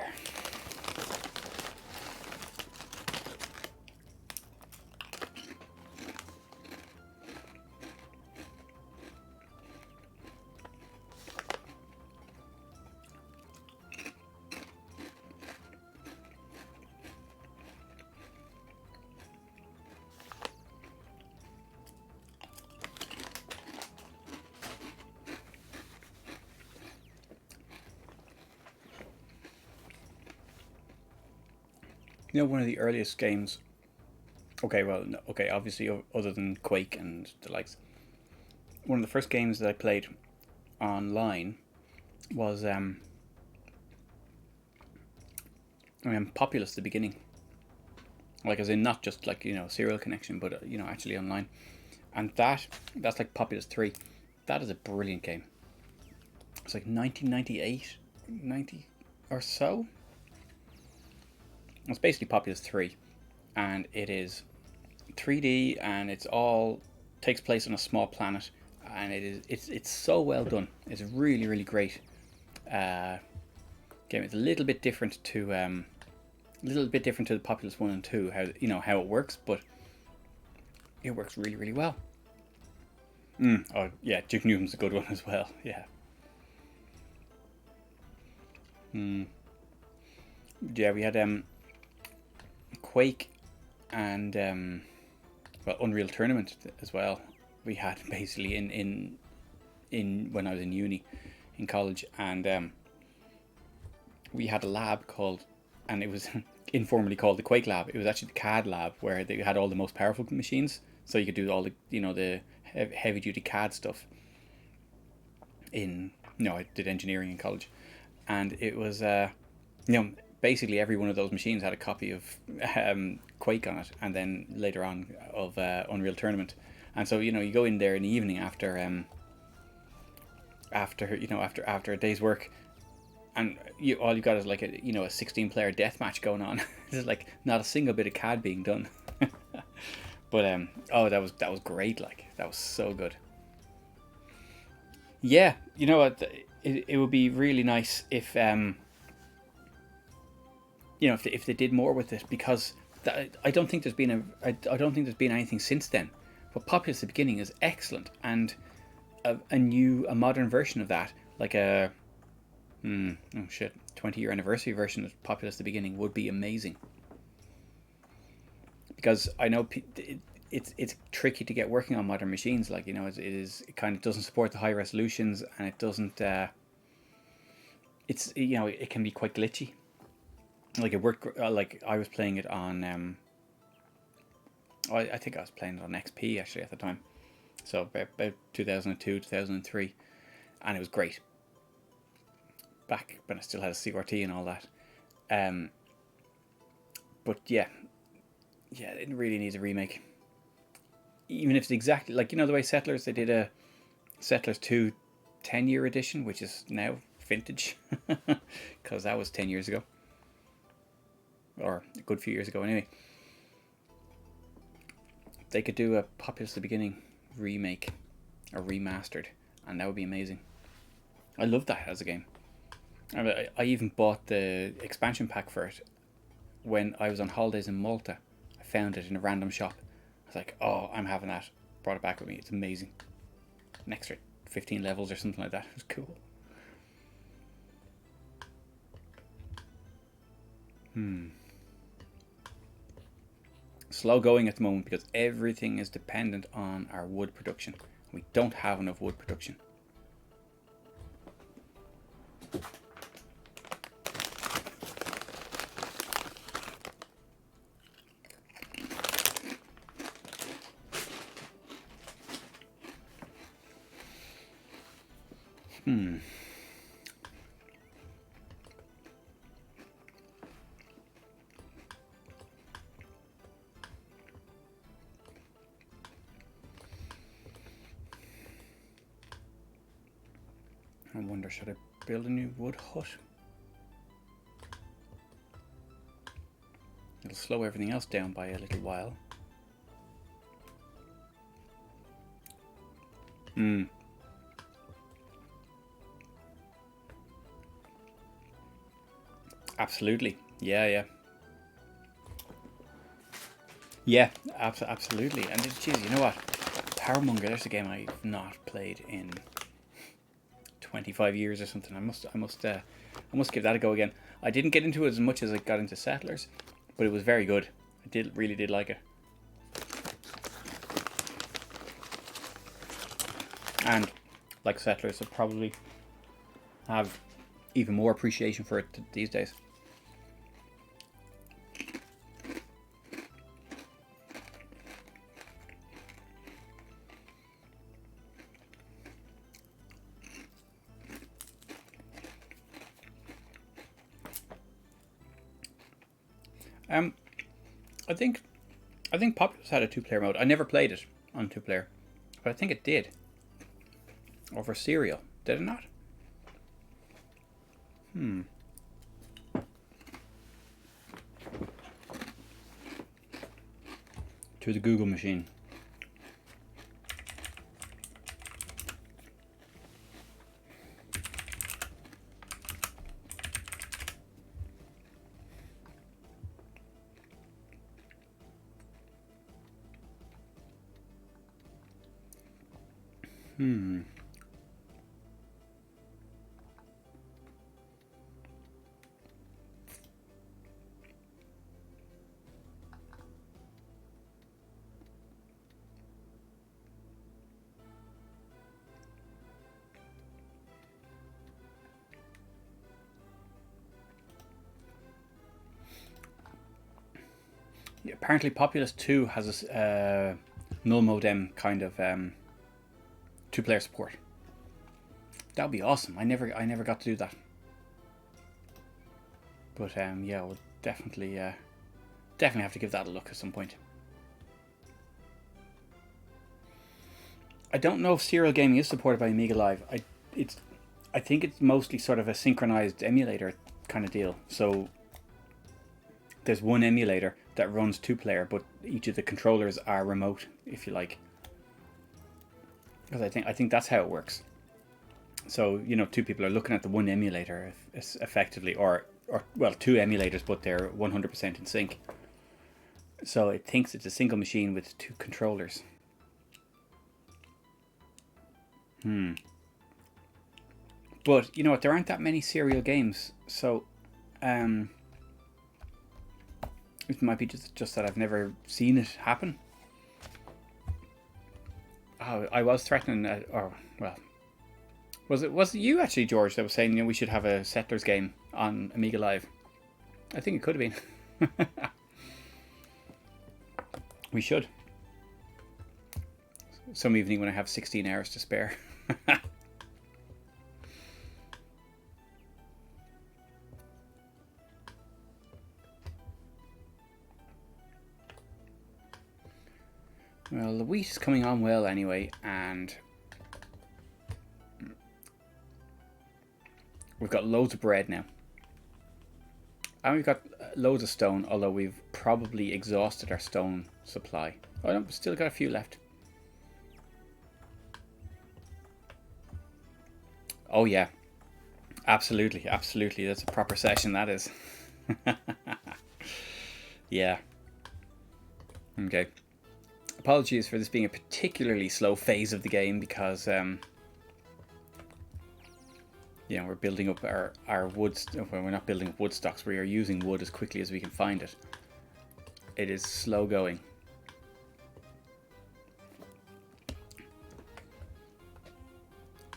You know, one of the earliest games. Okay, well, no, okay, obviously, other than Quake and the likes, one of the first games that I played online was Populous at the beginning. Like, as in not just like, you know, serial connection, but you know, actually online. And that's like Populous 3. That is a brilliant game. It's like 1998, 90 or so. It's basically Populous 3, and it is 3D, and it's all takes place on a small planet, and it's so well done. It's really, really great game. It's a little bit different to the Populous 1 and 2, how it works, but it works really, really well. Oh yeah, Duke Newton's a good one as well. Yeah. Yeah, we had Quake and Unreal Tournament as well. We had basically in when I was in uni, in college, and we had a lab called, and it was informally called the Quake lab. It was actually the CAD lab where they had all the most powerful machines, so you could do all the the heavy duty CAD stuff. I did engineering in college, and it was basically every one of those machines had a copy of Quake on it, and then later on of Unreal Tournament. And so you go in there in the evening after a day's work, and all you got is like a 16-player deathmatch going on. There's like not a single bit of CAD being done. But that was great. Like, that was so good. Yeah, you know what? It would be really nice if if they did more with it, because I don't think there's been anything since then. But Populous at the beginning is excellent, and a modern version of that, like a 20-year anniversary version of Populous at the beginning would be amazing. Because I know it's tricky to get working on modern machines. Like, it kind of doesn't support the high resolutions, and it doesn't. It can be quite glitchy. Like, it worked. Like, I was playing it on. I think I was playing it on XP actually at the time, so about 2002, 2003, and it was great. Back when I still had a CRT and all that. But yeah, it really needs a remake. Even if it's exactly like the way Settlers, they did a Settlers 2 10-year edition, which is now vintage, because that was 10 years ago. Or a good few years ago anyway. They could do a Populous at the Beginning remake or remastered, and that would be amazing. I love that as a game. I even bought the expansion pack for it when I was on holidays in Malta. I I found it in a random shop. I was like, oh, I'm having that. Brought it back with me. It's amazing. An extra 15 levels or something like that. It was cool. Slow going at the moment because everything is dependent on our wood production. We don't have enough wood production. I wonder, should I build a new wood hut? It'll slow everything else down by a little while. Absolutely. Yeah. Yeah, absolutely. And geez, you know what? Powermonger, there's a game I've not played in 25 years or something. I must give that a go again. I didn't get into it as much as I got into Settlers, but it was very good. I really did like it. And like Settlers, I probably have even more appreciation for it these days. I think Populous had a 2-player mode. I never played it on 2-player, but I think it did. Over Serial, did it not? To the Google machine. Yeah, apparently Populous 2 has a null modem kind of 2-player support. That would be awesome. I never got to do that. But yeah, we'll definitely have to give that a look at some point. I don't know if serial gaming is supported by Amiga Live. I think it's mostly sort of a synchronized emulator kind of deal. So there's one emulator that runs 2-player, but each of the controllers are remote, if you like. Because I think that's how it works. So, you know, 2 people are looking at the one emulator effectively, or well, 2 emulators, but they're 100% in sync. So it thinks it's a single machine with 2 controllers. But you know what? There aren't that many serial games, so it might be just that I've never seen it happen. Oh, I was threatening, was it you actually, George, that was saying, you know, we should have a Settlers game on Amiga Live? I think it could have been. We should. Some evening when I have 16 hours to spare. Well, the wheat is coming on well anyway, and we've got loads of bread now. And we've got loads of stone, although we've probably exhausted our stone supply. Oh no, we've still got a few left. Oh yeah, absolutely. That's a proper session, that is. Yeah. Okay. Apologies for this being a particularly slow phase of the game because, we're building up our wood. Well, we're not building up wood stocks. We are using wood as quickly as we can find it. It is slow going.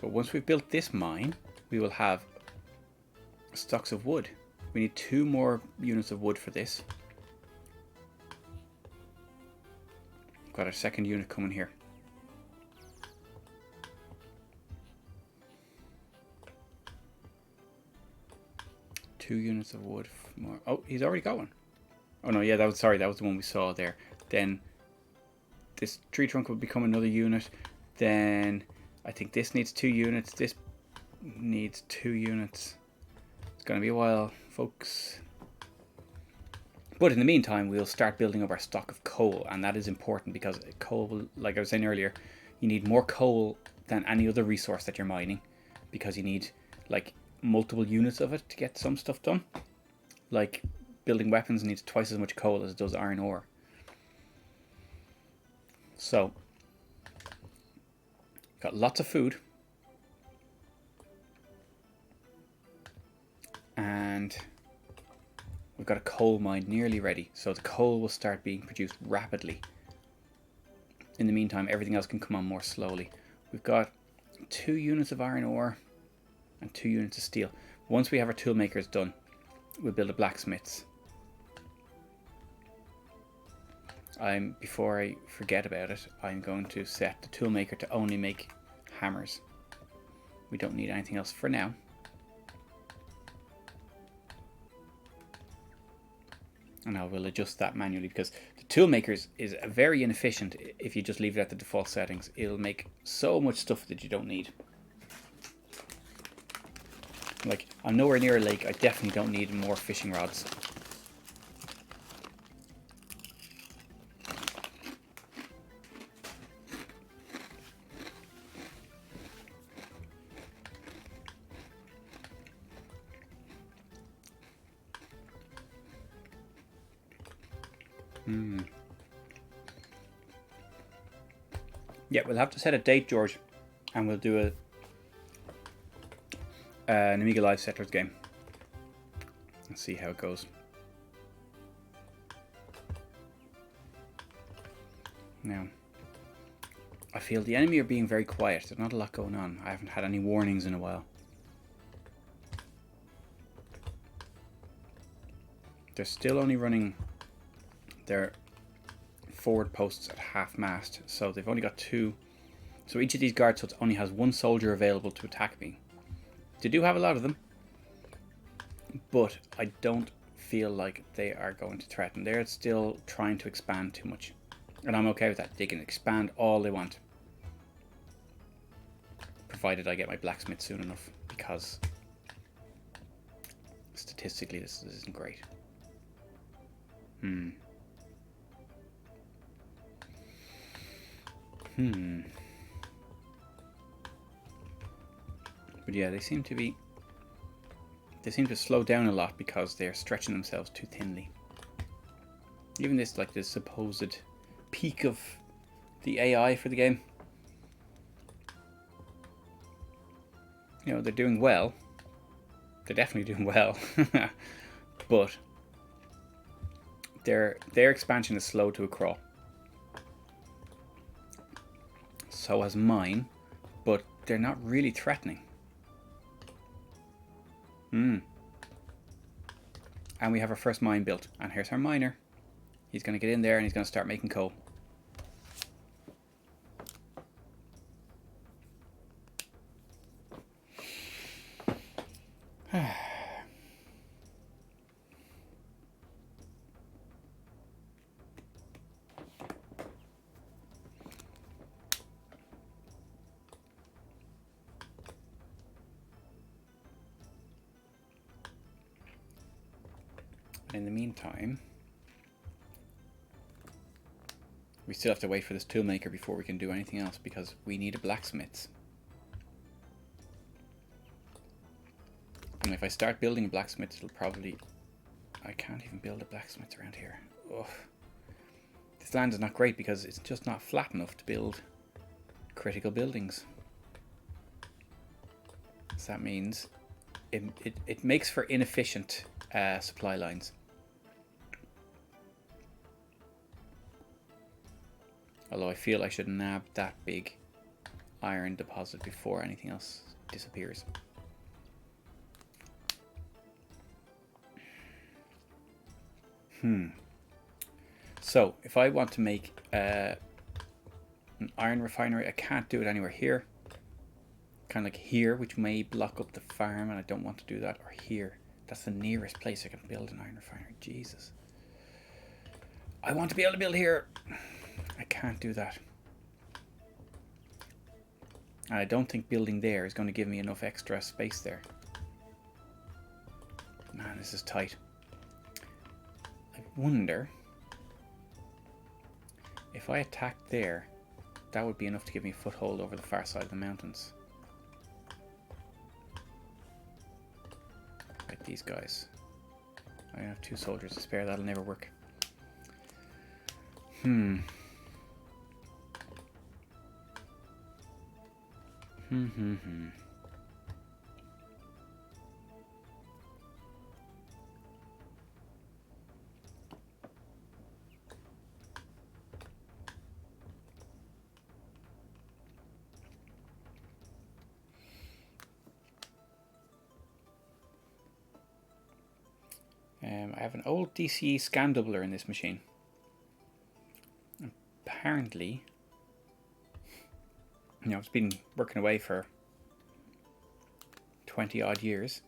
But once we've built this mine, we will have stocks of wood. We need 2 more units of wood for this. Got our second unit coming here. Two units of wood more. Oh, he's already got one. Oh no, yeah, that was the one we saw there. Then this tree trunk will become another unit. Then I think this needs 2 units. This needs 2 units. It's gonna be a while, folks. But in the meantime, we'll start building up our stock of coal, and that is important because coal will, like I was saying earlier, you need more coal than any other resource that you're mining because you need like multiple units of it to get some stuff done. Like building weapons needs twice as much coal as it does iron ore. So, got lots of food. And we've got a coal mine nearly ready, so the coal will start being produced rapidly. In the meantime, everything else can come on more slowly. We've got 2 units of iron ore and 2 units of steel. Once we have our tool makers done, we'll build a blacksmith's. Before I forget about it, I'm going to set the tool maker to only make hammers. We don't need anything else for now. And I will adjust that manually because the tool makers is very inefficient if you just leave it at the default settings. It'll make so much stuff that you don't need. Like, I'm nowhere near a lake. I definitely don't need more fishing rods. Yeah, we'll have to set a date, George, and we'll do an Amiga Live Settlers game. Let's see how it goes. Now, I feel the enemy are being very quiet. There's not a lot going on. I haven't had any warnings in a while. They're still only running their forward posts at half mast, so they've only got 2. So each of these guard huts only has 1 soldier available to attack me. They do have a lot of them, but I don't feel like they are going to threaten. They're still trying to expand too much, and I'm okay with that. They can expand all they want, provided I get my blacksmith soon enough, because statistically this isn't great. But yeah, they seem to slow down a lot because they're stretching themselves too thinly. Even this, like, this supposed peak of the AI for the game. You know, they're doing well. They're definitely doing well. But their expansion is slow to a crawl. So has mine, but they're not really threatening. And we have our first mine built, and here's our miner. He's going to get in there and he's going to start making coal. In the meantime, we still have to wait for this toolmaker before we can do anything else because we need a blacksmith. And if I start building a blacksmith, it'll probably... I can't even build a blacksmith around here. Ugh. This land is not great because it's just not flat enough to build critical buildings. So that means it makes for inefficient supply lines. Although I feel I should nab that big iron deposit before anything else disappears. So if I want to make an iron refinery, I can't do it anywhere here. Kind of like here, which may block up the farm, and I don't want to do that. Or here. That's the nearest place I can build an iron refinery. Jesus. I want to be able to build here. I can't do that. And I don't think building there is going to give me enough extra space there. Man, this is tight. I wonder if I attacked there, that would be enough to give me a foothold over the far side of the mountains. Like these guys. I have 2 soldiers to spare, that'll never work. I have an old DCE scan doubler in this machine. Apparently, you know, it's been working away for 20 odd years.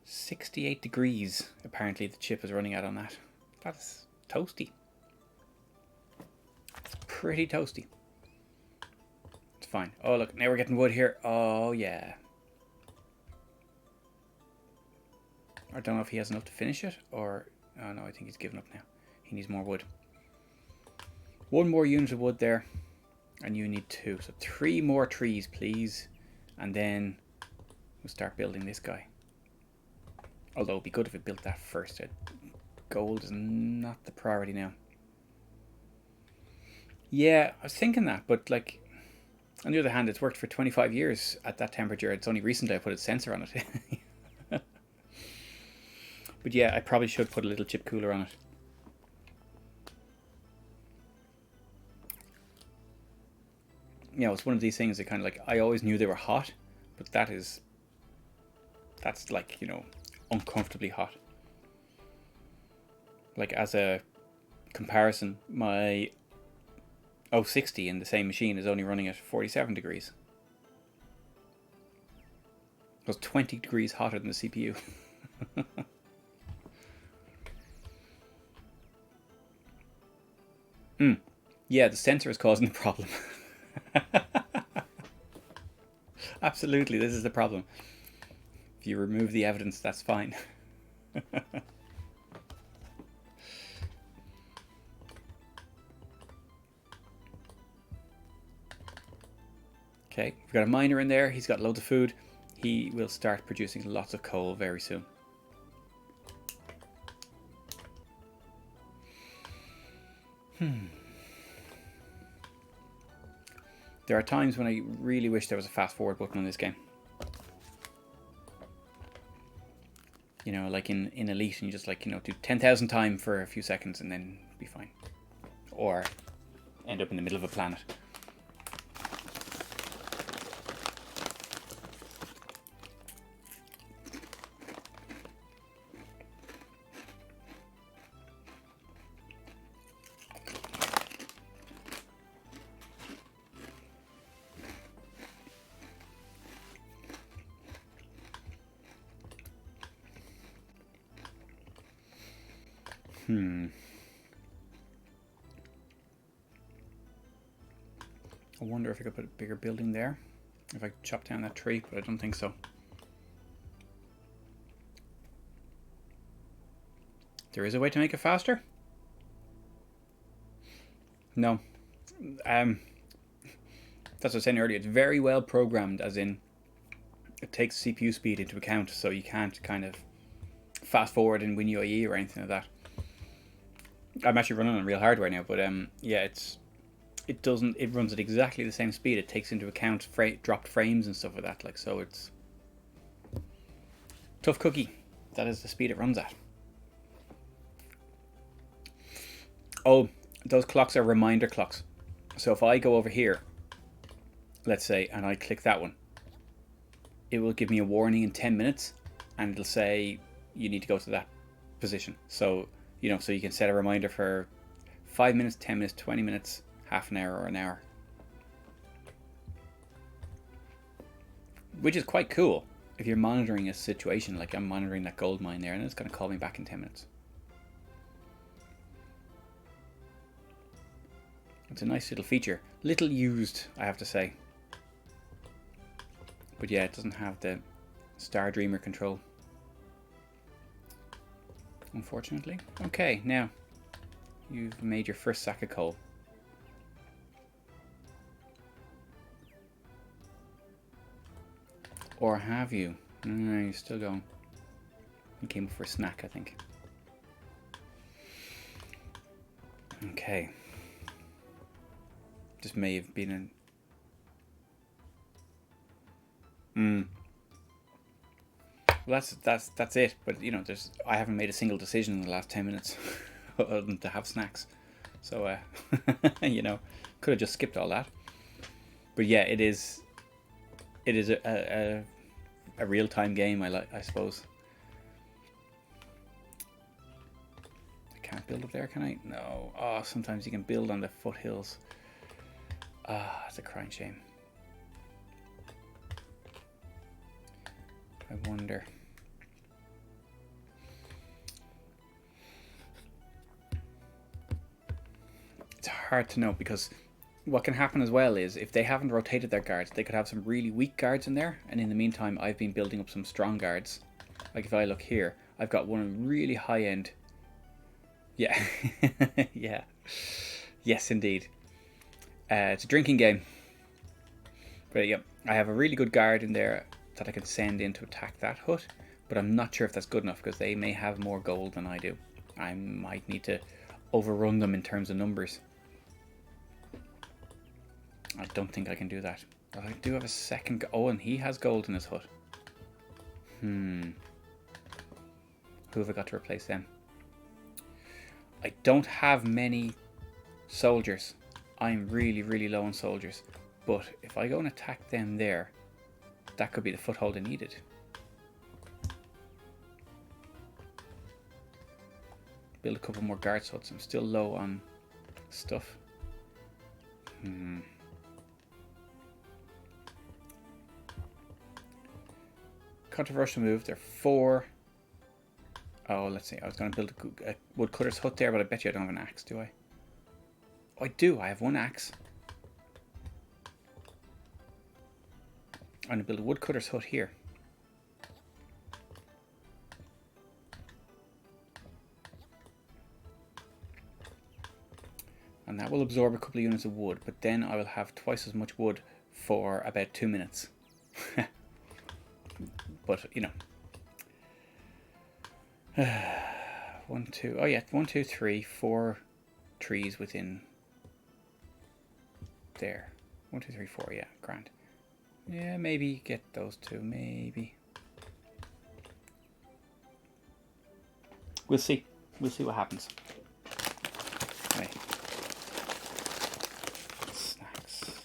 68 degrees apparently the chip is running at on that. That's toasty. It's pretty toasty. It's fine. Oh look, now we're getting wood here. Oh yeah. I don't know if he has enough to finish it, or... Oh no, I think he's given up now. He needs more wood. 1 more unit of wood there, and you need 2. So 3 more trees, please. And then we'll start building this guy. Although it'd be good if it built that first. Gold is not the priority now. Yeah, I was thinking that, but like... On the other hand, it's worked for 25 years at that temperature. It's only recently I put a sensor on it. But yeah, I probably should put a little chip cooler on it. You know, it's one of these things that kind of like, I always knew they were hot, but that's like, you know, uncomfortably hot. Like as a comparison, my 060 in the same machine is only running at 47 degrees. It was 20 degrees hotter than the CPU. Yeah, the sensor is causing the problem. Absolutely, this is the problem. If you remove the evidence, that's fine. Okay, we've got a miner in there. He's got loads of food. He will start producing lots of coal very soon. There are times when I really wish there was a fast forward button on this game. You know, like in Elite, and you just like, you know, do 10,000 time for a few seconds and then be fine. Or end up in the middle of a planet. I wonder if I could put a bigger building there. If I chop down that tree, but I don't think so. There is a way to make it faster? No. That's what I was saying earlier. It's very well programmed, as in it takes CPU speed into account, so you can't kind of fast forward in WinUIE or anything like that. I'm actually running on real hardware now, but yeah, it doesn't. It runs at exactly the same speed. It takes into account dropped frames and stuff like that. Like, so it's tough cookie. That is the speed it runs at. Oh, those clocks are reminder clocks. So if I go over here, let's say, and I click that one, it will give me a warning in 10 minutes, and it'll say you need to go to that position. So, you know, so you can set a reminder for 5 minutes, 10 minutes, 20 minutes, half an hour, or an hour. Which is quite cool if you're monitoring a situation, like I'm monitoring that gold mine there, and it's going to call me back in 10 minutes. It's a nice little feature. Little used, I have to say. But yeah, it doesn't have the Star Dreamer control, unfortunately. Okay, now you've made your first sack of coal. Or have you? No, you're still going. You came for a snack, I think. Okay. This may have been an... Well, that's it. But you know, I haven't made a single decision in the last 10 minutes, other than to have snacks. So you know, could have just skipped all that. But yeah, it is a real-time game. I suppose. I can't build up there, can I? No. Oh, sometimes you can build on the foothills. Ah, it's a crying shame. I wonder. It's hard to know, because what can happen as well is if they haven't rotated their guards, they could have some really weak guards in there, and in the meantime I've been building up some strong guards. Like if I look here, I've got one really high end. Yeah. Yeah. Yes, indeed. It's a drinking game. But yeah, I have a really good guard in there that I can send in to attack that hut, but I'm not sure if that's good enough because they may have more gold than I do. I might need to overrun them in terms of numbers. I don't think I can do that. But I do have a second... Oh, and he has gold in his hut. Who have I got to replace them? I don't have many soldiers. I'm really, really low on soldiers. But if I go and attack them there, that could be the foothold I needed. Build a couple more guard huts. I'm still low on stuff. Controversial move. There are 4. Oh, let's see. I was going to build a woodcutter's hut there, but I bet you I don't have an axe, do I? Oh, I do. I have one axe. I'm going to build a woodcutter's hut here. And that will absorb a couple of units of wood, but then I will have twice as much wood for about 2 minutes. But, you know. 1, 2, oh yeah, 1, 2, 3, 4 trees within there. 1, 2, 3, 4, yeah, grand. Yeah, maybe get those 2, maybe. We'll see. We'll see what happens. Right. Snacks.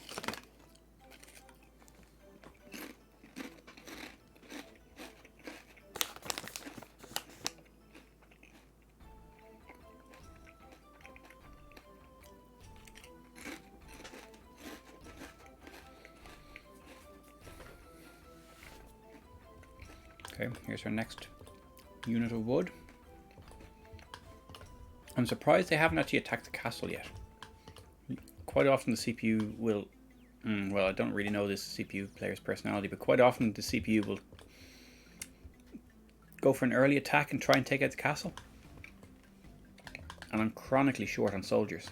Okay, here's our next unit of wood. I'm surprised they haven't actually attacked the castle yet. Quite often the CPU will... well, I don't really know this CPU player's personality, but quite often the CPU will go for an early attack and try and take out the castle. And I'm chronically short on soldiers.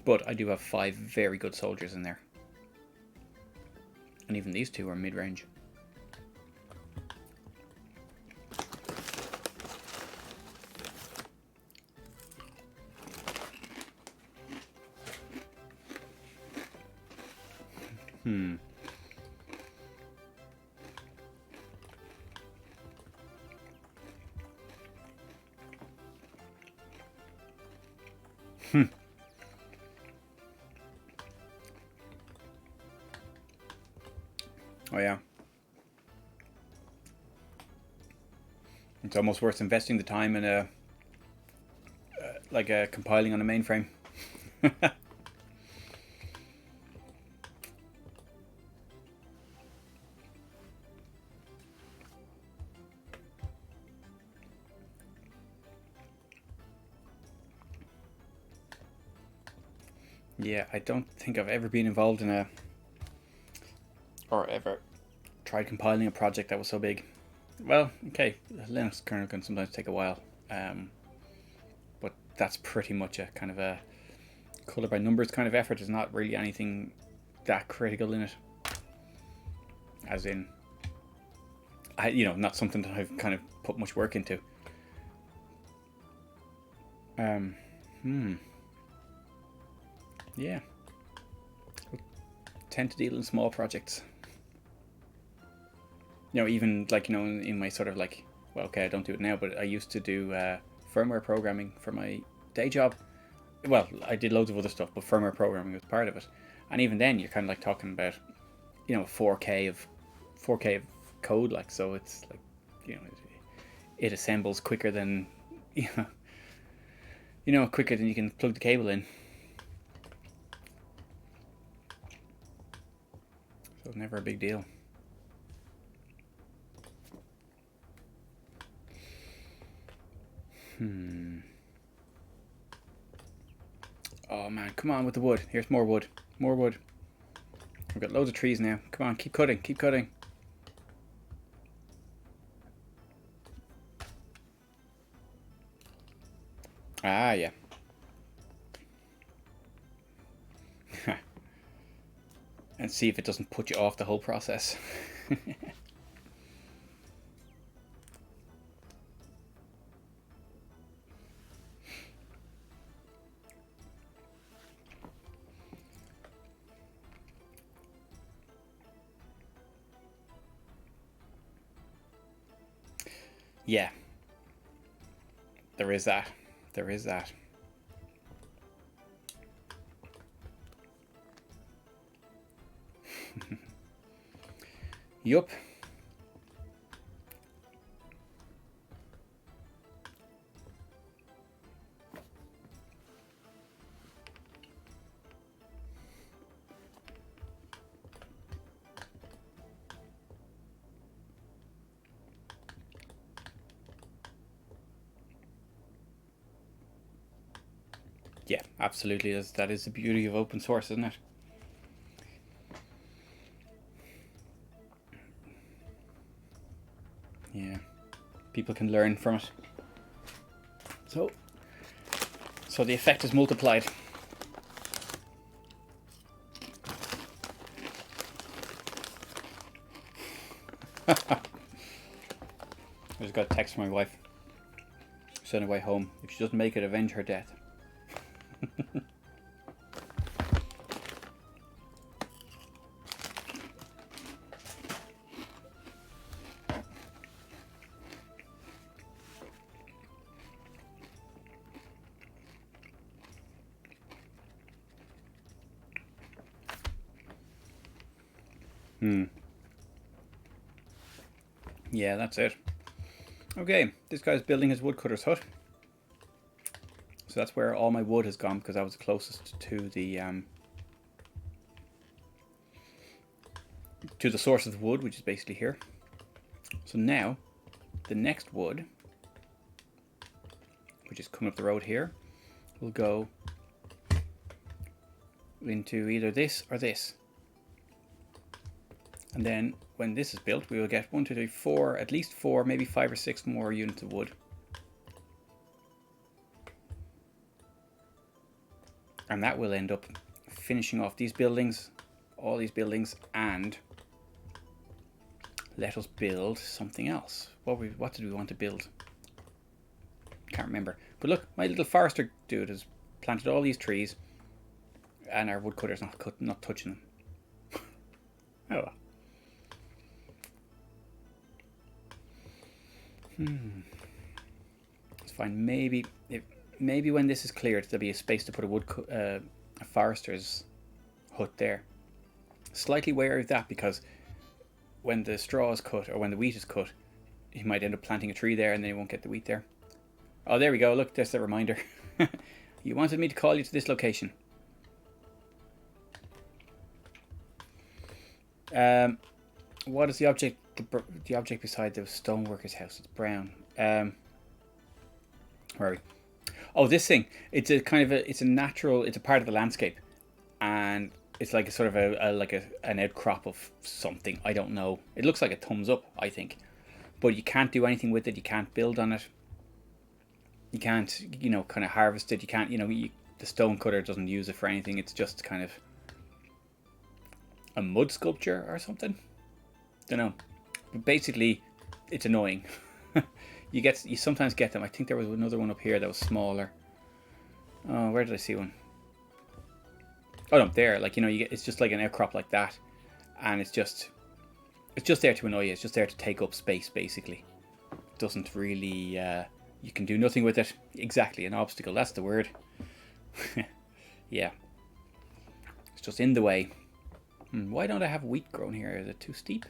But I do have 5 very good soldiers in there. And even these 2 are mid-range. Oh yeah. It's almost worth investing the time in a compiling on a mainframe. Yeah, I don't think I've ever been involved in or ever tried compiling a project that was so big. Well, okay, Linux kernel can sometimes take a while, but that's pretty much a kind of a color by numbers kind of effort. There's not really anything that critical in it, as in, not something that I've kind of put much work into. Yeah, I tend to deal in small projects. Even in my sort of well, okay, I don't do it now, but I used to do firmware programming for my day job. Well, I did loads of other stuff, but firmware programming was part of it. And even then, you're kind of talking about, 4K of code, so it's it assembles quicker than, quicker than you can plug the cable in. So it's never a big deal. Oh man, come on with the wood. Here's more wood. More wood. We've got loads of trees now. Come on, keep cutting, keep cutting. Ah, yeah. And see if it doesn't put you off the whole process. Yeah. There is that. There is that. Yup. Yeah, absolutely. That is the beauty of open source, isn't it? Yeah, people can learn from it. So the effect is multiplied. I just got a text from my wife. She's on her way home. If she doesn't make it, avenge her death. Yeah, that's it. Okay, this guy's building his woodcutter's hut. So that's where all my wood has gone, because I was the closest to the source of the wood, which is basically here. So now, the next wood, which is coming up the road here, will go into either this or this. And then when this is built, we will get 1, 2, 3, 4, at least 4, maybe 5 or 6 more units of wood. And that will end up finishing off these buildings, all these buildings, and let us build something else. What did we want to build? Can't remember. But look, my little forester dude has planted all these trees, and our woodcutter's not touching them. Oh well. It's fine. Maybe when this is cleared, there'll be a space to put a forester's hut there. Slightly wary of that because when the straw is cut or when the wheat is cut, you might end up planting a tree there and then you won't get the wheat there. Oh, there we go. Look, there's the reminder. You wanted me to call you to this location. What is the object? The object beside the stoneworker's house. It's brown. Where are we? Oh, this thing. It's a kind of it's a natural. It's a part of the landscape, and it's like a sort of an outcrop of something. I don't know. It looks like a thumbs up, I think, but you can't do anything with it. You can't build on it. You can't, kind of harvest it. You can't, the stone cutter doesn't use it for anything. It's just kind of a mud sculpture or something. Don't know. But basically, it's annoying. You sometimes get them. I think there was another one up here that was smaller. Oh, where did I see one? Oh no, there. Like, you get, it's just like an outcrop like that, and it's just there to annoy you. It's just there to take up space, basically. It doesn't really. You can do nothing with it. Exactly, an obstacle. That's the word. Yeah. It's just in the way. Why don't I have wheat grown here? Is it too steep?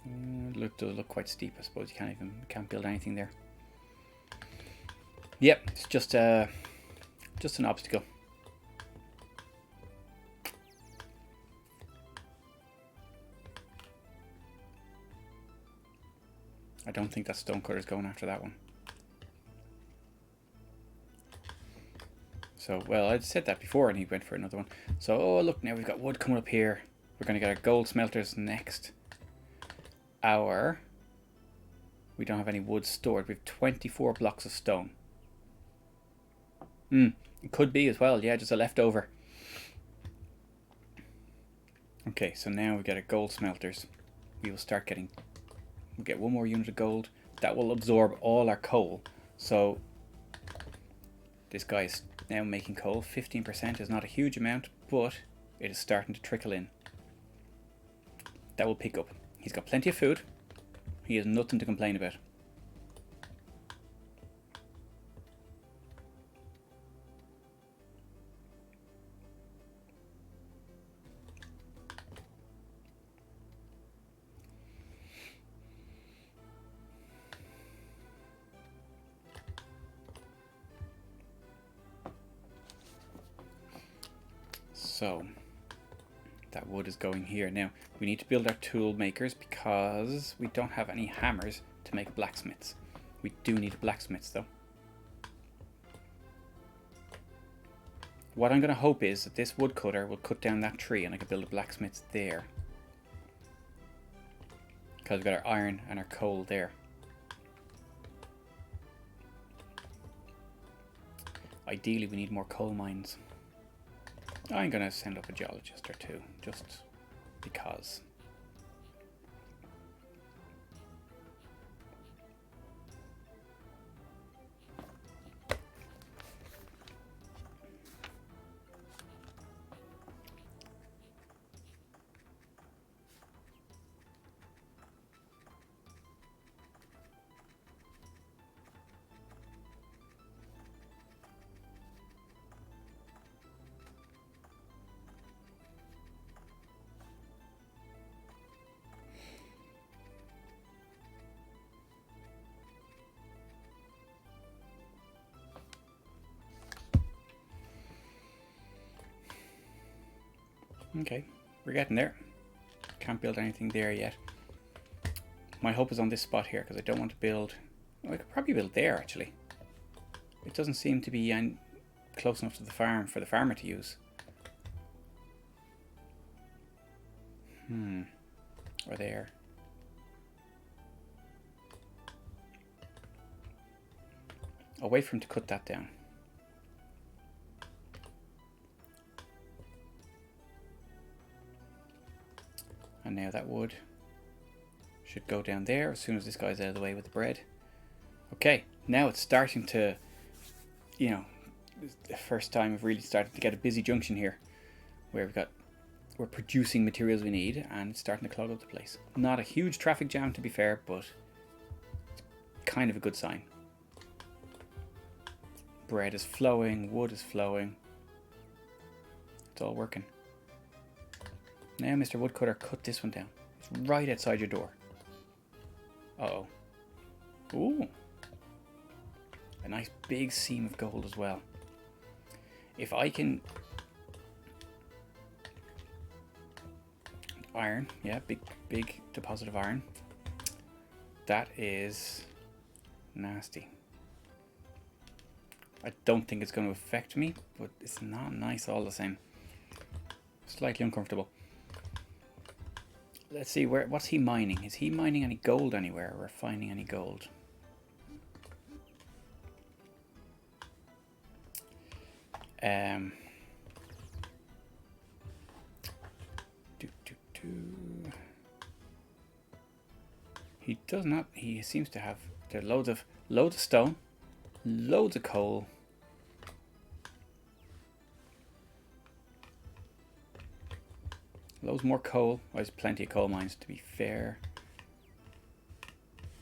It does look quite steep. I suppose you can't build anything there. Yep, it's just an obstacle. I don't think that stonecutter's going after that one. So, well, I'd said that before and he went for another one. So, oh, look, now we've got wood coming up here. We're going to get our gold smelters next hour. We don't have any wood stored. We have 24 blocks of stone. It could be as well. Yeah, just a leftover. Okay, so now we get our gold smelters. We will start getting... We'll get one more unit of gold. That will absorb all our coal. So this guy is now making coal. 15% is not a huge amount, but it is starting to trickle in. That will pick up. He's got plenty of food. He has nothing to complain about. So that wood is going here. Now we need to build our tool makers because we don't have any hammers to make blacksmiths. We do need blacksmiths though. What I'm going to hope is that this woodcutter will cut down that tree and I can build a blacksmith there. Because we've got our iron and our coal there. Ideally we need more coal mines. I'm going to send up a geologist or two, just because. Okay, we're getting there. Can't build anything there yet. My hope is on this spot here because I don't want to build... Well, I could probably build there actually. It doesn't seem to be close enough to the farm for the farmer to use. Or there. I'll wait for him to cut that down. And now that wood should go down there as soon as this guy's out of the way with the bread. Okay, now it's starting to, the first time we've really started to get a busy junction here, where we've got we're producing materials we need, and it's starting to clog up the place. Not a huge traffic jam, to be fair, but it's kind of a good sign. Bread is flowing, wood is flowing. It's all working. Now, Mr. Woodcutter, cut this one down. It's right outside your door. Uh-oh. Ooh. A nice big seam of gold as well. If I can... Iron, yeah, big deposit of iron. That is nasty. I don't think it's going to affect me, but it's not nice all the same. Slightly uncomfortable. Let's see, what's he mining? Is he mining any gold anywhere, or finding any gold? He does not. He seems to have. There are loads of stone, loads of coal. Loads more coal. Well, there's plenty of coal mines, to be fair.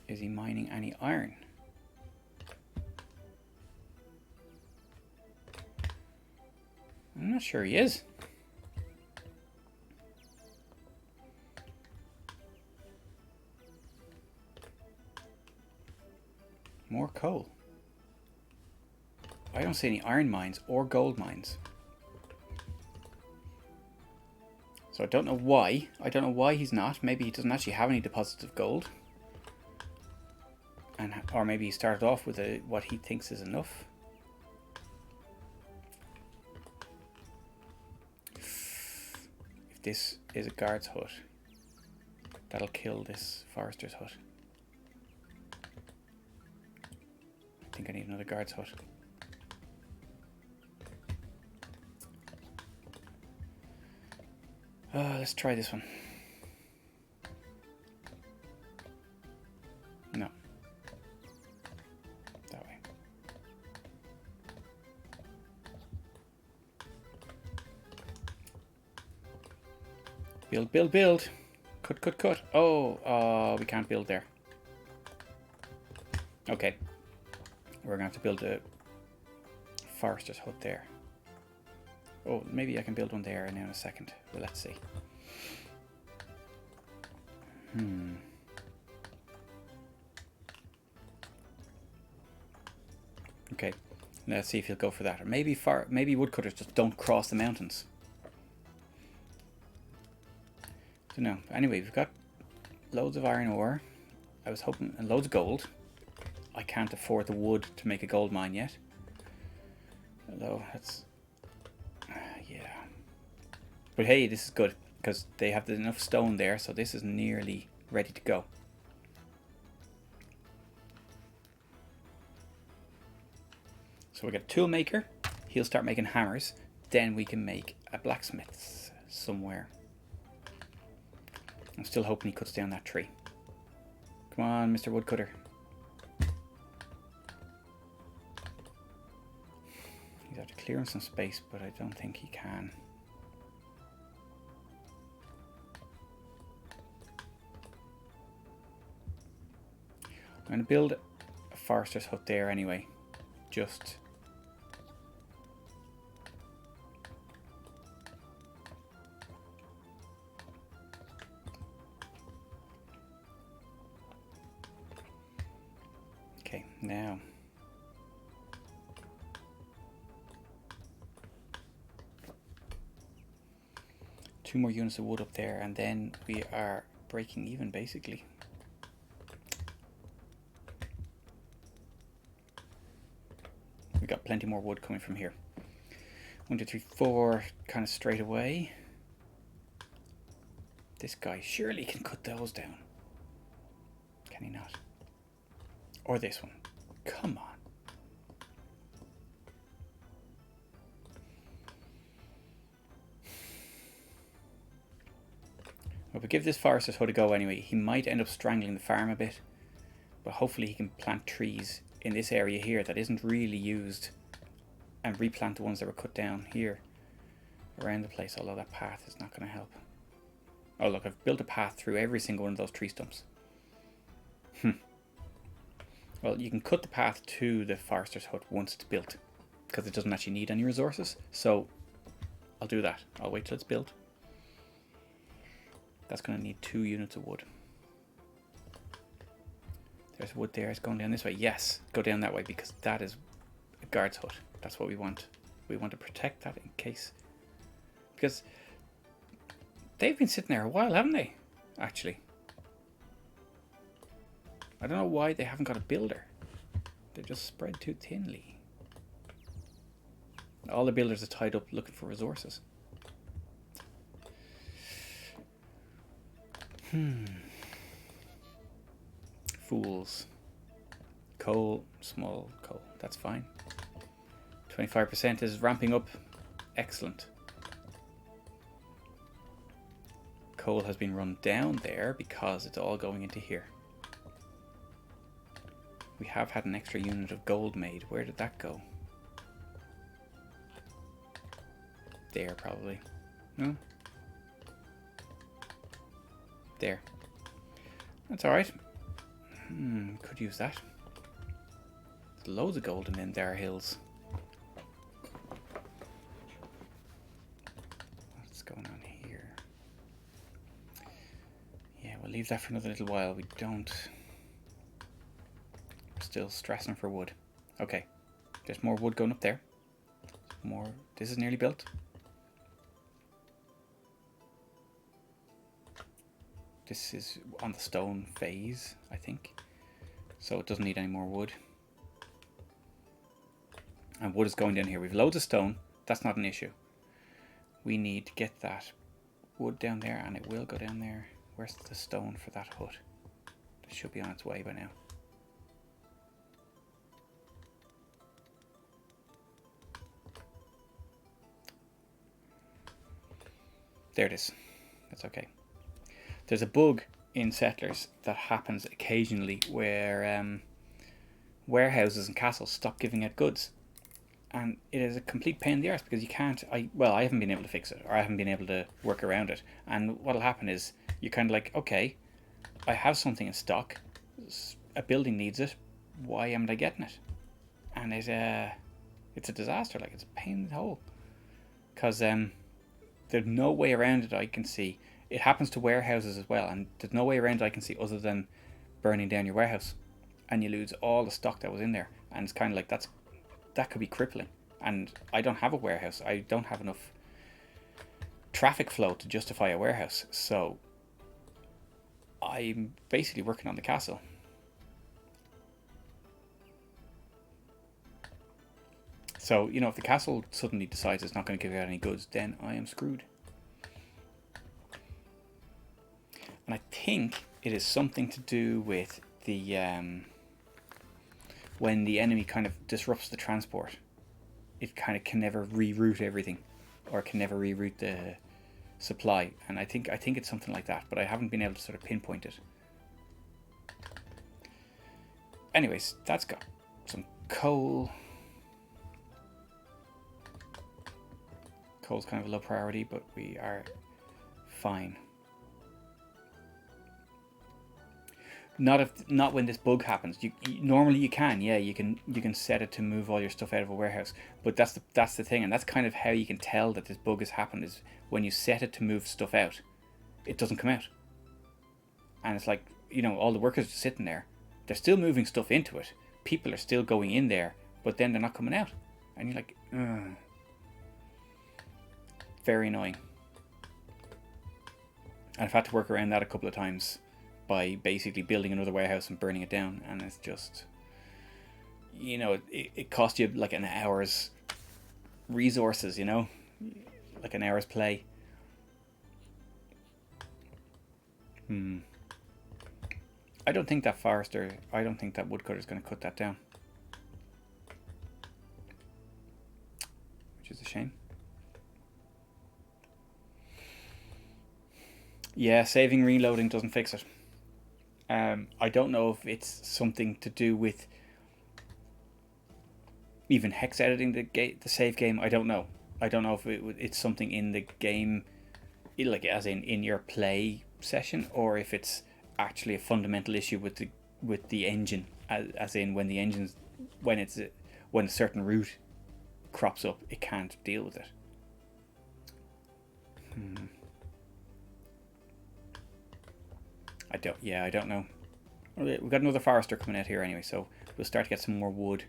Is he mining any iron? I'm not sure he is. More coal. I don't see any iron mines or gold mines. So I don't know why. I don't know why he's not. Maybe he doesn't actually have any deposits of gold. Or maybe he started off with what he thinks is enough. If this is a guard's hut, that'll kill this forester's hut. I think I need another guard's hut. Let's try this one. No. That way. Build, build, build. Cut, cut, cut. Oh, we can't build there. Okay. We're going to have to build a forester's hut there. Oh, maybe I can build one there now in a second. But let's see. Okay, let's see if he'll go for that. Or maybe woodcutters just don't cross the mountains. Don't know. Anyway, we've got loads of iron ore. I was hoping, and loads of gold. I can't afford the wood to make a gold mine yet. Although that's yeah. But hey, this is good because they have enough stone there, so this is nearly ready to go. So we got a tool maker. He'll start making hammers. Then we can make a blacksmith somewhere. I'm still hoping he cuts down that tree. Come on, Mr. Woodcutter. He's after clearing some space, but I don't think he can. I'm going to build a forester's hut there anyway. Just... Okay, now... Two more units of wood up there, and then we are breaking even, basically. We got plenty more wood coming from here. 1, 2, 3, 4, kind of straight away. This guy surely can cut those down. Can he not? Or this one. Come on. Well, we give this forester's hut a go anyway. He might end up strangling the farm a bit, but hopefully he can plant trees in this area here that isn't really used and replant the ones that were cut down here. around the place, although that path is not going to help. Oh look, I've built a path through every single one of those tree stumps. Well, you can cut the path to the forester's hut once it's built, because it doesn't actually need any resources. So I'll do that. I'll wait till it's built. That's going to need 2 units of wood. There's wood there. It's going down this way. Yes, go down that way, because that is a guard's hut. That's what we want. We want to protect that in case. Because they've been sitting there a while, haven't they? Actually. I don't know why they haven't got a builder. They're just spread too thinly. All the builders are tied up looking for resources. Fools. Coal, small coal. That's fine. 25% is ramping up. Excellent. Coal has been run down there because it's all going into here. We have had an extra unit of gold made. Where did that go? There, probably. No? There. That's alright. Could use that. There's loads of gold in them there hills. What's going on here? Yeah, we'll leave that for another little while. We don't... Still stressing for wood. Okay, there's more wood going up there. More. This is nearly built. This is on the stone phase, I think. So it doesn't need any more wood. And wood is going down here. We've loads of stone. That's not an issue. We need to get that wood down there, and it will go down there. Where's the stone for that hut? It should be on its way by now. There it is. That's okay. There's a bug in Settlers that happens occasionally where warehouses and castles stop giving out goods. And it is a complete pain in the arse because you can't... I haven't been able to fix it, or I haven't been able to work around it. And what'll happen is you're kind of like, okay, I have something in stock. A building needs it. Why am I getting it? And it's a disaster. Like, it's a pain in the hole. Because there's no way around it I can see. It happens to warehouses as well, and there's no way around it I can see other than burning down your warehouse, and you lose all the stock that was in there. And it's kind of like that could be crippling. And I don't have a warehouse. I don't have enough traffic flow to justify a warehouse, so I'm basically working on the castle. So, you know, if the castle suddenly decides it's not going to give out any goods, then I am screwed. And I think it is something to do with the when the enemy kind of disrupts the transport, it kind of can never reroute everything, or can never reroute the supply. And I think it's something like that, but I haven't been able to sort of pinpoint it. Anyways, that's got some coal. Coal's kind of a low priority, but we are fine. Not when this bug happens. Normally you can set it to move all your stuff out of a warehouse, but that's the thing, and that's kind of how you can tell that this bug has happened, is when you set it to move stuff out, it doesn't come out. And it's like, you know, all the workers are sitting there, they're still moving stuff into it, people are still going in there, but then they're not coming out, and you're like, ugh. Very annoying. And I've had to work around that a couple of times by basically building another warehouse and burning it down, and it's just, you know, it cost you like an hour's resources, you know, like an hour's play. I don't think that woodcutter is going to cut that down, which is a shame. Yeah, saving reloading doesn't fix it. I don't know if it's something to do with even hex editing the save game. I don't know. I don't know if it's something in the game, like as in your play session, or if it's actually a fundamental issue with the engine, as in when the engine's when a certain route crops up, it can't deal with it. I don't know. We've got another forester coming out here anyway, so we'll start to get some more wood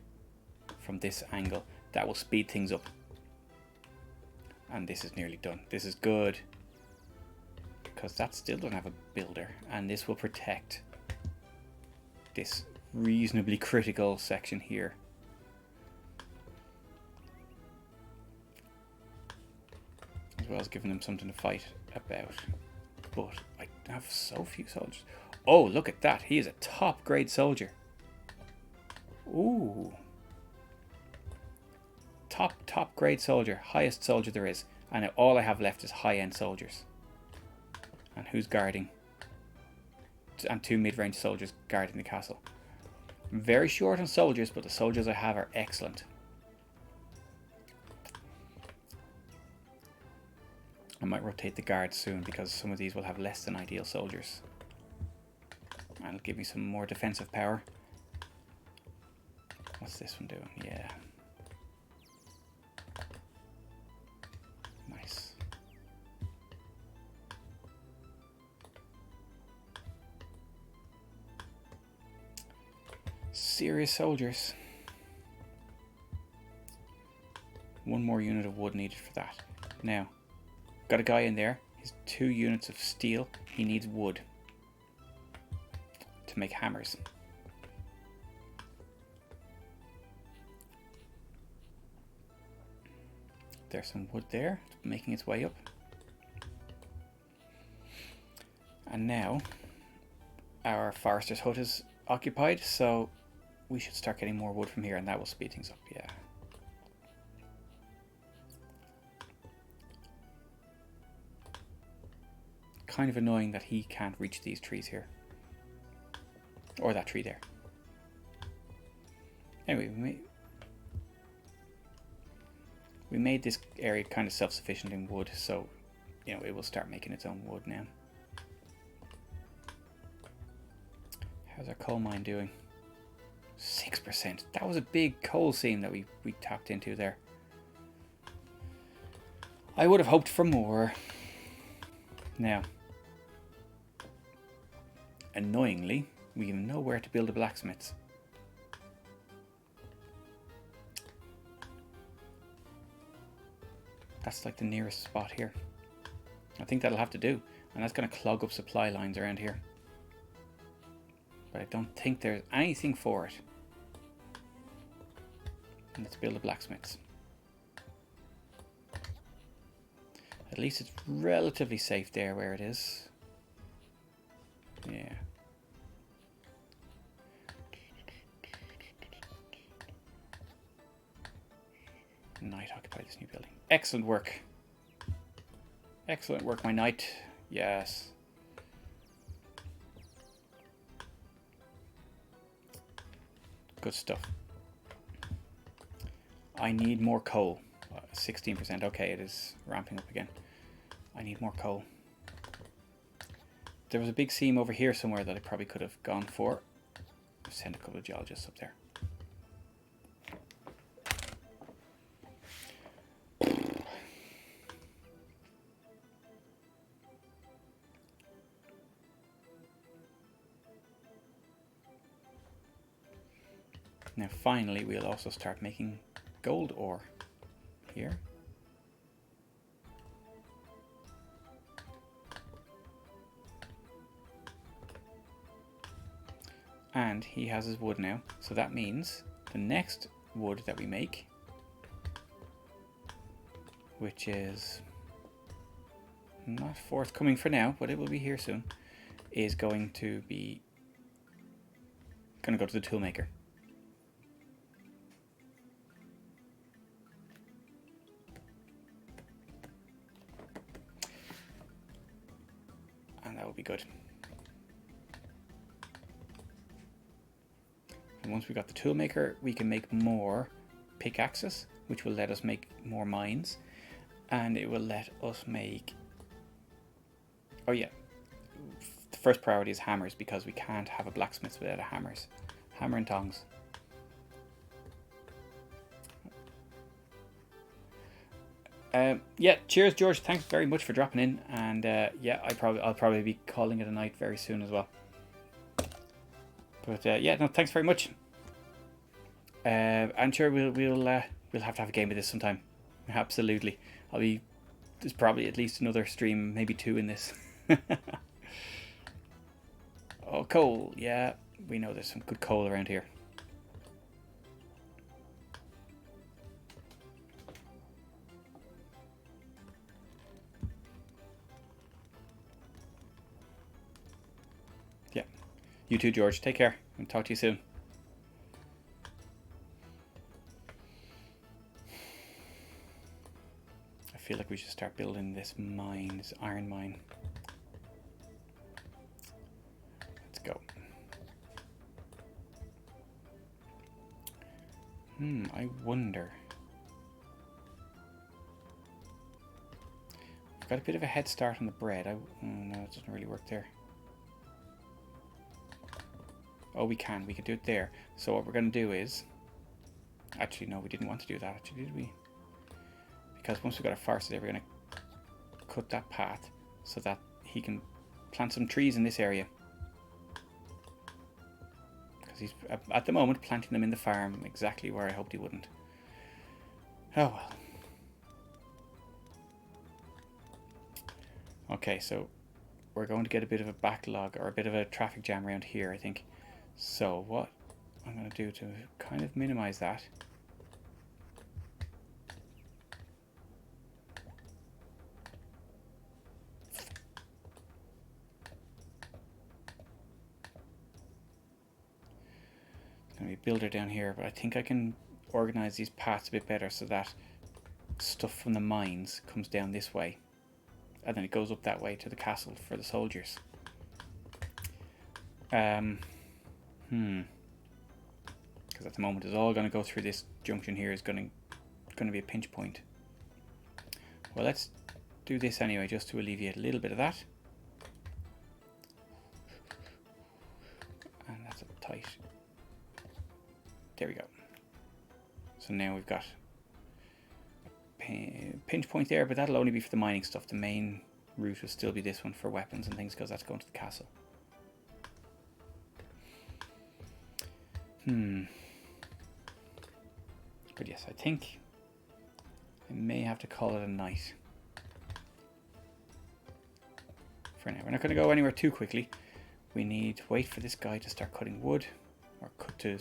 from this angle. That will speed things up. And this is nearly done. This is good, because that still doesn't have a builder, and this will protect this reasonably critical section here. As well as giving them something to fight about. But I have so few soldiers. Oh, look at that. He is a top grade soldier. Ooh. Top grade soldier. Highest soldier there is. And all I have left is high end soldiers. And who's guarding? And 2 mid-range soldiers guarding the castle. Very short on soldiers, but the soldiers I have are excellent. I might rotate the guards soon, because some of these will have less than ideal soldiers. And it'll give me some more defensive power. What's this one doing? Yeah. Nice. Serious soldiers. 1 more unit of wood needed for that. Now, got a guy in there. He's 2 units of steel. He needs wood to make hammers. There's some wood there, making its way up. And now our forester's hut is occupied, so we should start getting more wood from here, and that will speed things up. Yeah. Kind of annoying that he can't reach these trees here. Or that tree there. Anyway, we made this area kind of self-sufficient in wood, so you know it will start making its own wood now. How's our coal mine doing? 6%. That was a big coal seam that we tapped into there. I would have hoped for more. Now, annoyingly, we have nowhere to build a blacksmith. That's like the nearest spot here. I think that'll have to do, and that's going to clog up supply lines around here. But I don't think there's anything for it. And let's build a blacksmith. At least it's relatively safe there where it is. Yeah. Knight occupy this new building. Excellent work. Excellent work, my knight. Yes. Good stuff. I need more coal. 16%. Okay, it is ramping up again. I need more coal. There was a big seam over here somewhere that I probably could have gone for. Send a couple of geologists up there. Now finally we'll also start making gold ore here. And he has his wood now, so that means the next wood that we make, which is not forthcoming for now, but it will be here soon, is going to go to the toolmaker. And that will be good. And once we got the toolmaker, we can make more pickaxes, which will let us make more mines. And it will let us make... Oh yeah. The first priority is hammers, because we can't have a blacksmith without a hammers. Hammer and tongs. Yeah, cheers George, thanks very much for dropping in, and yeah, I'll probably be calling it a night very soon as well. But yeah, no, thanks very much. I'm sure we'll have to have a game of this sometime. Absolutely. There's probably at least another stream, maybe 2 in this. Oh, coal, yeah, we know there's some good coal around here. Yeah, you too George, take care and talk to you soon. I feel like we should start building this mine, this iron mine. Let's go. I wonder. We've got a bit of a head start on the bread. Oh no, it doesn't really work there. Oh, we can do it there. So what we're going to do is... Actually, no, we didn't want to do that, actually, did we? Because once we've got a forest there, we're going to cut that path so that he can plant some trees in this area. Because he's, at the moment, planting them in the farm exactly where I hoped he wouldn't. Oh well. Okay, so we're going to get a bit of a backlog, or a bit of a traffic jam around here, I think. So what I'm going to do to kind of minimize that... Going to be a builder down here, but I think I can organize these paths a bit better so that stuff from the mines comes down this way, and then it goes up that way to the castle for the soldiers. Because at the moment it's all going to go through this junction here. Is going to be a pinch point. Well, let's do this anyway, just to alleviate a little bit of that. And that's a tight. There we go. So now we've got a pinch point there, but that'll only be for the mining stuff. The main route will still be this one for weapons and things, because that's going to the castle. But yes, I think I may have to call it a night for now. We're not going to go anywhere too quickly. We need to wait for this guy to start cutting wood, or to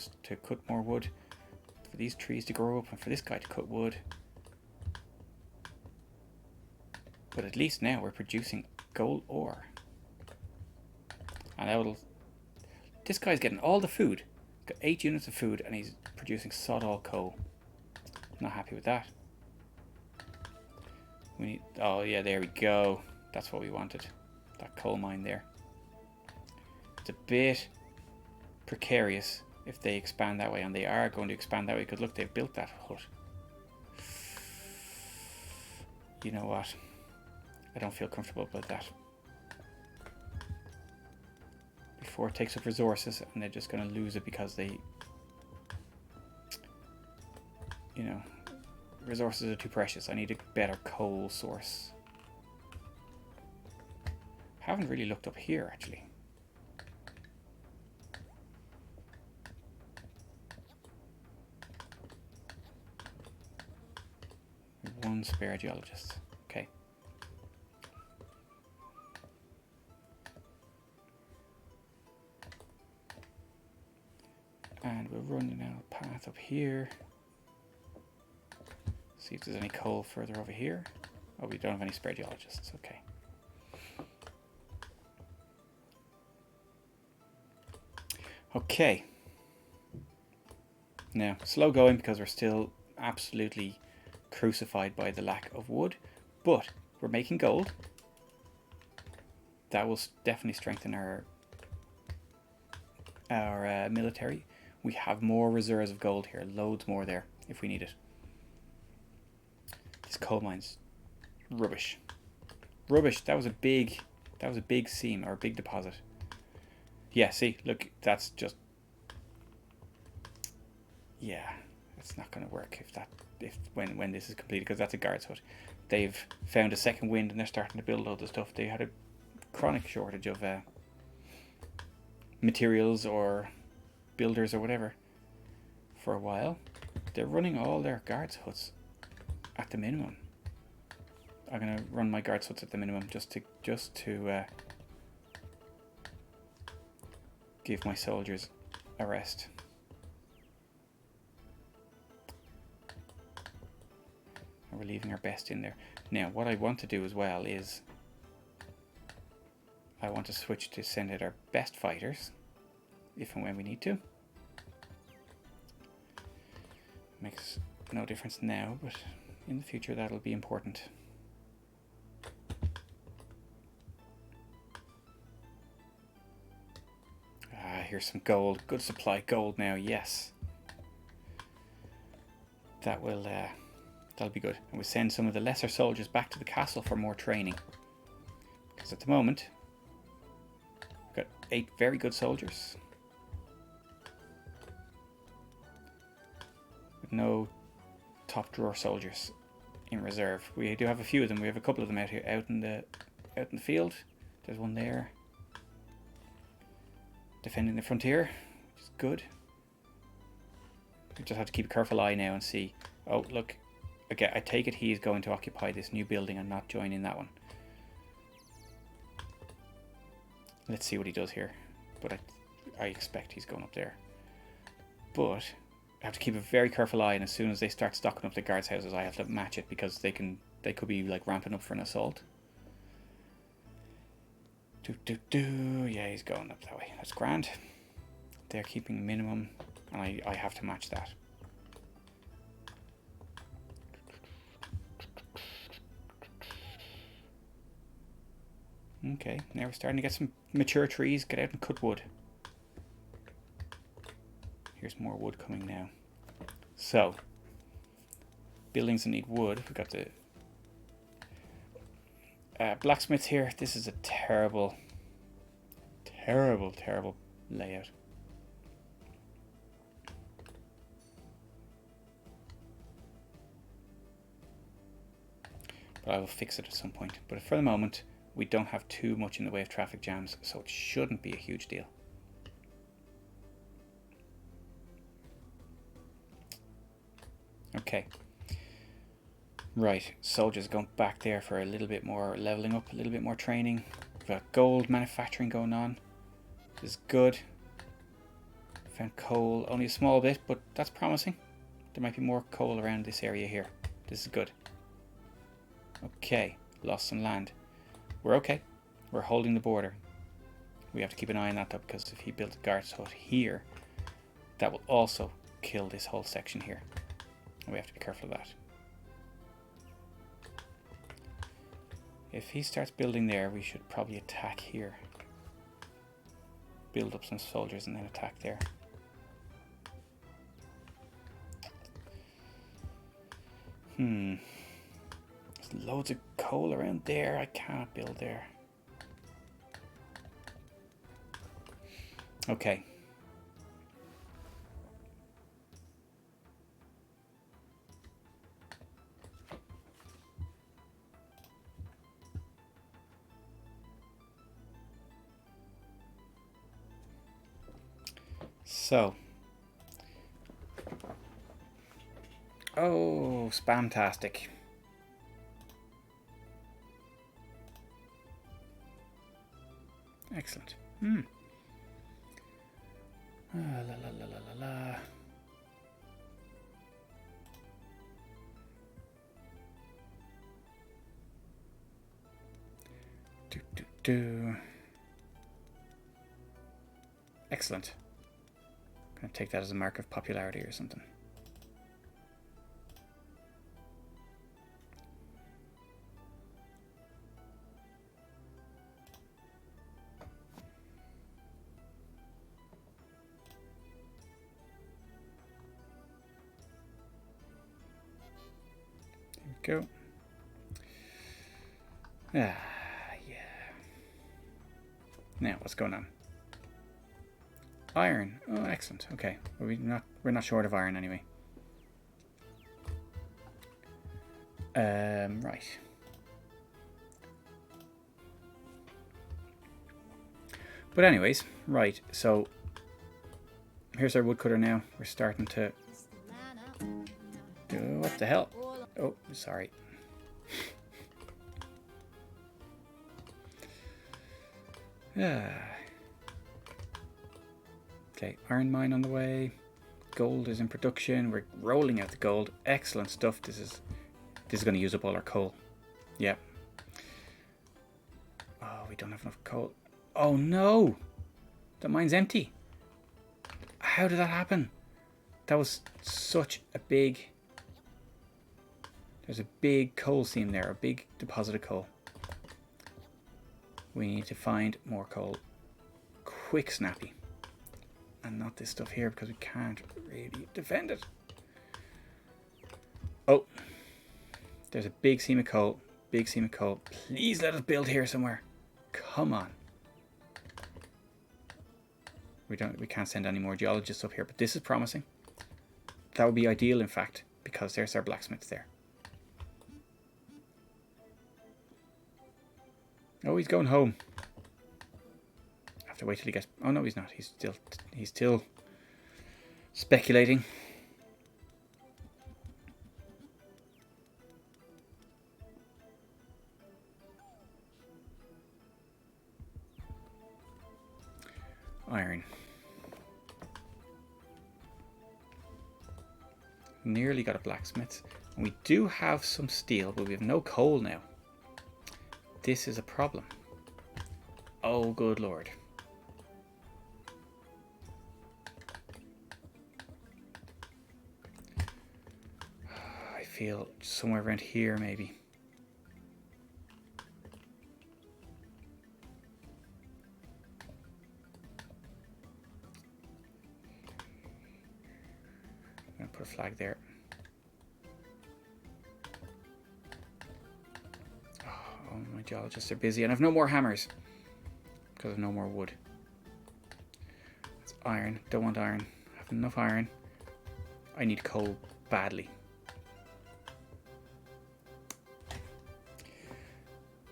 cut more wood, for these trees to grow up, and for this guy to cut wood. But at least now we're producing gold ore, and that'll... This guy's getting all the food. Got 8 units of food, and he's producing sod all coal. Not happy with that. We need... Oh yeah, there we go. That's what we wanted. That coal mine there. It's a bit precarious if they expand that way, and they are going to expand that way, because look, they've built that hut. You know what? I don't feel comfortable about that. Before it takes up resources and they're just going to lose it because they... You know, resources are too precious. I need a better coal source. Haven't really looked up here, actually. One spare geologist. Okay. And we'll run now a path up here. See if there's any coal further over here. Oh, we don't have any spare geologists. Okay. Okay. Now, slow going because we're still absolutely crucified by the lack of wood, but we're making gold. That will definitely strengthen our military. We have more reserves of gold here, loads more there if we need it. These coal mines Rubbish. Rubbish. That was a big seam or a big deposit. Yeah, see, look, that's just, yeah, it's not going to work when this is completed, because that's a guard's hut. They've found a second wind and they're starting to build loads of stuff. They had a chronic shortage of materials or builders or whatever for a while. They're running all their guards huts at the minimum. I'm gonna run my guards huts at the minimum just to give my soldiers a rest. And we're leaving our best in there. Now what I want to do as well is I want to switch to send out our best fighters if and when we need to. Makes no difference now, but in the future that'll be important. Here's some gold. Good supply gold now, yes. That will that'll be good. And we'll send some of the lesser soldiers back to the castle for more training. Because at the moment we've got 8 very good soldiers. With no top drawer soldiers in reserve. We do have a few of them. We have a couple of them out here out in the field. There's one there. Defending the frontier, which is good. We just have to keep a careful eye now and see. Oh, look. Okay, I take it he's going to occupy this new building and not join in that one. Let's see what he does here. But I expect he's going up there. But I have to keep a very careful eye, and as soon as they start stocking up the guards' houses, I have to match it, because they could be like ramping up for an assault. Yeah, he's going up that way. That's grand. They're keeping minimum, and I have to match that. Okay, now we're starting to get some mature trees. Get out and cut wood. Here's more wood coming now. So, buildings that need wood. We've got the blacksmiths here. This is a terrible layout. But I will fix it at some point. But for the moment, we don't have too much in the way of traffic jams, so it shouldn't be a huge deal. Okay. Right, soldiers going back there for a little bit more leveling up, a little bit more training. We've got gold manufacturing going on. This is good. Found coal, only a small bit, but that's promising. There might be more coal around this area here. This is good. Okay, lost some land. We're okay. We're holding the border. We have to keep an eye on that though, because if he builds a guard's hut here, that will also kill this whole section here. And we have to be careful of that. If he starts building there, we should probably attack here. Build up some soldiers and then attack there. There's loads of coal around there. I can't build there. Okay. So, oh, spamtastic. Excellent. La la la la la la. Do. Excellent. I'm gonna take that as a mark of popularity or something. There we go. Yeah. Now, what's going on? Iron. Oh, excellent. Okay, we're not short of iron anyway. Right. But anyways, right. So here's our woodcutter now. We're starting to. What the hell? Oh, sorry. Okay, iron mine on the way. Gold is in production. We're rolling out the gold. Excellent stuff. This is going to use up all our coal. Yep. Oh, we don't have enough coal. Oh no! The mine's empty. How did that happen? That was such a big... There's a big coal seam there. A big deposit of coal. We need to find more coal. Quick, snappy. And not this stuff here because we can't really defend it. Oh. There's a big seam of coal. Big seam of coal. Please let us build here somewhere. Come on. We can't send any more geologists up here, but this is promising. That would be ideal, in fact, because there's our blacksmith there. Oh, he's going home. I have to wait till he gets... Oh no, he's not. He's still speculating. Iron. Nearly got a blacksmith. And we do have some steel, but we have no coal now. This is a problem. Oh, good lord. I feel somewhere around here, maybe. I'm going to put a flag there. Oh, my geologists are busy, and I've no more hammers because I've no more wood. It's iron. Don't want iron. I have enough iron. I need coal badly.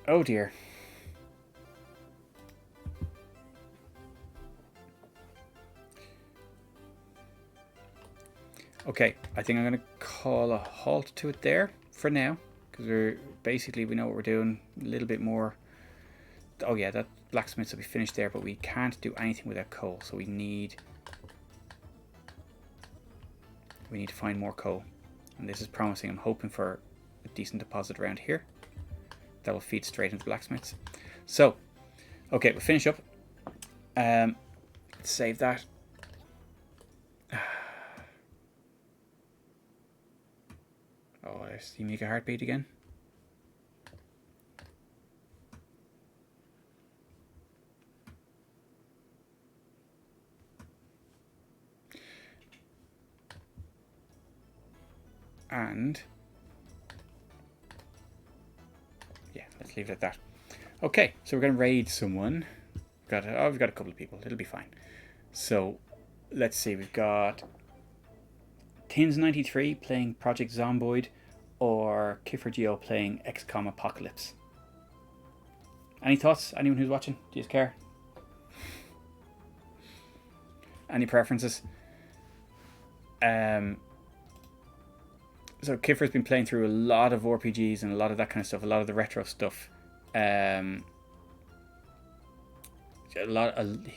Oh dear. Okay, I think I'm going to call a halt to it there for now, because we know what we're doing a little bit more. Oh yeah, that blacksmith will be finished there, but we can't do anything without coal, so we need to find more coal, and this is promising. I'm hoping for a decent deposit around here that will feed straight into the blacksmiths. So, okay, we'll finish up. Let's save that. Oh, there's the Amiga heartbeat again. And yeah, let's leave it at that. Okay, so we're going to raid someone. We've got a couple of people. It'll be fine. So let's see. We've got Tins93 playing Project Zomboid, or Kiffer Geo playing XCOM Apocalypse. Any thoughts? Anyone who's watching? Do you care? Any preferences? So Kiffer's been playing through a lot of RPGs and a lot of that kind of stuff, a lot of the retro stuff. He's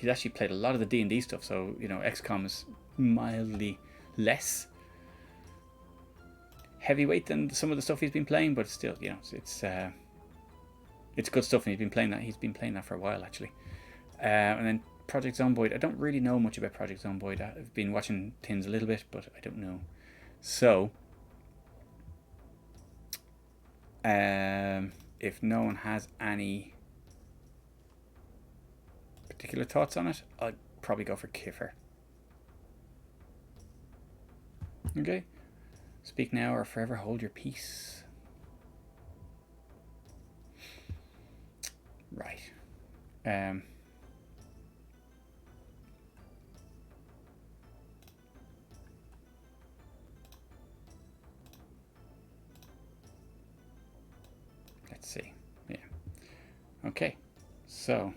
actually played a lot of the D&D stuff, so you know XCOM is mildly less heavyweight than some of the stuff he's been playing, but still, you know, it's good stuff, and he's been playing that for a while actually. And then Project Zomboid, I don't really know much about Project Zomboid. I've been watching Tins a little bit, but I don't know. So if no one has any particular thoughts on it, I'd probably go for Kiffer. Okay. Speak now or forever hold your peace. Um, let's see. Yeah. Okay. So.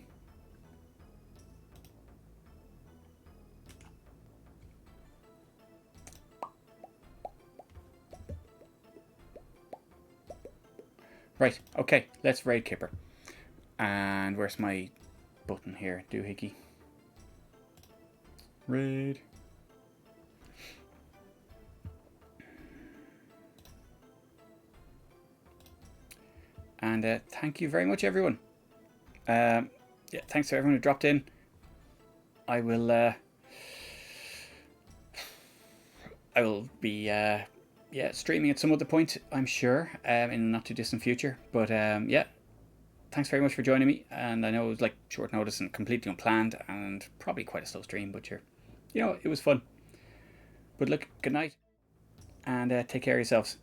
Right. Okay. Let's raid Kipper. And where's my button here? Doohickey. Raid. And thank you very much, everyone. Yeah, thanks to everyone who dropped in. I will be streaming at some other point, I'm sure, in the not too distant future. But yeah, thanks very much for joining me. And I know it was like short notice and completely unplanned, and probably quite a slow stream, but it was fun. But look, good night, and take care of yourselves.